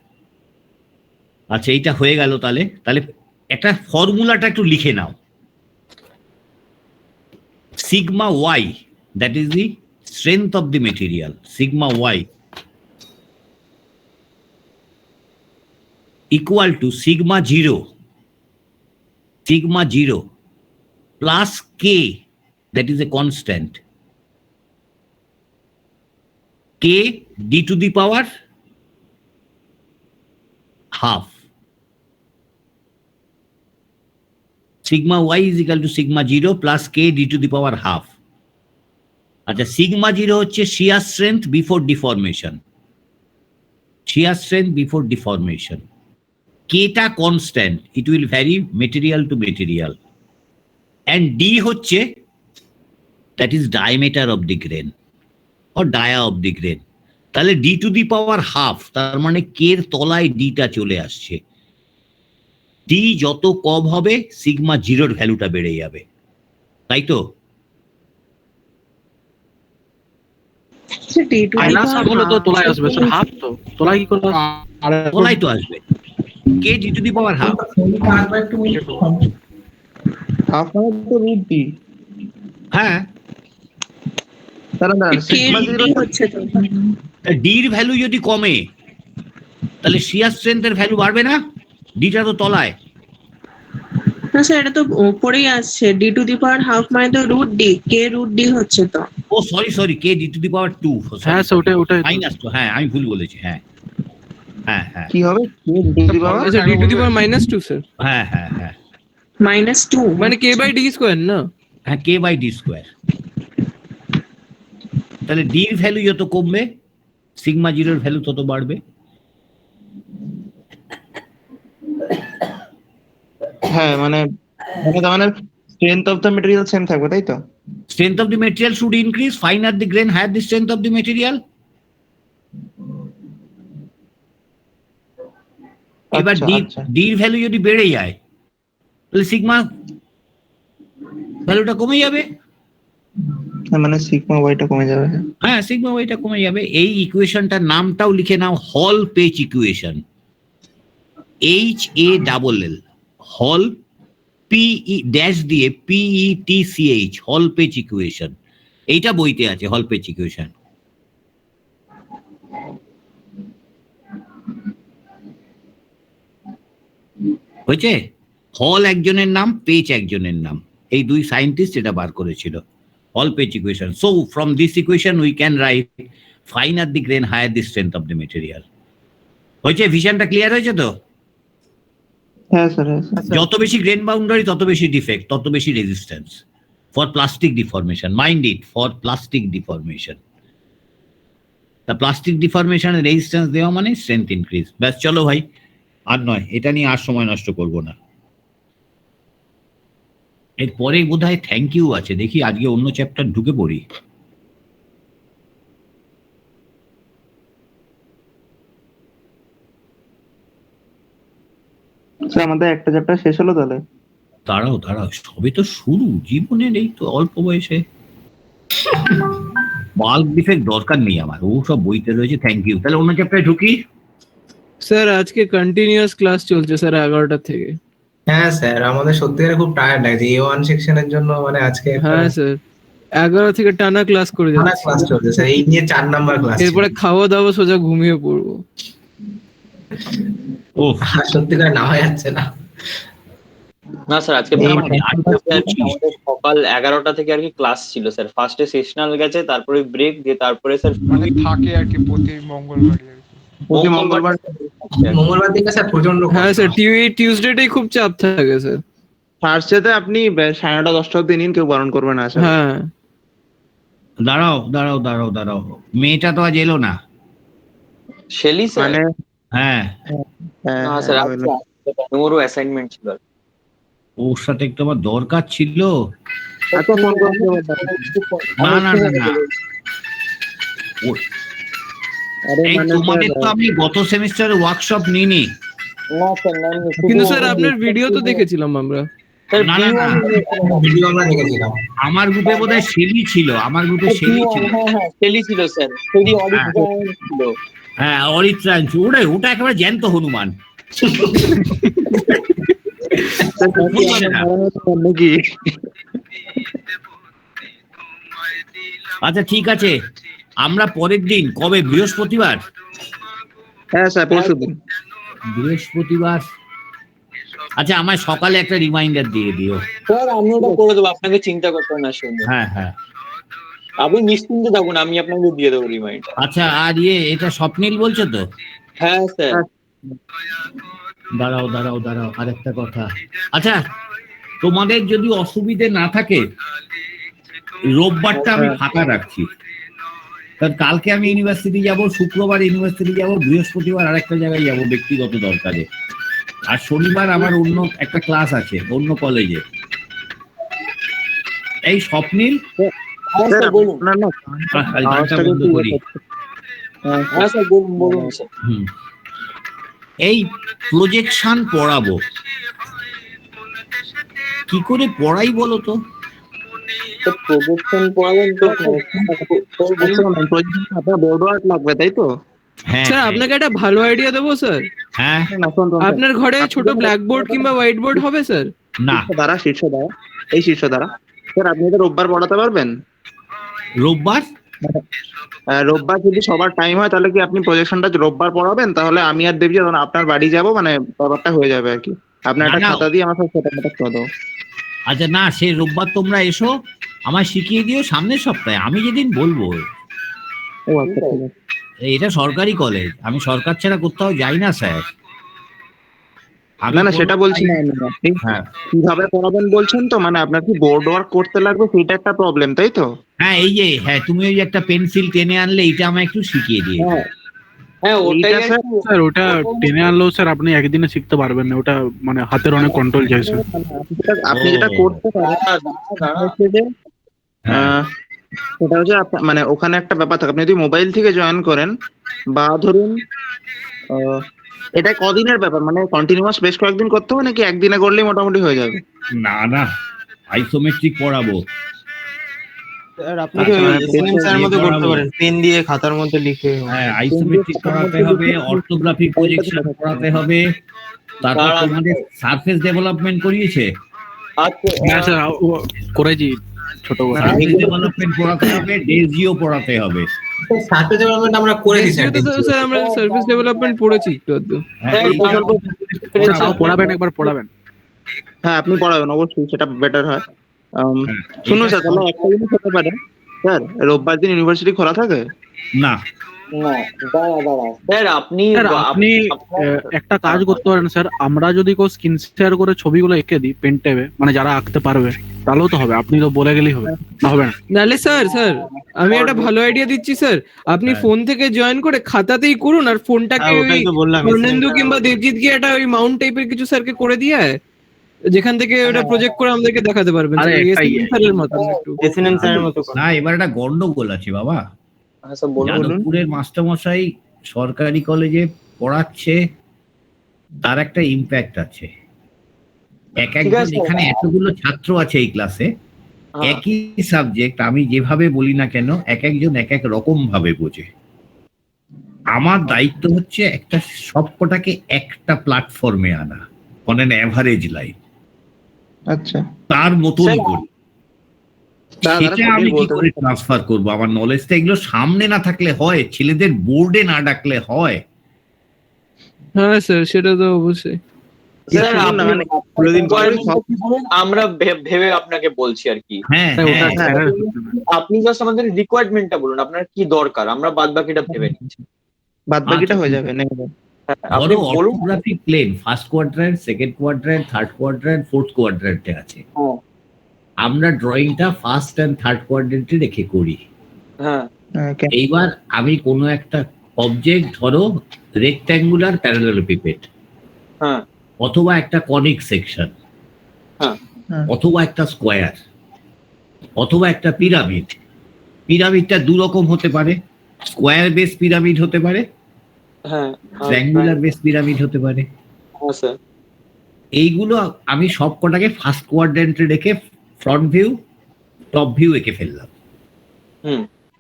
আচ্ছা, এইটা হয়ে গেল। তাহলে তাহলে একটা ফর্মুলাটা একটু লিখে নাও। Sigma Y, that is the strength of the material. Sigma Y equal to sigma 0 plus k, that is a constant, k d to the power half. Sigma y is equal to sigma 0 plus k d to the power half. আচ্ছা, sigma 0 হচ্ছে shear strength before deformation. Shear strength before deformation. Kটা constant, it will vary material to material. And D হচ্ছে, that is diameter of the grain or dia of the grain. তাহলে D to the power half, তার মানে K এর তলায় D টা চলে আসছে। D যত কম হবে, সিগমা 0 ভ্যালুটা বেড়ে যাবে, তাই তো? মাইনাস হাফ হলে তো তোলায় আসবে স্যার, হাফ তো তোলায় কি করে? তলায় তো আসবে, K D to the power half. Half মানে তো রুট ডি। হ্যাঁ, তাহলে সিগমা 0 হচ্ছে তো ডির ভ্যালু যদি কমে তাহলে শিয়ার স্ট্রেংথের ভ্যালু বাড়বে না? ডিটা তো তলায়। না স্যার, এটা তো উপরেই আসছে, D to the power half মানে তো root D, K root D হচ্ছে তো। ও sorry K D to the power 2। হ্যাঁ স্যার ওটাই মাইনাস তো, হ্যাঁ আমি ভুল বলেছি। হ্যাঁ কি হবে আচ্ছা D to the power -2 sir, হ্যাঁ -2 মানে কে বাই ডি স্কোয়ার না? হ্যাঁ, কে বাই ডি স্কোয়ার। তাহলে ডির ভ্যালু যত কমবে সিগমা জিরোর ভ্যালু তত বাড়বে। হ্যাঁ মানে তার মানে strength of the material same থাকবে, তাই তো? Strength of the material should increase. Finer the grain, higher the strength of the material. এবার ডির ভ্যালু যদি বেড়ে যায় তাহলে সিগমা ভ্যালুটা কমে যাবে। মানে সিগমা ওয়াইটা কমে যাবে। হ্যাঁ, সিগমা ওয়াইটা কমে যাবে। এই ইকুয়েশনটার নামটাও লিখে নাও হল পেচ ইকুয়েশন, HALL, হল PE ড্যাশ দিয়ে PETCH, হল পেচ ইকুয়েশন। এইটা বইতে আছে, হল পেচ ইকুয়েশন। হয়েছে? হল একজনের নাম, পেচ একজনের নাম, এই দুই সায়েন্টিস্ট এটা বার করেছিল, Hall Petch equation. So from this equation we can write finer the grain higher the strength of the material. হয়েছে? ভিশনটা ক্লিয়ার হয়েছে তো? হ্যাঁ স্যার। যত বেশি গ্রেন বাউন্ডারি তত বেশি ডিফেক্ট, তত বেশি resistance for plastic deformation. Mind it, for plastic deformation. তা প্লাস্টিক ডিফরমেশন রেজিস্ট্যান্স দেওয়া মানে স্ট্রেংথ ইনক্রিজ। ব্যাস, চলো ভাই, আর নয়, এটা নিয়ে আর সময় নষ্ট করব না। এরপরে বোধহয় থ্যাংক ইউ আছে, দেখি আজকে অন্য চ্যাপ্টার ঢুকে পড়ি। আমাদের একটা চ্যাপ্টার শেষ হলো তাহলে। দাঁড়াও সবে তো শুরু জীবনের, এই তো অল্প বয়সে। বাল্ক ডিফেক্ট দরকার নেই আমার, ও সব বইতে রয়েছে। Thank you. তাহলে অন্য চ্যাপ্টারে ঢুকি। স্যার আজকে কন্টিনিউয়াস ক্লাস চলছে স্যার 11টা থেকে। হ্যাঁ স্যার, আমাদের সত্যিকারে খুব টায়ার্ড লাগছে A1 সেকশনের জন্য। মানে আজকে হ্যাঁ স্যার 11 থেকে টানা ক্লাস করে টানা যাচ্ছে। ক্লাস চলছে স্যার, এই নিয়ে 4 নাম্বার ক্লাস। এরপরে খাওয়া দাওয়া সোজা ঘুমিয়ে পড়বো। ও সত্যিকারে না হয়ে যাচ্ছে না। না স্যার, আজকে আমাদের সকাল 11টা থেকে আর কি ক্লাস ছিল স্যার। ফার্স্টে সেশনাল গেছে, তারপরে ব্রেক দিয়ে, তারপরে স্যার মানে থাকে আর কি প্রতি মঙ্গলবার দিকে স্যার প্রচন্ড। হ্যাঁ স্যার টিউসডেটাই খুব চাপ থাকে স্যার। ফার্স্টেতে আপনি 9:30 10টা অবধি নিন, কেউ বারণ করবে না। হ্যাঁ দাঁড়াও, মেয়েটা তো আজ এলো না। Shelley sir? মানে হ্যাঁ না স্যার, ওরও অ্যাসাইনমেন্ট ছিল। ওর সাথে একটু আমার দরকার ছিল। আচ্ছা ফোন করুন। না এই তোমাদের তো আমি গত সেমিস্টারে ওয়ার্কশপ নিইনি। না স্যার, কিন্তু স্যার আপনার ভিডিও তো দেখেছিলাম আমরা। না ভিডিও আমরা দেখেছিলাম। আমার গ্রুপে বোধহয় শেলি ছিল, আমার গ্রুপে শেলি ছিল। হ্যাঁ শেলি ছিল স্যার, শেলি অরিজিনাল ছিল। হ্যাঁ অরিত্রাংশ, ওটা একেবারে জ্যান্ত হনুমান। আচ্ছা ঠিক আছে, আমরা পরের দিন কবে? বৃহস্পতিবার? হ্যাঁ স্যার পরশুদিন বৃহস্পতিবার। আচ্ছা আমায় সকালে একটা রিমাইন্ডার দিয়ে দিও। স্যার আমি ওটা করে দেবো, আপনাকে চিন্তা করতে হবে না। শুনুন, হ্যাঁ আপনি নিশ্চিন্তে থাকুন, আমি আপনাকে দিয়ে দেবো রিমাইন্ডার। আচ্ছা আর এটা স্বপ্নিল বলছো তো? হ্যাঁ স্যার। দাঁড়াও আরেকটা কথা। আচ্ছা তোমাদের যদি অসুবিধে না থাকে রোববারটা আমি ফাঁকা রাখছি, কারণ কালকে আমি ইউনিভার্সিটি যাব, শুক্রবার ইউনিভার্সিটি যাব, বৃহস্পতিবার আরেকটা জায়গায় যাব ব্যক্তিগত দরকারে, আর শনিবার আমার অন্য একটা ক্লাস আছে অন্য কলেজে। এই স্বপ্নিল এই প্রজেকশন পড়াবো, কি করে পড়াই বলো তো? প্রজেকশন পড়াবেন তো বোর্ড ওয়ার্ক লাগবে, তাই তো? হ্যাঁ স্যার আপনাকে একটা ভালো আইডিয়া দেবো স্যার। হ্যাঁ আপনার ঘরে ছোট ব্ল্যাক বোর্ড কিংবা হোয়াইট বোর্ড হবে স্যার? না শীর্ষ দ্বারা স্যার আপনি এটা রোববার পড়াতে পারবেন? রোববার? রোববার যদি সবার টাইম হয় তাহলে কি আপনি প্রজেকশনটা রোববার পড়াবেন? তাহলে আমি আর দেবজি যখন আপনার বাড়ি যাব মানে ব্যাপারটা হয়ে যাবে আর কি। আপনার একটা না, না। খাতা দিয়ে আমার সাথে সেটা করে দেবো। আচ্ছা, না, সে রোববার তোমরা এসো, আমায় শিখিয়ে দিও সামনের সপ্তাহে, আমি যেদিন বলবো। ও আচ্ছা, ঠিক আছে। এটা সরকারি কলেজ, আমি সরকার ছাড়া কোথাও যাই না স্যার। না না, সেটা বলছি না আমি। আপনি হ্যাঁ, কিভাবে পড়াবেন বলছেন তো, মানে আপনার কি বোর্ড ওয়ার্ক করতে লাগবে সেটা একটা প্রবলেম, তাই তো? হ্যাঁ, এই যে, হ্যাঁ, তুমি ওই যে একটা পেন্সিল টেনে আনলে, এটা আমায় একটু শিখিয়ে দিয়ে। হ্যাঁ ওটাই এইটা স্যার, স্যার ওটা টেনে আনলেও স্যার আপনি একদিনে শিখতে পারবেন না, ওটা মানে হাতের অনেক কন্ট্রোল চাই স্যার। আপনি যেটা করতে পারেন সেটা হচ্ছে মানে ওখানে একটা ব্যাপার থাকে, আপনি যদি মোবাইল থেকে জয়েন করেন বা ধরুন এটা কদিনের ব্যাপার, মানে কন্টিনিউয়াস বেশ কয়েকদিন করতে হবে নাকি একদিনে করলেই মোটামুটি হয়ে যাবে? না, না, আইসোমেট্রিক পড়াবো। স্যার আপনি কি এর মধ্যে করতে পারেন, পেন দিয়ে খাতার মধ্যে লিখে। হ্যাঁ, আইসোমেট্রিক পড়াতে হবে, অর্থোগ্রাফিক প্রজেকশন পড়াতে হবে, তারপর তোমাদের সারফেস ডেভেলপমেন্ট করিয়েছে। হ্যাঁ স্যার করেছি ছোটবেলা। সারফেস ডেভেলপমেন্ট পড়াতে হবে, ডেজিও পড়াতে হবে। সার্ফেস ডেভেলপমেন্ট আমরা করে দিই স্যার। স্যার আমরা সার্ভিস ডেভেলপমেন্ট পড়েছি একটু আধটু। পড়াবেন, একবার পড়াবেন। হ্যাঁ আপনি পড়াবেন অবশ্যই, সেটা বেটার হয়। শুনুন স্যার, তাহলে একটা জিনিস হতে পারে স্যার, রোববার দিন ইউনিভার্সিটি খোলা থাকে? না, স্যার আপনি একটা কাজ করতে পারেন স্যার, আমরা যদি কেউ স্ক্রিন শেয়ার করে ছবিগুলো এঁকে দিই পেন ট্যাবে, মানে যারা আঁকতে পারবে তাহলেও তো হবে, আপনি তো বলে গেলেই হবে, না হবে না? নাহলে স্যার আমি একটা ভালো আইডিয়া দিচ্ছি স্যার, আপনি ফোন থেকে জয়েন করে খাতাতেই করুন, আর ফোনটাকে ওই বর্ণেন্দু কিংবা দেবজিৎ গিয়ে একটা ওই মাউন্ট টাইপের কিছু স্যারকে করে দিয়ে যেখান থেকে ওটা প্রজেক্ট করে আমাদেরকে দেখাতে পারবেন স্যারের মতো একটু। না, এবার একটা গন্ডগোল আছে বাবা। যাদবপুরের মাস্টারমশাই সরকারি কলেজে পড়াচ্ছে, তার একটা ইম্প্যাক্ট আছে। একজন এখানে এতগুলো ছাত্র আছে এই ক্লাসে, একই সাবজেক্ট আমি যেভাবে বলি না কেন একজন এক এক রকম ভাবে বোঝে। আমার দায়িত্ব হচ্ছে একটা সবকটাকে একটা প্ল্যাটফর্মে আনা, অন অ্যান অ্যাভারেজ লাইন। আচ্ছা, তার মতন করি। সেটা আমি কি করে ট্রান্সফার করবো? আমার নলেজটা এগুলো সামনে না থাকলে হয়, ছেলেদের বোর্ডে না ডাকলে হয়। হ্যাঁ স্যার, সেটা তো অবশ্যই। আমরা ভেবে আপনাকে বলছি আর কি। হ্যাঁ, আপনি জাস্ট আমাদের রিকোয়ারমেন্টটা বলুন, আপনার কি দরকার, আমরা বাদ বাকিটা ভেবে নিচ্ছি। বাদ বাকিটা হয়ে যাবে। ধরো orthographic plane first quadrant, second quadrant, third quadrant, fourth কোয়াড্র্যান্টে আছে। আমরা ড্রয়িংটা ফার্স্ট এন্ড থার্ড কোয়াড্র্যান্টে রেখে করি। এইবার আমি কোনো একটা অবজেক্ট, ধরো রেক্ট্যাঙ্গুলার প্যারালেলোপিপেড, অথবা একটা কনিক সেকশন, অথবা একটা স্কোয়ার, অথবা একটা পিরামিড। পিরামিডটা দু রকম হতে পারে, স্কোয়ার বেস পিরামিড হতে পারে, ট্রায়াঙ্গুলার বেস পিরামিড হতে পারে। এইগুলো আমি সব কটাকে ফার্স্ট কোয়াড্র্যান্টে রেখে ফ্রন্ট ভিউ, টপ ভিউ এঁকে ফেললাম।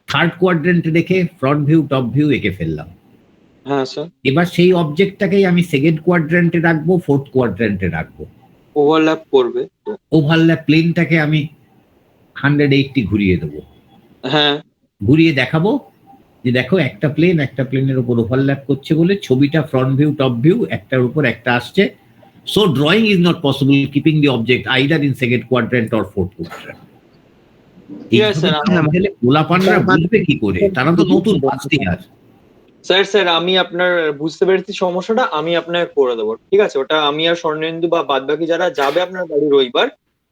থার্ড কোয়াড্র্যান্টে রেখে ফ্রন্ট ভিউ, টপ ভিউ এঁকে ফেললাম। এবার সেই অবজেক্টটাকেই আমি সেকেন্ড কোয়াড্র্যান্টে রাখবো, ফোর্থ কোয়াড্র্যান্টে রাখবো। ওভারল্যাপ করবে, ওভারল্যাপ প্লেনটাকে আমি 180 ঘুরিয়ে দেবো। ঘুরিয়ে দেখাবো যে দেখো একটা প্লেন একটা প্লেনের উপর ওভারল্যাপ করছে বলে ছবিটা ফ্রন্ট ভিউ, টপ ভিউ একটার উপর একটা আসছে। So drawing is not possible keeping the object either in second quadrant or fourth quadrant. গোলাপানরা বুঝবে কি করে? তারা তো নতুন বাঁচতে। আর স্যার আমি আপনার বুঝতে পেরেছি সমস্যাটা, আমি আপনাকে করে দেবো, ঠিক আছে? ওটা আমি আর স্বর্ণেন্দু বা বাদ বাকি যারা যাবে আপনার বাড়ি রবিবার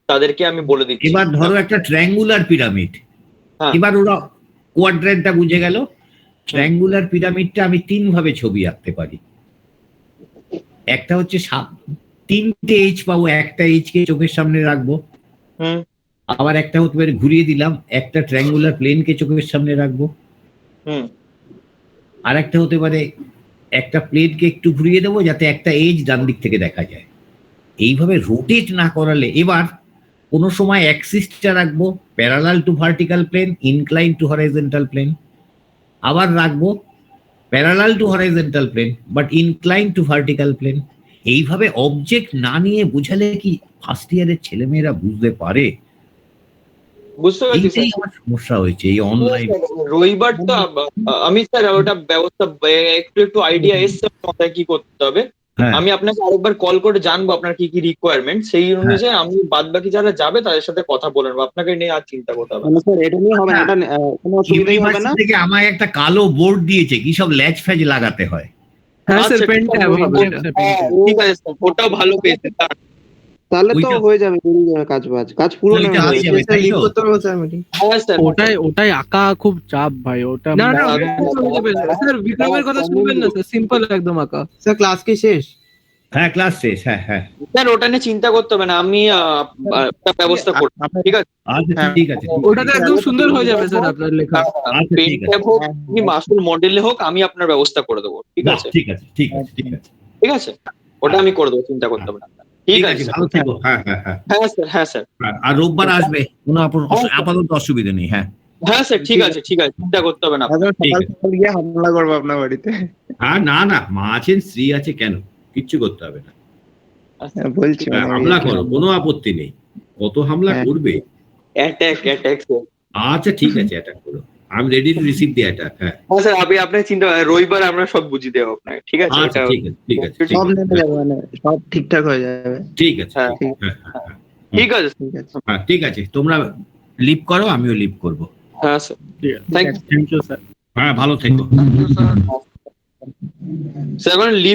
তাদেরকে আমি বলে দিচ্ছি। এবার ধরো একটা ট্রায়াঙ্গুলার পিরামিড, এবার ওরা কোয়াড্র্যান্টটা বুঝে গেল। ট্রায়াঙ্গুলার পিরামিডটা আমি 3 ভাবে ছবি আঁকতে পারি। একটা হচ্ছে 3টে এইচ পাবো, একটা এইচ কে চোখের সামনে রাখবো। আবার একটা হতে পারে ঘুরিয়ে দিলাম, একটা ট্রায়াঙ্গুলার প্লেনকে চোখের সামনে রাখবো। আর একটা হতে পারে একটা প্লেনকে একটু ঘুরিয়ে দেবো যাতে একটা এজ ডান দিক থেকে দেখা যায়। এইভাবে রোটেট না করালে, এবার কোনো সময় অ্যাক্সিসটা রাখবো parallel to vertical plane, incline to horizontal plane, আবার রাখবো parallel to horizontal plane but incline to vertical plane. এইভাবে অবজেক্ট না নিয়ে বুঝালে কি ফার্স্ট ইয়ারের ছেলেমেয়েরা বুঝতে পারে? বুঝতে পারছি এইটাই আমার সমস্যা হয়েছে এই অনলাইন। রবিবার তো আমি স্যার ওটা ব্যবস্থা একটু একটু আইডিয়া এসছে মাথায় কি করতে হবে। হ্যাঁ আমি আপনাকে আরেকবার কল করে জানবো আপনার কি কি রিকোয়ারমেন্ট, সেই অনুযায়ী আমি বাদ বাকি যারা যাবে তাদের সাথে কথা বলে নেবো, আপনাকে নিয়ে আর চিন্তা করতে হবে না। মানে স্যার এটা নিয়ে হবে না, এটা কোনো অসুবিধাই হবে না। ইউনিভার্সিটি থেকে আমায় একটা কালো বোর্ড দিয়েছে কি সব ল্যাচ ফ্যাচ লাগাতে হয়। হ্যাঁ স্যার আচ্ছা, পেন ট্যাব হবে ঠিক আছে স্যার, ওটাও ভালো পেয়েছে। তাহলে তো ওইটা- হয়ে যাবে, বেরিয়ে যাবে কাজ পুরো ওইটা নেমে হয়ে যাবে। যাবে, তাই তো? হ্যাঁ স্যার, ওটাই আঁকা খুব চাপ ভাই, ওটা না না স্যার বিক্রমের কথা শুনবেন না স্যার, সিম্পল একদম আঁকা। স্যার ক্লাস কি শেষ? হ্যাঁ ক্লাস শেষ, হ্যাঁ হ্যাঁ। স্যার ওটা নিয়ে চিন্তা করতে হবে না, আমি একটা ব্যবস্থা করবো, ঠিক আছে? আচ্ছা ঠিক আছে, ওটাতে একদম সুন্দর হয়ে যাবে স্যার আপনার লেখা। আচ্ছা পেন ঠিক আছে, ট্যাব হোক কি মাসুল মডেলে হোক, আমি আপনার ব্যবস্থা করে দেবো, ঠিক বাহ, আছে? ঠিক আছে ঠিক আছে ঠিক আছে ঠিক আছে, ওটা আমি করে দেবো, চিন্তা করতে হবে না। ঠিক আছে ভালো থেকো। হ্যাঁ হ্যাঁ হ্যাঁ। হ্যাঁ স্যার, হ্যাঁ স্যার, আর রোববার আসবে, কোনো আপাতত অসুবিধা নেই। হ্যাঁ হ্যাঁ স্যার, ঠিক আছে ঠিক আছে, চিন্তা করতে হবে না। একদম ঠিক সকাল আছে। সকাল গিয়ে হামলা করবো আপনার বাড়িতে। হ্যাঁ না না, মা আছেন, স্ত্রী আছে, কেন কিচ্ছু করতে হবে না। হ্যাঁ, বলছি মানে হামলা করো, কোনো আপত্তি নেই। কত হামলা হ্যাঁ। অ্যাটাক করবে? স্যার। আচ্ছা ঠিক আছে, অ্যাটাক করো, আমি ready to receive the attack. হ্যাঁ হ্যাঁ স্যার, আপনার চিন্তা রবিবার আমরা সব বুঝিয়ে দেবো আপনাকে, ঠিক আছে? আচ্ছা ওটা- ঠিক আছে ঠিক আছে ঠিক সব আছে, নেমে যাবে, মানে সব ঠিকঠাক হয়ে যাবে। ঠিক আছে। হ্যাঁ, হ্যাঁ হ্যাঁ হ্যাঁ, ঠিক আছে, ঠিক আছে। হ্যাঁ ঠিক আছে, তোমরা লিভ করো, আমিও লিভ করবো। হ্যাঁ sir, thank thank you sir. হ্যাঁ ভালো থেকো। Sir, leave